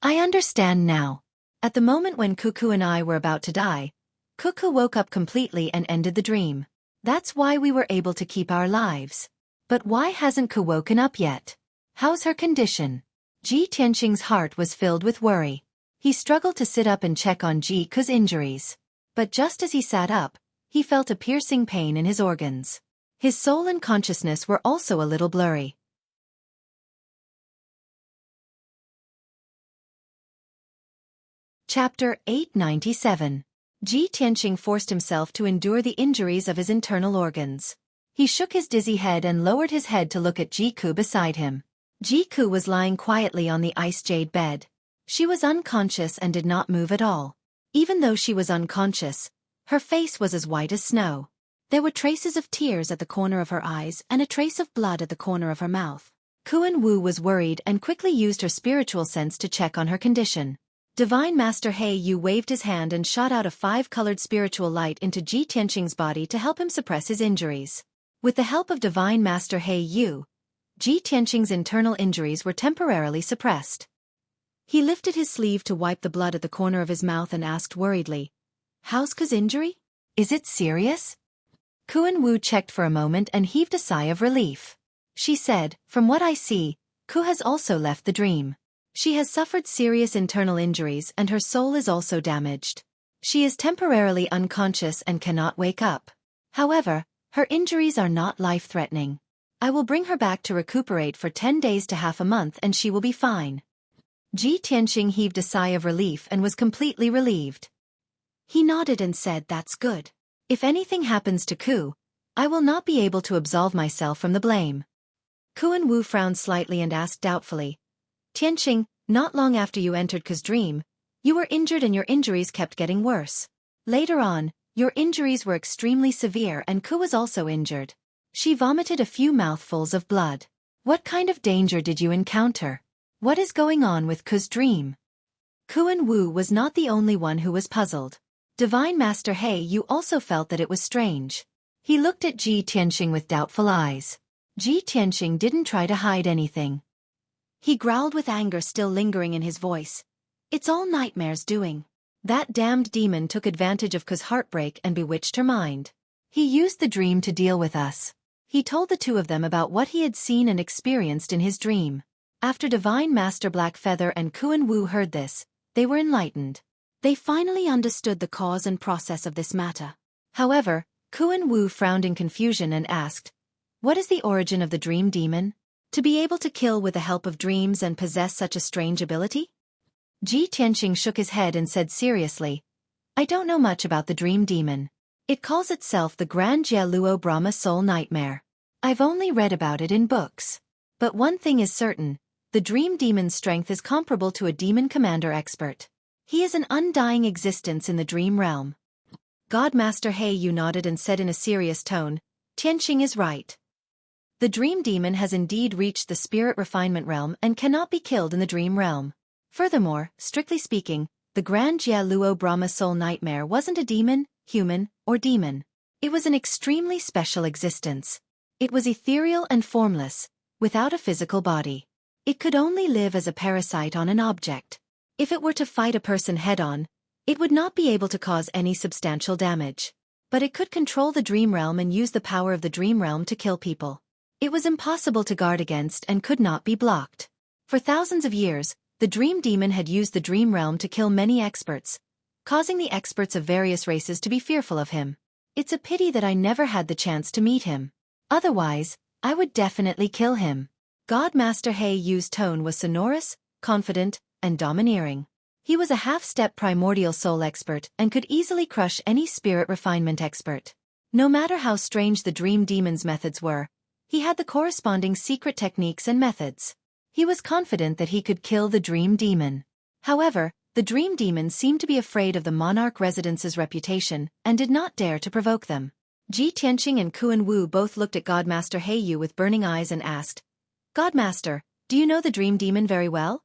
I understand now. At the moment when Cuckoo and I were about to die, Cuckoo woke up completely and ended the dream. That's why we were able to keep our lives. But why hasn't Ku woken up yet? How's her condition? Ji Tianqing's heart was filled with worry. He struggled to sit up and check on Ji Ku's injuries. But just as he sat up, he felt a piercing pain in his organs. His soul and consciousness were also a little blurry. Chapter 897. Ji Tianqing forced himself to endure the injuries of his internal organs. He shook his dizzy head and lowered his head to look at Ji Ku beside him. Ji Ku was lying quietly on the ice jade bed. She was unconscious and did not move at all. Even though she was unconscious, her face was as white as snow. There were traces of tears at the corner of her eyes and a trace of blood at the corner of her mouth. Kuan Wu was worried and quickly used her spiritual sense to check on her condition. Divine Master He Yu waved his hand and shot out a 5-colored spiritual light into Ji Tianqing's body to help him suppress his injuries. With the help of Divine Master He Yu, Ji Tianqing's internal injuries were temporarily suppressed. He lifted his sleeve to wipe the blood at the corner of his mouth and asked worriedly, How's Ku's injury? Is it serious? Kuan Wu checked for a moment and heaved a sigh of relief. She said, From what I see, Ku has also left the dream. She has suffered serious internal injuries and her soul is also damaged. She is temporarily unconscious and cannot wake up. However, her injuries are not life-threatening. I will bring her back to recuperate for 10 days to half a month and she will be fine. Ji Tianqing heaved a sigh of relief and was completely relieved. He nodded and said, That's good. If anything happens to Ku, I will not be able to absolve myself from the blame. Kuan Wu frowned slightly and asked doubtfully, Tianqing, not long after you entered Ku's dream, you were injured and your injuries kept getting worse. Later on, your injuries were extremely severe and Ku was also injured. She vomited a few mouthfuls of blood. What kind of danger did you encounter? What is going on with Ku's dream? Kuan Wu was not the only one who was puzzled. Divine Master He Yu also felt that it was strange. He looked at Ji Tianqing with doubtful eyes. Ji Tianqing didn't try to hide anything. He growled with anger still lingering in his voice. It's all Nightmare's doing. That damned demon took advantage of Ku's heartbreak and bewitched her mind. He used the dream to deal with us. He told the two of them about what he had seen and experienced in his dream. After Divine Master Blackfeather and Kuan Wu heard this, they were enlightened. They finally understood the cause and process of this matter. However, Kuan Wu frowned in confusion and asked, What is the origin of the dream demon? To be able to kill with the help of dreams and possess such a strange ability? Ji Tianqing shook his head and said seriously, I don't know much about the dream demon. It calls itself the Grand Jia Luo Brahma Soul Nightmare. I've only read about it in books. But one thing is certain, the dream demon's strength is comparable to a demon commander expert. He is an undying existence in the dream realm. God Master He Yu nodded and said in a serious tone, Tianqing is right. The dream demon has indeed reached the spirit refinement realm and cannot be killed in the dream realm. Furthermore, strictly speaking, the Grand Jia Luo Brahma Soul Nightmare wasn't a demon, human, or demon. It was an extremely special existence. It was ethereal and formless, without a physical body. It could only live as a parasite on an object. If it were to fight a person head-on, it would not be able to cause any substantial damage. But it could control the dream realm and use the power of the dream realm to kill people. It was impossible to guard against and could not be blocked. For thousands of years, the dream demon had used the dream realm to kill many experts, causing the experts of various races to be fearful of him. It's a pity that I never had the chance to meet him. Otherwise, I would definitely kill him. God Master He Yu's tone was sonorous, confident, and domineering. He was a half-step primordial soul expert and could easily crush any spirit refinement expert. No matter how strange the dream demon's methods were, he had the corresponding secret techniques and methods. He was confident that he could kill the dream demon. However, the dream demon seemed to be afraid of the monarch residence's reputation and did not dare to provoke them. Ji Tianqing and Kuan Wu both looked at Godmaster He Yu with burning eyes and asked, "Godmaster, do you know the dream demon very well?"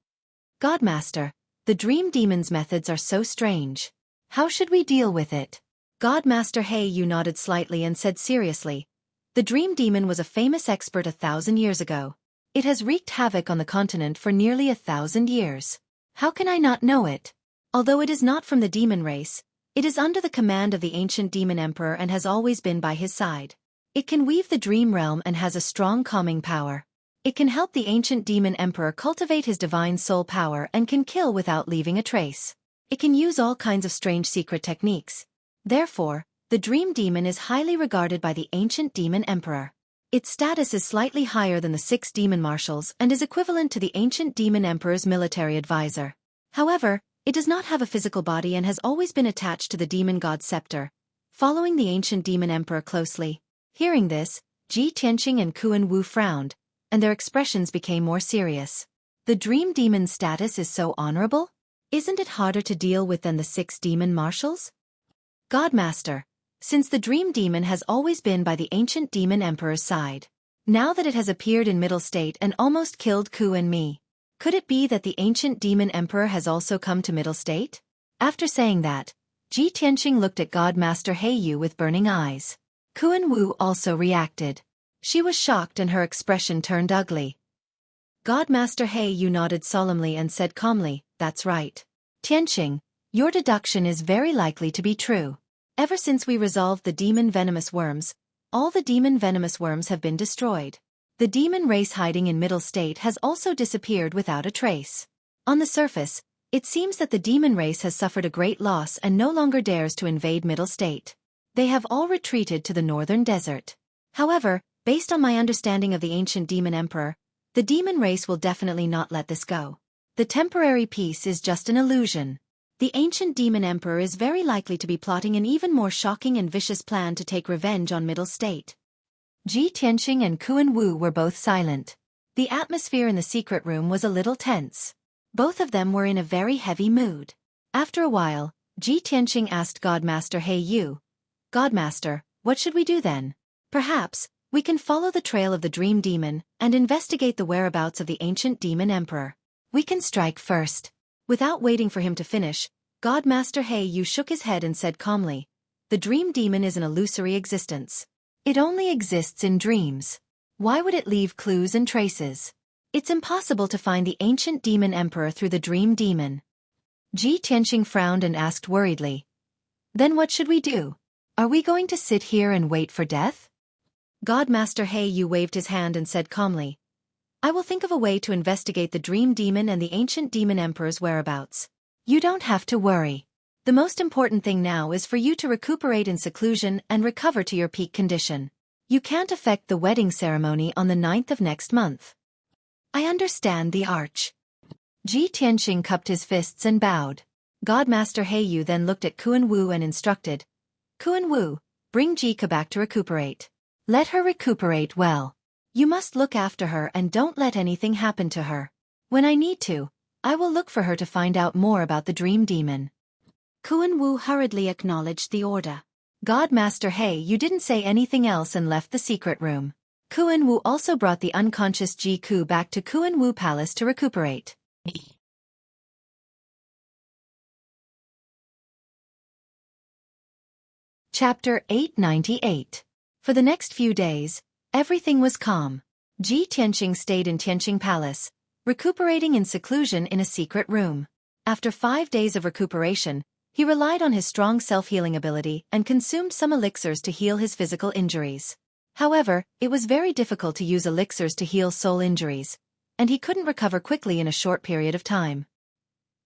"Godmaster, the dream demon's methods are so strange. How should we deal with it?" Godmaster He Yu nodded slightly and said seriously, "The dream demon was a famous expert 1,000 years ago. It has wreaked havoc on the continent for nearly 1,000 years. How can I not know it? Although it is not from the demon race, it is under the command of the ancient demon emperor and has always been by his side. It can weave the dream realm and has a strong calming power. It can help the ancient demon emperor cultivate his divine soul power and can kill without leaving a trace. It can use all kinds of strange secret techniques. Therefore, the dream demon is highly regarded by the ancient demon emperor. Its status is slightly higher than the 6 demon marshals and is equivalent to the ancient demon emperor's military advisor. However, it does not have a physical body and has always been attached to the demon god's scepter, following the ancient demon emperor closely." Hearing this, Ji Tianqing and Kuan Wu frowned, and their expressions became more serious. The dream demon's status is so honorable? Isn't it harder to deal with than the 6 demon marshals? Godmaster, since the dream demon has always been by the ancient demon emperor's side, now that it has appeared in Middle State and almost killed Ku and me, could it be that the ancient demon emperor has also come to Middle State? After saying that, Ji Tianqing looked at Godmaster He Yu with burning eyes. Kuan Wu also reacted. She was shocked and her expression turned ugly. Godmaster He Yu nodded solemnly and said calmly, "That's right. Tianqing, your deduction is very likely to be true. Ever since we resolved the demon venomous worms, all the demon venomous worms have been destroyed. The demon race hiding in Middle State has also disappeared without a trace. On the surface, it seems that the demon race has suffered a great loss and no longer dares to invade Middle State. They have all retreated to the northern desert. However, based on my understanding of the ancient demon emperor, the demon race will definitely not let this go. The temporary peace is just an illusion. The ancient demon emperor is very likely to be plotting an even more shocking and vicious plan to take revenge on Middle State." Ji Tianqing and Kuan Wu were both silent. The atmosphere in the secret room was a little tense. Both of them were in a very heavy mood. After a while, Ji Tianqing asked Godmaster He Yu, "Godmaster, what should we do then? Perhaps, we can follow the trail of the dream demon and investigate the whereabouts of the ancient demon emperor. We can strike first." Without waiting for him to finish, Godmaster He Yu shook his head and said calmly, "The dream demon is an illusory existence. It only exists in dreams. Why would it leave clues and traces? It's impossible to find the ancient demon emperor through the dream demon." Ji Tianqing frowned and asked worriedly, "Then what should we do? Are we going to sit here and wait for death?" Godmaster He Yu waved his hand and said calmly, "I will think of a way to investigate the dream demon and the ancient demon emperor's whereabouts. You don't have to worry. The most important thing now is for you to recuperate in seclusion and recover to your peak condition. You can't affect the wedding ceremony on the 9th of next month." "I understand the arch." Ji Tianqing cupped his fists and bowed. Godmaster He Yu then looked at Kuan Wu and instructed, "Kuan Wu, bring Jika back to recuperate. Let her recuperate well. You must look after her and don't let anything happen to her. When I need to, I will look for her to find out more about the dream demon." Kuan Wu hurriedly acknowledged the order. Godmaster He Yu didn't say anything else and left the secret room. Kuan Wu also brought the unconscious Ji Ku back to Kuan Wu Palace to recuperate. Chapter 898. For the next few days, everything was calm. Ji Tianqing stayed in Tianqing Palace, recuperating in seclusion in a secret room. After 5 days of recuperation, he relied on his strong self-healing ability and consumed some elixirs to heal his physical injuries. However, it was very difficult to use elixirs to heal soul injuries, and he couldn't recover quickly in a short period of time.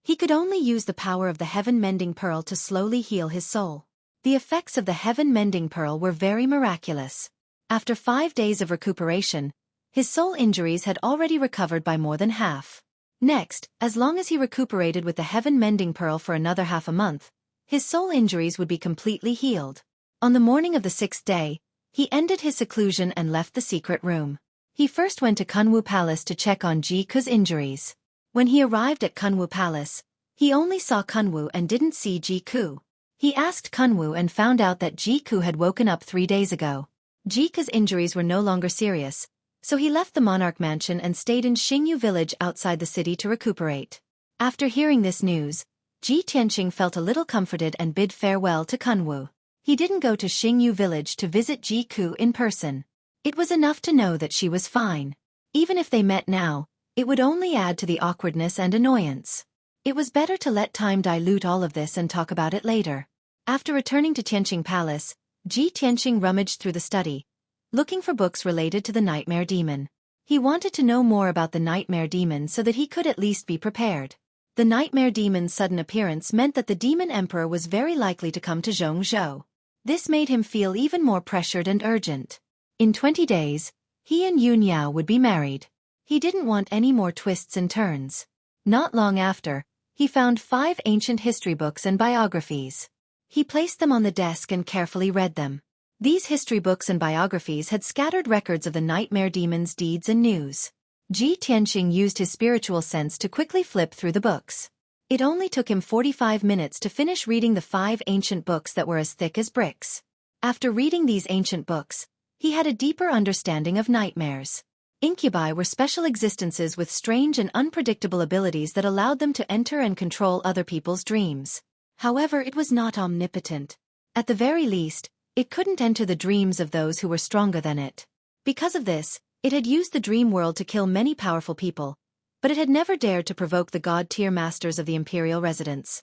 He could only use the power of the heaven-mending pearl to slowly heal his soul. The effects of the heaven-mending pearl were very miraculous. After 5 days of recuperation, his soul injuries had already recovered by more than half. Next, as long as he recuperated with the heaven-mending pearl for another half a month, his soul injuries would be completely healed. On the morning of the 6th day, he ended his seclusion and left the secret room. He first went to Kunwu Palace to check on Ji-ku's injuries. When he arrived at Kunwu Palace, he only saw Kunwu and didn't see Ji-ku. He asked Kunwu and found out that Ji-ku had woken up 3 days ago. Ji-ku's injuries were no longer serious, so he left the monarch mansion and stayed in Xingyu village outside the city to recuperate. After hearing this news, Ji Tianqing felt a little comforted and bid farewell to Kunwu. He didn't go to Xingyu village to visit Ji-ku in person. It was enough to know that she was fine. Even if they met now, it would only add to the awkwardness and annoyance. It was better to let time dilute all of this and talk about it later. After returning to Tianqing Palace, Ji Tianqing rummaged through the study, looking for books related to the Nightmare Demon. He wanted to know more about the Nightmare Demon so that he could at least be prepared. The Nightmare Demon's sudden appearance meant that the Demon Emperor was very likely to come to Zhongzhou. This made him feel even more pressured and urgent. In 20 days, he and Yun Yao would be married. He didn't want any more twists and turns. Not long after, he found 5 ancient history books and biographies. He placed them on the desk and carefully read them. These history books and biographies had scattered records of the Nightmare Demon's deeds and news. Ji Tianqing used his spiritual sense to quickly flip through the books. It only took him 45 minutes to finish reading the 5 ancient books that were as thick as bricks. After reading these ancient books, he had a deeper understanding of nightmares. Incubi were special existences with strange and unpredictable abilities that allowed them to enter and control other people's dreams. However, it was not omnipotent. At the very least, it couldn't enter the dreams of those who were stronger than it. Because of this, it had used the dream world to kill many powerful people, but it had never dared to provoke the god-tier masters of the imperial residence.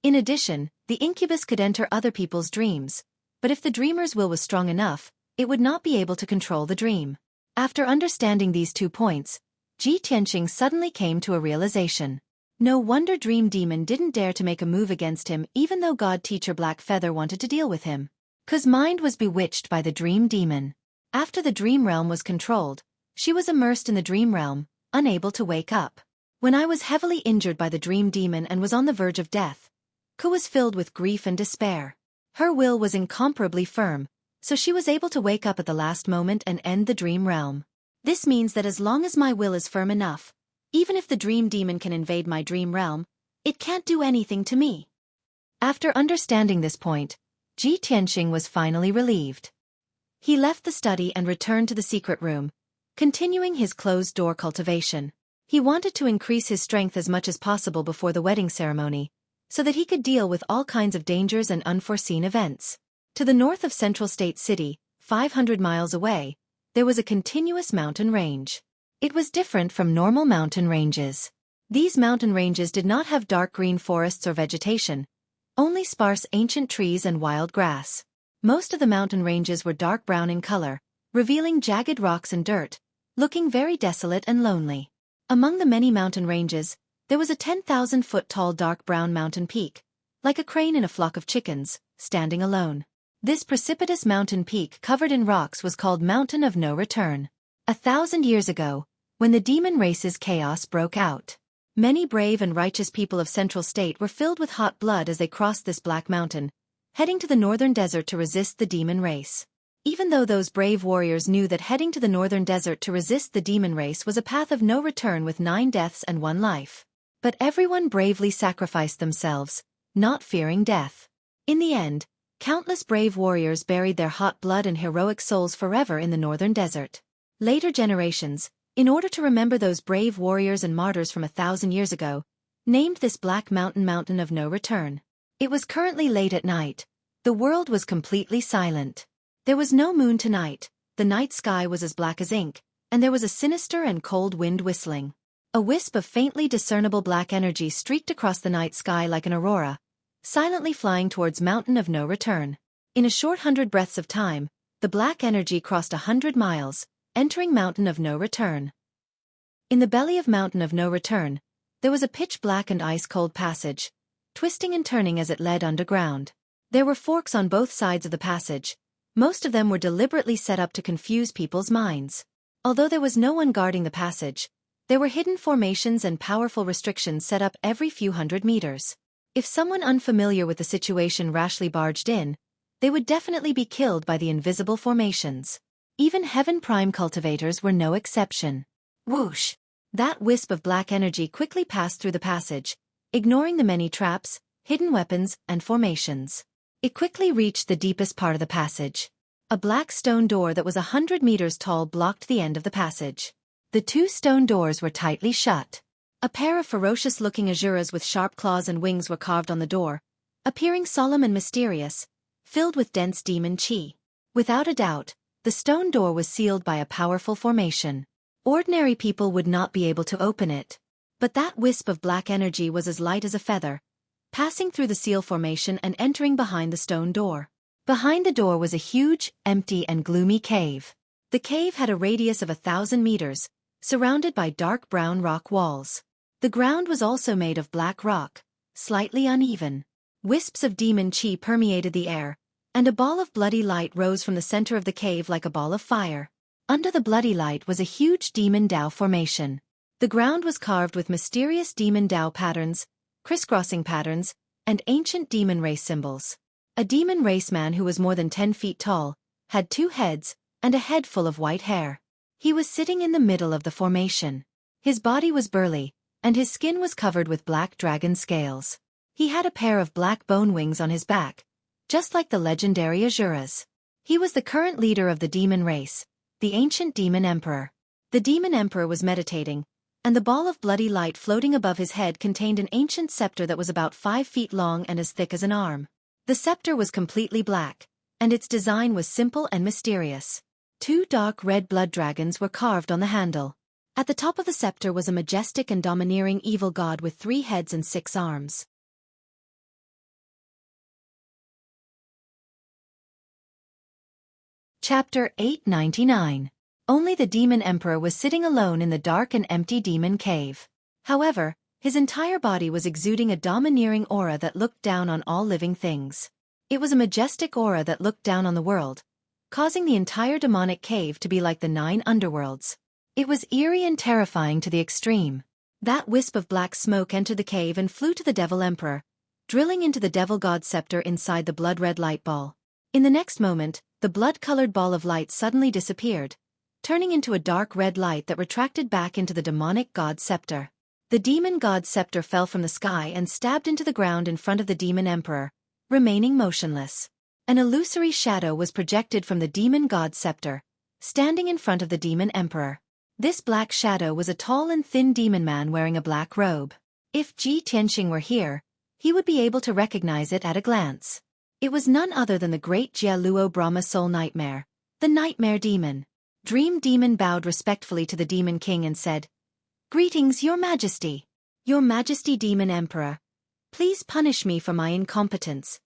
In addition, the incubus could enter other people's dreams, but if the dreamer's will was strong enough, it would not be able to control the dream. After understanding these 2 points, Ji Tianqing suddenly came to a realization. No wonder Dream Demon didn't dare to make a move against him even though God Teacher Black Feather wanted to deal with him. Ku's mind was bewitched by the Dream Demon. After the dream realm was controlled, she was immersed in the dream realm, unable to wake up. When I was heavily injured by the Dream Demon and was on the verge of death, Ku was filled with grief and despair. Her will was incomparably firm, so she was able to wake up at the last moment and end the dream realm. This means that as long as my will is firm enough, even if the Dream Demon can invade my dream realm, it can't do anything to me. After understanding this point, Ji Tianqing was finally relieved. He left the study and returned to the secret room, continuing his closed-door cultivation. He wanted to increase his strength as much as possible before the wedding ceremony, so that he could deal with all kinds of dangers and unforeseen events. To the north of Central State City, 500 miles away, there was a continuous mountain range. It was different from normal mountain ranges. These mountain ranges did not have dark green forests or vegetation, only sparse ancient trees and wild grass. Most of the mountain ranges were dark brown in color, revealing jagged rocks and dirt, looking very desolate and lonely. Among the many mountain ranges, there was a 10,000-foot-tall dark brown mountain peak, like a crane in a flock of chickens, standing alone. This precipitous mountain peak covered in rocks was called Mountain of No Return. 1,000 years ago, when the demon race's chaos broke out, many brave and righteous people of Central State were filled with hot blood as they crossed this black mountain, heading to the northern desert to resist the demon race. Even though those brave warriors knew that heading to the northern desert to resist the demon race was a path of no return with 9 deaths and 1 life. But everyone bravely sacrificed themselves, not fearing death. In the end, countless brave warriors buried their hot blood and heroic souls forever in the northern desert. Later generations, in order to remember those brave warriors and martyrs from 1,000 years ago, named this black mountain Mountain of No Return. It was currently late at night. The world was completely silent. There was no moon tonight, the night sky was as black as ink, and there was a sinister and cold wind whistling. A wisp of faintly discernible black energy streaked across the night sky like an aurora, silently flying towards Mountain of No Return. In a short 100 breaths of time, the black energy crossed 100 miles, entering Mountain of No Return. In the belly of Mountain of No Return, there was a pitch-black and ice-cold passage, twisting and turning as it led underground. There were forks on both sides of the passage. Most of them were deliberately set up to confuse people's minds. Although there was no one guarding the passage, there were hidden formations and powerful restrictions set up every few hundred meters. If someone unfamiliar with the situation rashly barged in, they would definitely be killed by the invisible formations. Even Heaven Prime cultivators were no exception. Whoosh! That wisp of black energy quickly passed through the passage, ignoring the many traps, hidden weapons, and formations. It quickly reached the deepest part of the passage. A black stone door that was 100 meters tall blocked the end of the passage. The two stone doors were tightly shut. A pair of ferocious-looking Azuras with sharp claws and wings were carved on the door, appearing solemn and mysterious, filled with dense demon chi. Without a doubt, the stone door was sealed by a powerful formation. Ordinary people would not be able to open it. But that wisp of black energy was as light as a feather, passing through the seal formation and entering behind the stone door. Behind the door was a huge, empty and gloomy cave. The cave had a radius of 1,000 meters, surrounded by dark brown rock walls. The ground was also made of black rock, slightly uneven. Wisps of demon chi permeated the air, and a ball of bloody light rose from the center of the cave like a ball of fire. Under the bloody light was a huge demon Dao formation. The ground was carved with mysterious demon Dao patterns, crisscrossing patterns, and ancient demon race symbols. A demon race man who was more than 10 feet tall, had 2 heads, and a head full of white hair. He was sitting in the middle of the formation. His body was burly, and his skin was covered with black dragon scales. He had a pair of black bone wings on his back, just like the legendary Azuras. He was the current leader of the demon race, the ancient demon emperor. The demon emperor was meditating, and the ball of bloody light floating above his head contained an ancient scepter that was about 5 feet long and as thick as an arm. The scepter was completely black, and its design was simple and mysterious. 2 dark red blood dragons were carved on the handle. At the top of the scepter was a majestic and domineering evil god with 3 heads and 6 arms. Chapter 899. Only the demon emperor was sitting alone in the dark and empty demon cave. However, his entire body was exuding a domineering aura that looked down on all living things. It was a majestic aura that looked down on the world, causing the entire demonic cave to be like the 9 underworlds. It was eerie and terrifying to the extreme. That wisp of black smoke entered the cave and flew to the devil emperor, drilling into the devil god scepter inside the blood-red light ball. In the next moment, the blood-colored ball of light suddenly disappeared, turning into a dark red light that retracted back into the demonic god scepter. The demon god scepter fell from the sky and stabbed into the ground in front of the demon emperor, remaining motionless. An illusory shadow was projected from the demon god scepter, standing in front of the demon emperor. This black shadow was a tall and thin demon man wearing a black robe. If Ji Tianxing were here, he would be able to recognize it at a glance. It was none other than the great Jia Luo Brahma Soul Nightmare, the Nightmare Demon. Dream Demon bowed respectfully to the Demon King and said, "Greetings, Your Majesty. Your Majesty Demon Emperor. Please punish me for my incompetence."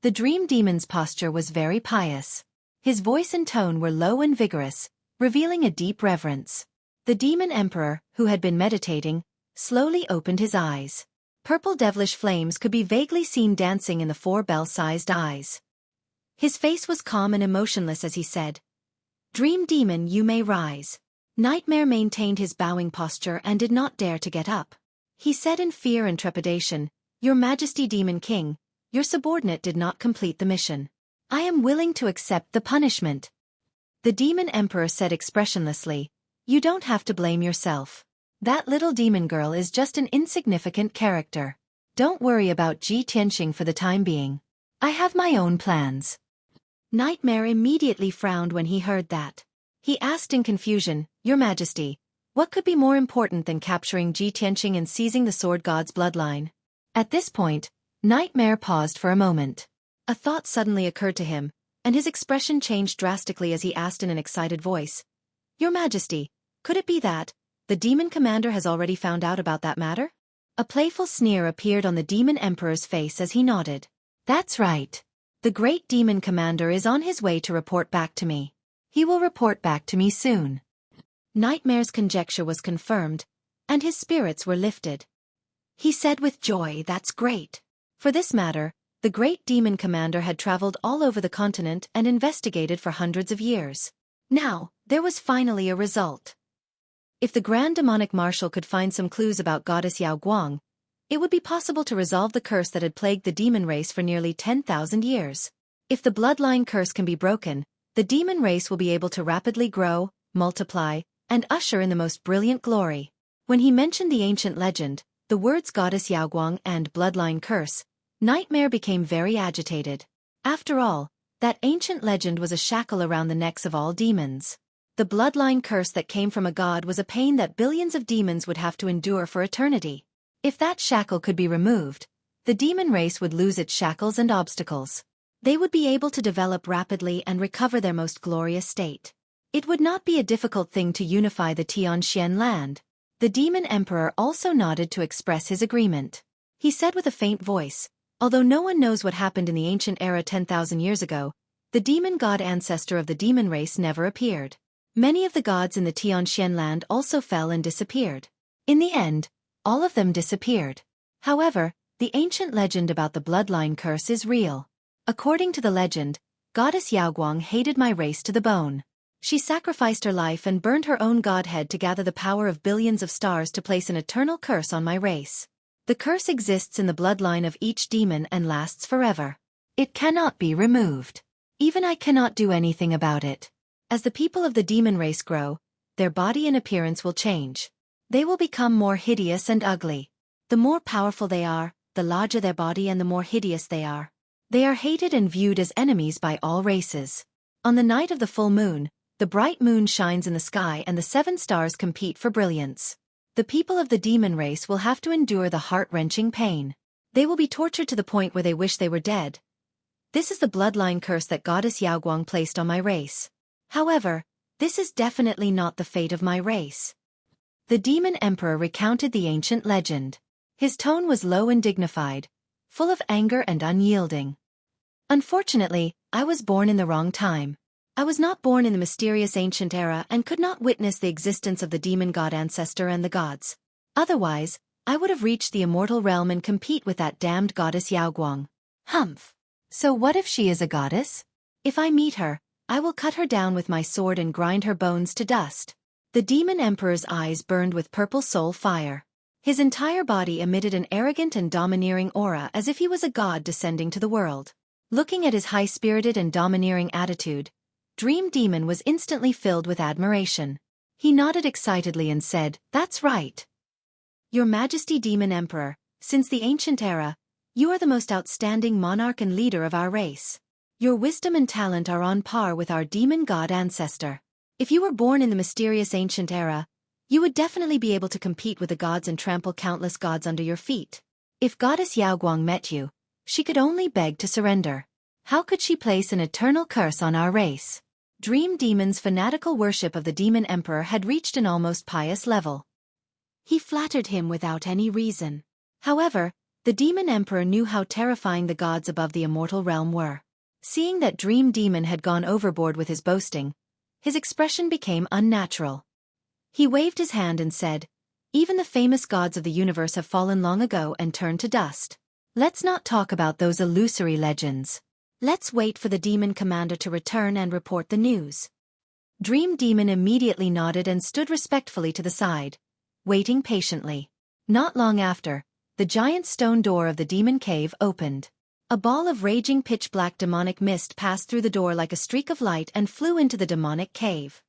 The Dream Demon's posture was very pious. His voice and tone were low and vigorous, revealing a deep reverence. The Demon Emperor, who had been meditating, slowly opened his eyes. Purple devilish flames could be vaguely seen dancing in the 4 bell-sized eyes. His face was calm and emotionless as he said, "Dream Demon, you may rise." Nightmare maintained his bowing posture and did not dare to get up. He said in fear and trepidation, "Your Majesty Demon King, your subordinate did not complete the mission. I am willing to accept the punishment." The Demon Emperor said expressionlessly, "You don't have to blame yourself. That little demon girl is just an insignificant character. Don't worry about Ji Tianxing for the time being. I have my own plans." Nightmare immediately frowned when he heard that. He asked in confusion, "Your Majesty, what could be more important than capturing Ji Tianxing and seizing the Sword God's bloodline?" At this point, Nightmare paused for a moment. A thought suddenly occurred to him, and his expression changed drastically as he asked in an excited voice, "Your Majesty, could it be that the demon commander has already found out about that matter?" A playful sneer appeared on the demon emperor's face as he nodded. "That's right. The great demon commander is on his way to report back to me. He will report back to me soon." Nightmare's conjecture was confirmed, and his spirits were lifted. He said with joy, "That's great." For this matter, the great demon commander had traveled all over the continent and investigated for hundreds of years. Now, there was finally a result. If the Grand Demonic Marshal could find some clues about Goddess Yao Guang, it would be possible to resolve the curse that had plagued the demon race for nearly 10,000 years. If the bloodline curse can be broken, the demon race will be able to rapidly grow, multiply, and usher in the most brilliant glory. When he mentioned the ancient legend, the words Goddess Yao Guang and bloodline curse, Nightmare became very agitated. After all, that ancient legend was a shackle around the necks of all demons. The bloodline curse that came from a god was a pain that billions of demons would have to endure for eternity. If that shackle could be removed, the demon race would lose its shackles and obstacles. They would be able to develop rapidly and recover their most glorious state. It would not be a difficult thing to unify the Tianxian land. The demon emperor also nodded to express his agreement. He said with a faint voice, "Although no one knows what happened in the ancient era 10,000 years ago, the demon god ancestor of the demon race never appeared. Many of the gods in the Tianxian land also fell and disappeared. In the end, all of them disappeared. However, the ancient legend about the bloodline curse is real. According to the legend, Goddess Yao Guang hated my race to the bone. She sacrificed her life and burned her own godhead to gather the power of billions of stars to place an eternal curse on my race. The curse exists in the bloodline of each demon and lasts forever. It cannot be removed. Even I cannot do anything about it. As the people of the demon race grow, their body and appearance will change. They will become more hideous and ugly. The more powerful they are, the larger their body and the more hideous they are. They are hated and viewed as enemies by all races. On the night of the full moon, the bright moon shines in the sky and the 7 stars compete for brilliance. The people of the demon race will have to endure the heart-wrenching pain. They will be tortured to the point where they wish they were dead. This is the bloodline curse that Goddess Yao Guang placed on my race. However, this is definitely not the fate of my race." The demon emperor recounted the ancient legend. His tone was low and dignified, full of anger and unyielding. "Unfortunately, I was born in the wrong time. I was not born in the mysterious ancient era and could not witness the existence of the demon god ancestor and the gods. Otherwise, I would have reached the immortal realm and compete with that damned goddess Yao Guang." "Humph. So what if she is a goddess? If I meet her, I will cut her down with my sword and grind her bones to dust." The demon emperor's eyes burned with purple soul fire. His entire body emitted an arrogant and domineering aura as if he was a god descending to the world. Looking at his high-spirited and domineering attitude, Dream Demon was instantly filled with admiration. He nodded excitedly and said, "That's right. Your Majesty Demon Emperor, since the ancient era, you are the most outstanding monarch and leader of our race. Your wisdom and talent are on par with our demon god ancestor. If you were born in the mysterious ancient era, you would definitely be able to compete with the gods and trample countless gods under your feet. If Goddess Yao Guang met you, she could only beg to surrender. How could she place an eternal curse on our race?" Dream Demon's fanatical worship of the demon emperor had reached an almost pious level. He flattered him without any reason. However, the demon emperor knew how terrifying the gods above the immortal realm were. Seeing that Dream Demon had gone overboard with his boasting, his expression became unnatural. He waved his hand and said, "Even the famous gods of the universe have fallen long ago and turned to dust. Let's not talk about those illusory legends. Let's wait for the demon commander to return and report the news." Dream Demon immediately nodded and stood respectfully to the side, waiting patiently. Not long after, the giant stone door of the demon cave opened. A ball of raging pitch-black demonic mist passed through the door like a streak of light and flew into the demonic cave.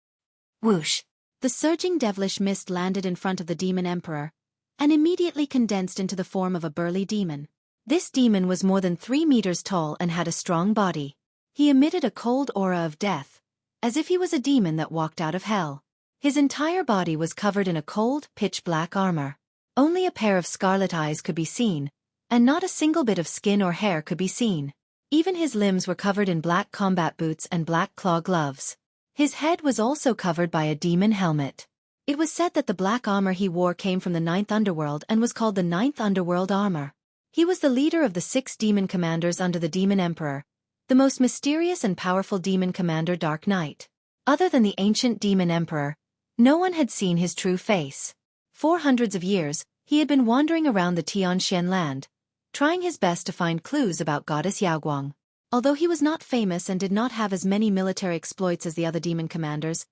Whoosh! The surging devilish mist landed in front of the demon emperor, and immediately condensed into the form of a burly demon. This demon was more than 3 meters tall and had a strong body. He emitted a cold aura of death, as if he was a demon that walked out of hell. His entire body was covered in a cold, pitch-black armor. Only a pair of scarlet eyes could be seen, and not a single bit of skin or hair could be seen. Even his limbs were covered in black combat boots and black claw gloves. His head was also covered by a demon helmet. It was said that the black armor he wore came from the 9th Underworld and was called the 9th Underworld Armor. He was the leader of the 6 demon commanders under the Demon Emperor, the most mysterious and powerful demon commander Dark Knight. Other than the ancient Demon Emperor, No one had seen his true face. For hundreds of years, he had been wandering around the Tianxian land, trying his best to find clues about Goddess Yaoguang. Although he was not famous and did not have as many military exploits as the other demon commanders,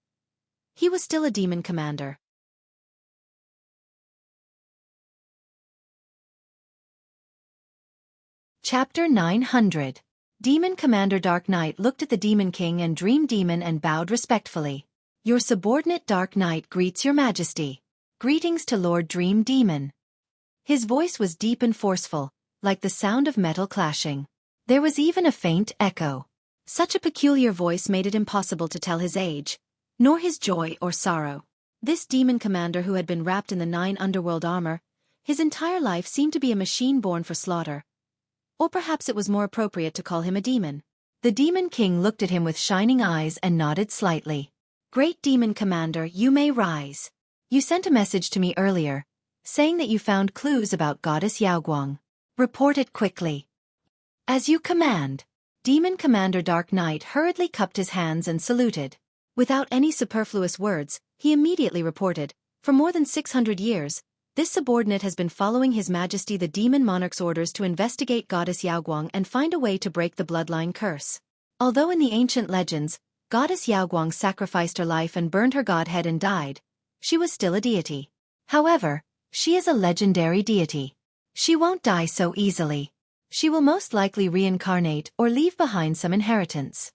he was still a demon commander. Chapter 900. Demon Commander Dark Knight looked at the Demon King and Dream Demon and bowed respectfully. Your subordinate Dark Knight greets your majesty. Greetings to Lord Dream Demon. His voice was deep and forceful, like the sound of metal clashing. There was even a faint echo. Such a peculiar voice made it impossible to tell his age, nor his joy or sorrow. This demon commander who had been wrapped in the 9 underworld armor, his entire life seemed to be a machine born for slaughter. Or perhaps it was more appropriate to call him a demon. The Demon King looked at him with shining eyes and nodded slightly. Great Demon Commander, you may rise. You sent a message to me earlier, saying that you found clues about Goddess Yaoguang. Report it quickly. As you command. Demon Commander Dark Knight hurriedly cupped his hands and saluted. Without any superfluous words, he immediately reported, for more than 600 years, this subordinate has been following His Majesty the Demon Monarch's orders to investigate Goddess Yaoguang and find a way to break the bloodline curse. Although in the ancient legends, Goddess Yaoguang sacrificed her life and burned her godhead and died, she was still a deity. However, she is a legendary deity. She won't die so easily. She will most likely reincarnate or leave behind some inheritance.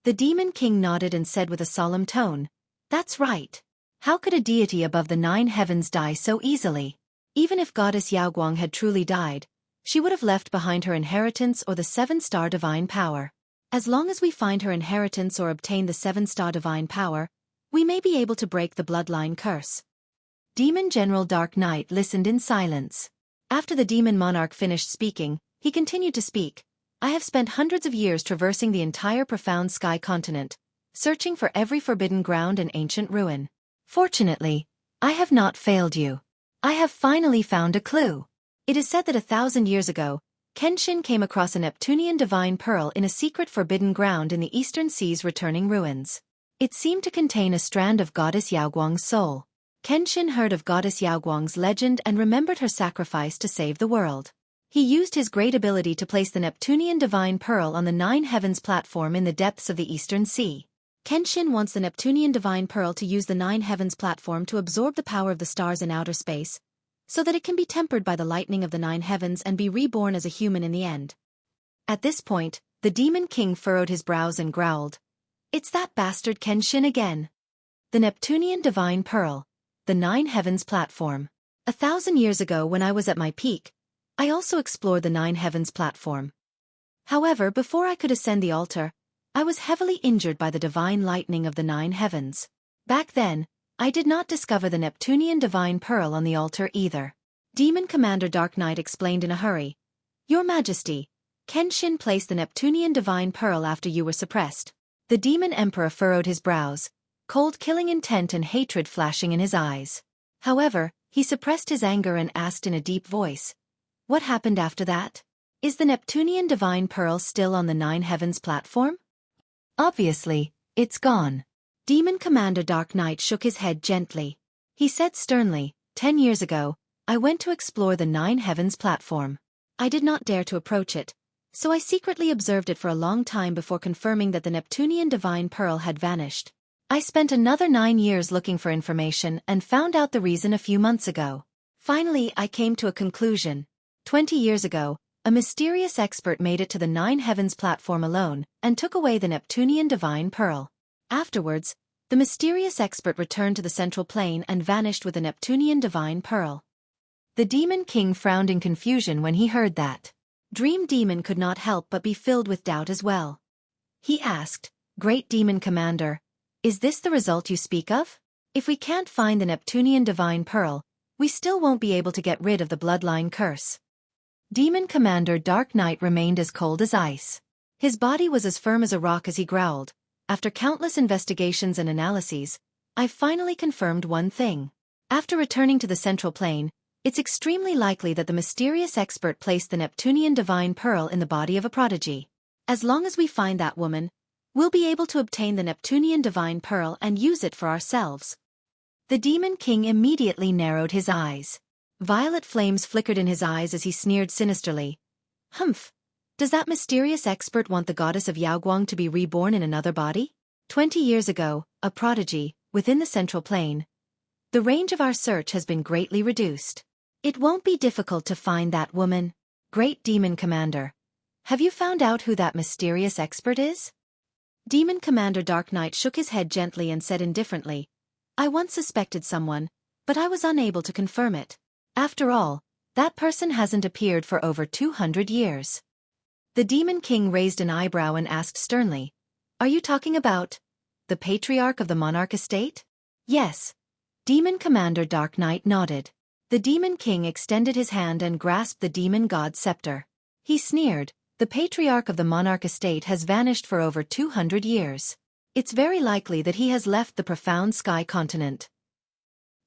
The Demon King nodded and said with a solemn tone, That's right. How could a deity above the 9 heavens die so easily? Even if Goddess Yaoguang had truly died, she would have left behind her inheritance or the 7-star divine power. As long as we find her inheritance or obtain the 7-star divine power, we may be able to break the bloodline curse. Demon General Dark Knight listened in silence. After the demon monarch finished speaking, he continued to speak. I have spent hundreds of years traversing the entire profound sky continent, searching for every forbidden ground and ancient ruin. Fortunately, I have not failed you. I have finally found a clue. It is said that 1,000 years ago, Kenshin came across a Neptunian divine pearl in a secret forbidden ground in the eastern sea's returning ruins. It seemed to contain a strand of Goddess Yaoguang's soul. Kenshin heard of Goddess Yaoguang's legend and remembered her sacrifice to save the world. He used his great ability to place the Neptunian divine pearl on the 9 heavens platform in the depths of the eastern sea. Kenshin wants the Neptunian divine pearl to use the 9 heavens platform to absorb the power of the stars in outer space, so that it can be tempered by the lightning of the 9 heavens and be reborn as a human in the end. At this point, the Demon King furrowed his brows and growled, It's that bastard Kenshin again. The Neptunian divine pearl, the 9 heavens platform. 1,000 years ago when I was at my peak, I also explored the 9 heavens platform. However, before I could ascend the altar, I was heavily injured by the divine lightning of the 9 heavens. Back then, I did not discover the Neptunian divine pearl on the altar either. Demon Commander Dark Knight explained in a hurry. Your Majesty, Kenshin placed the Neptunian divine pearl after you were suppressed. The Demon Emperor furrowed his brows, cold killing intent and hatred flashing in his eyes. However, he suppressed his anger and asked in a deep voice, What happened after that? Is the Neptunian divine pearl still on the 9 heavens platform? Obviously, it's gone. Demon Commander Dark Knight shook his head gently. He said sternly, 10 years ago, I went to explore the 9 heavens platform. I did not dare to approach it, so I secretly observed it for a long time before confirming that the Neptunian divine pearl had vanished. I spent another 9 years looking for information and found out the reason a few months ago. Finally, I came to a conclusion. 20 years ago, a mysterious expert made it to the 9 heavens platform alone and took away the Neptunian divine pearl. Afterwards, the mysterious expert returned to the central plane and vanished with the Neptunian divine pearl. The Demon King frowned in confusion when he heard that. Dream Demon could not help but be filled with doubt as well. He asked, Great Demon Commander, is this the result you speak of? If we can't find the Neptunian divine pearl, we still won't be able to get rid of the bloodline curse. Demon Commander Dark Knight remained as cold as ice. His body was as firm as a rock as he growled, After countless investigations and analyses, I've finally confirmed one thing. After returning to the central plane, it's extremely likely that the mysterious expert placed the Neptunian divine pearl in the body of a prodigy. As long as we find that woman, we'll be able to obtain the Neptunian divine pearl and use it for ourselves. The Demon King immediately narrowed his eyes. Violet flames flickered in his eyes as he sneered sinisterly. Humph! Does that mysterious expert want the goddess of Yaoguang to be reborn in another body? 20 years ago, a prodigy, within the central plane. The range of our search has been greatly reduced. It won't be difficult to find that woman. Great Demon Commander. Have you found out who that mysterious expert is? Demon Commander Dark Knight shook his head gently and said indifferently, I once suspected someone, but I was unable to confirm it. After all, that person hasn't appeared for over 200 years. The Demon King raised an eyebrow and asked sternly, Are you talking about the patriarch of the monarch estate? Yes. Demon Commander Dark Knight nodded. The Demon King extended his hand and grasped the demon god's scepter. He sneered, The patriarch of the monarch estate has vanished for over 200 years. It's very likely that he has left the profound sky continent.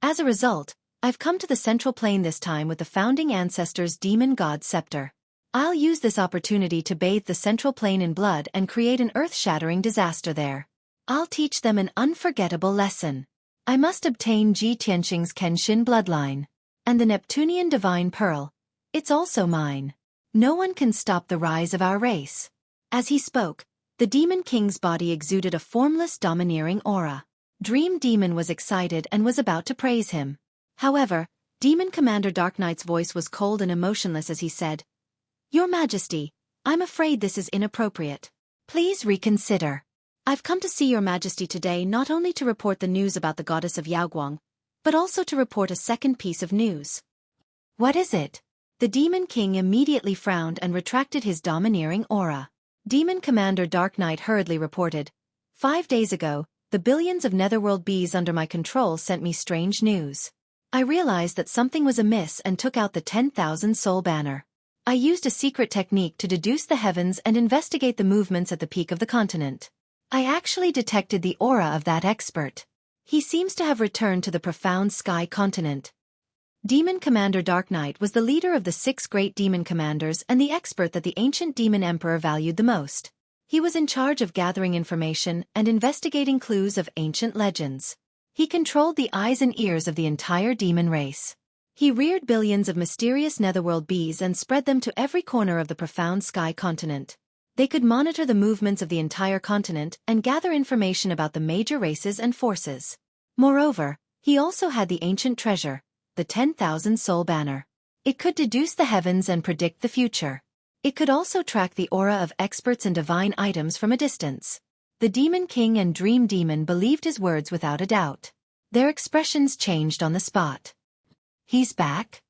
As a result, I've come to the central plane this time with the founding ancestor's demon god scepter. I'll use this opportunity to bathe the central plane in blood and create an earth-shattering disaster there. I'll teach them an unforgettable lesson. I must obtain Ji Tianxing's Kenshin bloodline. And the Neptunian divine pearl. It's also mine. No one can stop the rise of our race. As he spoke, the Demon King's body exuded a formless domineering aura. Dream Demon was excited and was about to praise him. However, Demon Commander Dark Knight's voice was cold and emotionless as he said, Your Majesty, I'm afraid this is inappropriate. Please reconsider. I've come to see Your Majesty today not only to report the news about the goddess of Yaoguang, but also to report a second piece of news. What is it? The Demon King immediately frowned and retracted his domineering aura. Demon Commander Dark Knight hurriedly reported, 5 days ago, the billions of netherworld bees under my control sent me strange news. I realized that something was amiss and took out the 10,000 soul banner. I used a secret technique to deduce the heavens and investigate the movements at the peak of the continent. I actually detected the aura of that expert. He seems to have returned to the profound sky continent. Demon Commander Dark Knight was the leader of the 6 great demon commanders and the expert that the ancient demon emperor valued the most. He was in charge of gathering information and investigating clues of ancient legends. He controlled the eyes and ears of the entire demon race. He reared billions of mysterious netherworld bees and spread them to every corner of the profound sky continent. They could monitor the movements of the entire continent and gather information about the major races and forces. Moreover, he also had the ancient treasure, the 10,000 soul banner. It could deduce the heavens and predict the future. It could also track the aura of experts and divine items from a distance. The Demon King and Dream Demon believed his words without a doubt. Their expressions changed on the spot. He's back?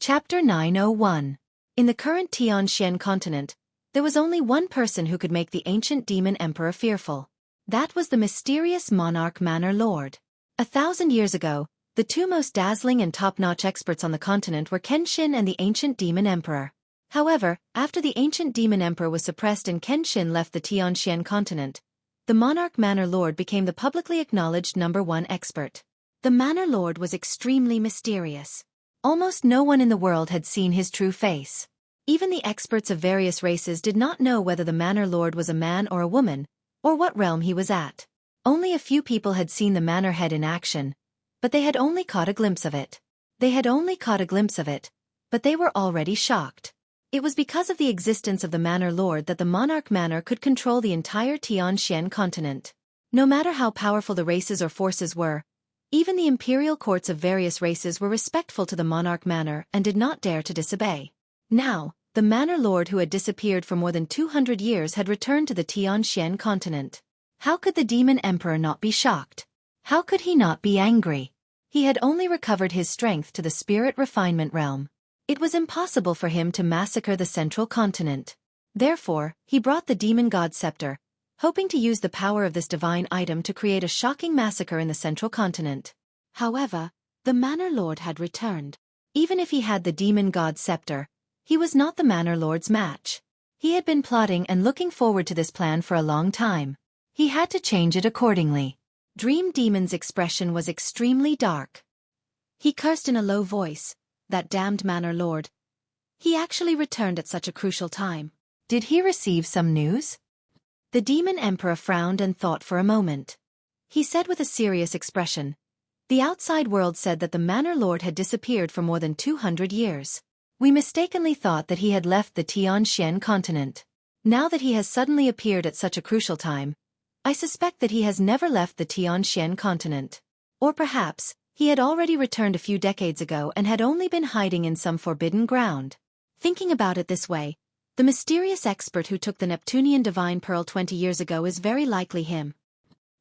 Chapter 901. In the current Tianxian continent, there was only one person who could make the ancient demon emperor fearful. That was the mysterious monarch Manor Lord. 1,000 years ago, the 2 most dazzling and top-notch experts on the continent were Kenshin and the ancient demon emperor. However, after the ancient demon emperor was suppressed and Kenshin left the Tianxian continent, the monarch Manor Lord became the publicly acknowledged #1 expert. The Manor Lord was extremely mysterious. Almost no one in the world had seen his true face. Even the experts of various races did not know whether the Manor Lord was a man or a woman, or what realm he was at. Only a few people had seen the Manor Head in action, but they had only caught a glimpse of it. But they were already shocked. It was because of the existence of the Manor Lord that the Monarch Manor could control the entire Tianxian continent. No matter how powerful the races or forces were, even the imperial courts of various races were respectful to the Monarch Manor and did not dare to disobey. Now, the Manor Lord who had disappeared for more than 200 years had returned to the Tianxian continent. How could the Demon Emperor not be shocked? How could he not be angry? He had only recovered his strength to the spirit refinement realm. It was impossible for him to massacre the central continent. Therefore, he brought the demon god scepter, hoping to use the power of this divine item to create a shocking massacre in the central continent. However, the Manor Lord had returned. Even if he had the demon god scepter, he was not the Manor Lord's match. He had been plotting and looking forward to this plan for a long time. He had to change it accordingly. Dream Demon's expression was extremely dark. He cursed in a low voice, that damned Manor Lord. He actually returned at such a crucial time. Did he receive some news? The demon emperor frowned and thought for a moment. He said with a serious expression, "The outside world said that the Manor Lord had disappeared for more than 200 years. We mistakenly thought that he had left the Tianxian continent. Now that he has suddenly appeared at such a crucial time, I suspect that he has never left the Tianxian continent. Or perhaps, he had already returned a few decades ago and had only been hiding in some forbidden ground." Thinking about it this way, the mysterious expert who took the Neptunian Divine Pearl 20 years ago is very likely him.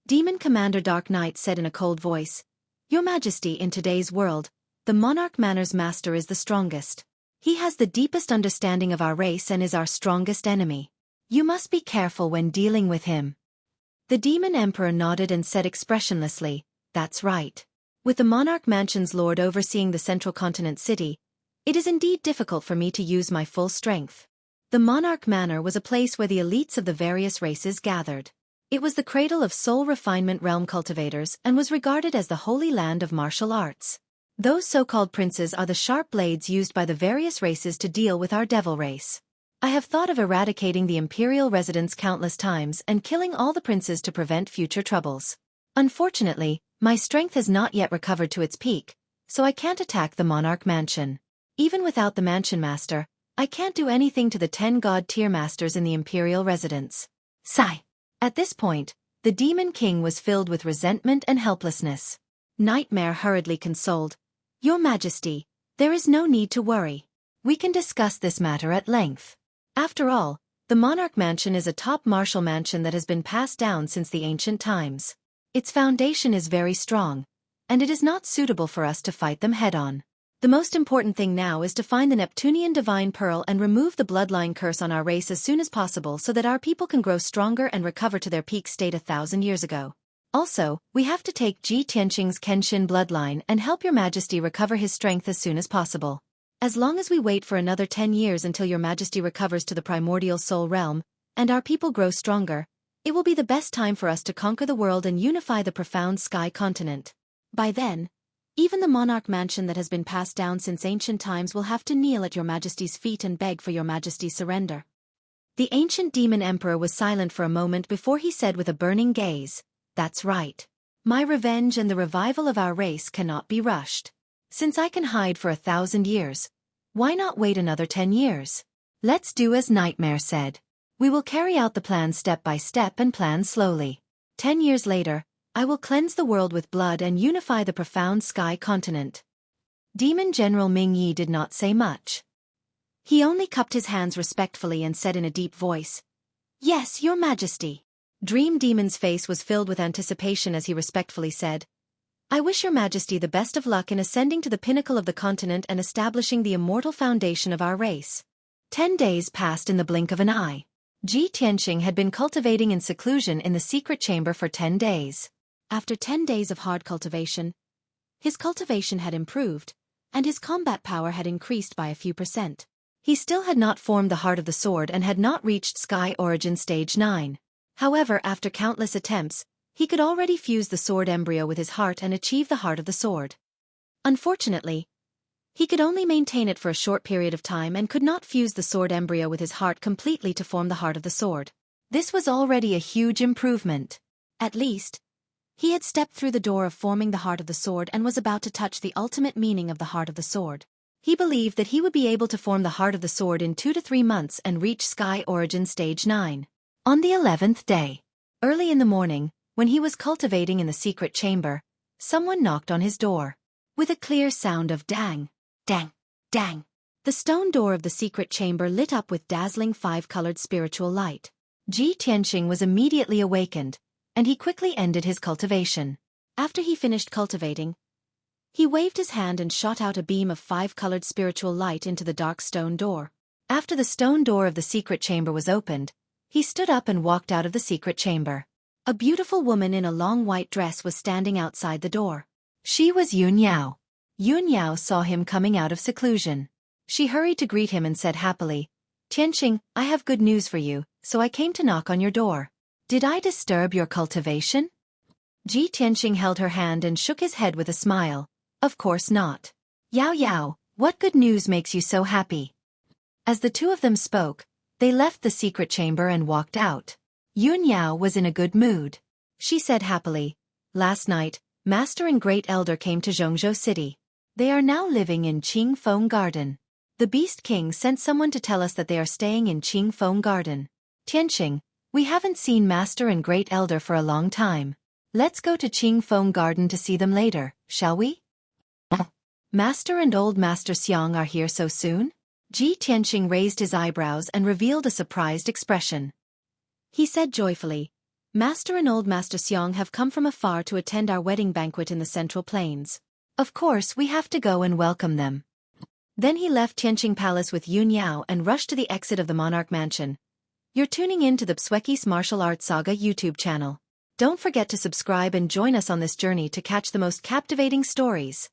Demon Commander Dark Knight said in a cold voice, "Your Majesty, in today's world, the Monarch Manor's master is the strongest. He has the deepest understanding of our race and is our strongest enemy. You must be careful when dealing with him." The Demon Emperor nodded and said expressionlessly, "That's right. With the Monarch Mansion's lord overseeing the central continent city, it is indeed difficult for me to use my full strength." The Monarch Manor was a place where the elites of the various races gathered. It was the cradle of soul refinement realm cultivators and was regarded as the holy land of martial arts. Those so-called princes are the sharp blades used by the various races to deal with our devil race. I have thought of eradicating the imperial residence countless times and killing all the princes to prevent future troubles. Unfortunately, my strength has not yet recovered to its peak, so I can't attack the Monarch Mansion. Even without the Mansion Master, I can't do anything to the 10 god-tier masters in the imperial residence. Sigh. At this point, the Demon King was filled with resentment and helplessness. Nightmare hurriedly consoled, "Your Majesty, there is no need to worry. We can discuss this matter at length. After all, the Monarch Mansion is a top martial mansion that has been passed down since the ancient times. Its foundation is very strong, and it is not suitable for us to fight them head-on. The most important thing now is to find the Neptunian Divine Pearl and remove the bloodline curse on our race as soon as possible so that our people can grow stronger and recover to their peak state 1,000 years ago. Also, we have to take Ji Tianqing's Kenshin bloodline and help Your Majesty recover his strength as soon as possible. As long as we wait for another 10 years until Your Majesty recovers to the primordial soul realm, and our people grow stronger, it will be the best time for us to conquer the world and unify the profound sky continent. By then, even the Monarch Mansion that has been passed down since ancient times will have to kneel at Your Majesty's feet and beg for Your Majesty's surrender." The ancient Demon Emperor was silent for a moment before he said with a burning gaze, "That's right. My revenge and the revival of our race cannot be rushed. Since I can hide for 1,000 years, why not wait another 10 years? Let's do as Nightmare said. We will carry out the plan step by step and plan slowly. 10 years later, I will cleanse the world with blood and unify the profound sky continent." Demon General Ming Yi did not say much. He only cupped his hands respectfully and said in a deep voice, "Yes, Your Majesty." Dream Demon's face was filled with anticipation as he respectfully said, "I wish Your Majesty the best of luck in ascending to the pinnacle of the continent and establishing the immortal foundation of our race." 10 days passed in the blink of an eye. Ji Tianqing had been cultivating in seclusion in the secret chamber for 10 days. After 10 days of hard cultivation, his cultivation had improved, and his combat power had increased by a few %. He still had not formed the heart of the sword and had not reached Sky Origin Stage 9. However, after countless attempts, he could already fuse the sword embryo with his heart and achieve the heart of the sword. Unfortunately, he could only maintain it for a short period of time and could not fuse the sword embryo with his heart completely to form the heart of the sword. This was already a huge improvement. At least, he had stepped through the door of forming the heart of the sword and was about to touch the ultimate meaning of the heart of the sword. He believed that he would be able to form the heart of the sword in 2 to 3 months and reach Sky Origin Stage 9. On the 11th day, early in the morning, when he was cultivating in the secret chamber, someone knocked on his door. With a clear sound of dang, dang, dang, the stone door of the secret chamber lit up with dazzling 5-colored spiritual light. Ji Tianqing was immediately awakened, and he quickly ended his cultivation. After he finished cultivating, he waved his hand and shot out a beam of 5-colored spiritual light into the dark stone door. After the stone door of the secret chamber was opened, he stood up and walked out of the secret chamber. A beautiful woman in a long white dress was standing outside the door. She was Yun Yao. Yun Yao saw him coming out of seclusion. She hurried to greet him and said happily, "Tianqing, I have good news for you, so I came to knock on your door. Did I disturb your cultivation?" Ji Tianqing held her hand and shook his head with a smile. "Of course not. Yao Yao, what good news makes you so happy?" As the two of them spoke, they left the secret chamber and walked out. Yun Yao was in a good mood. She said happily, "Last night, Master and Great Elder came to Zhongzhou City. They are now living in Qingfeng Garden. The Beast King sent someone to tell us that they are staying in Qingfeng Garden. Tianqing, we haven't seen Master and Great Elder for a long time. Let's go to Qingfeng Garden to see them later, shall we?" "Master and Old Master Xiang are here so soon?" Ji Tianqing raised his eyebrows and revealed a surprised expression. He said joyfully, "Master and Old Master Xiang have come from afar to attend our wedding banquet in the Central Plains. Of course we have to go and welcome them." Then he left Tianqing Palace with Yun Yao and rushed to the exit of the Monarch Mansion. You're tuning in to the Xueqi's Martial Arts Saga YouTube channel. Don't forget to subscribe and join us on this journey to catch the most captivating stories.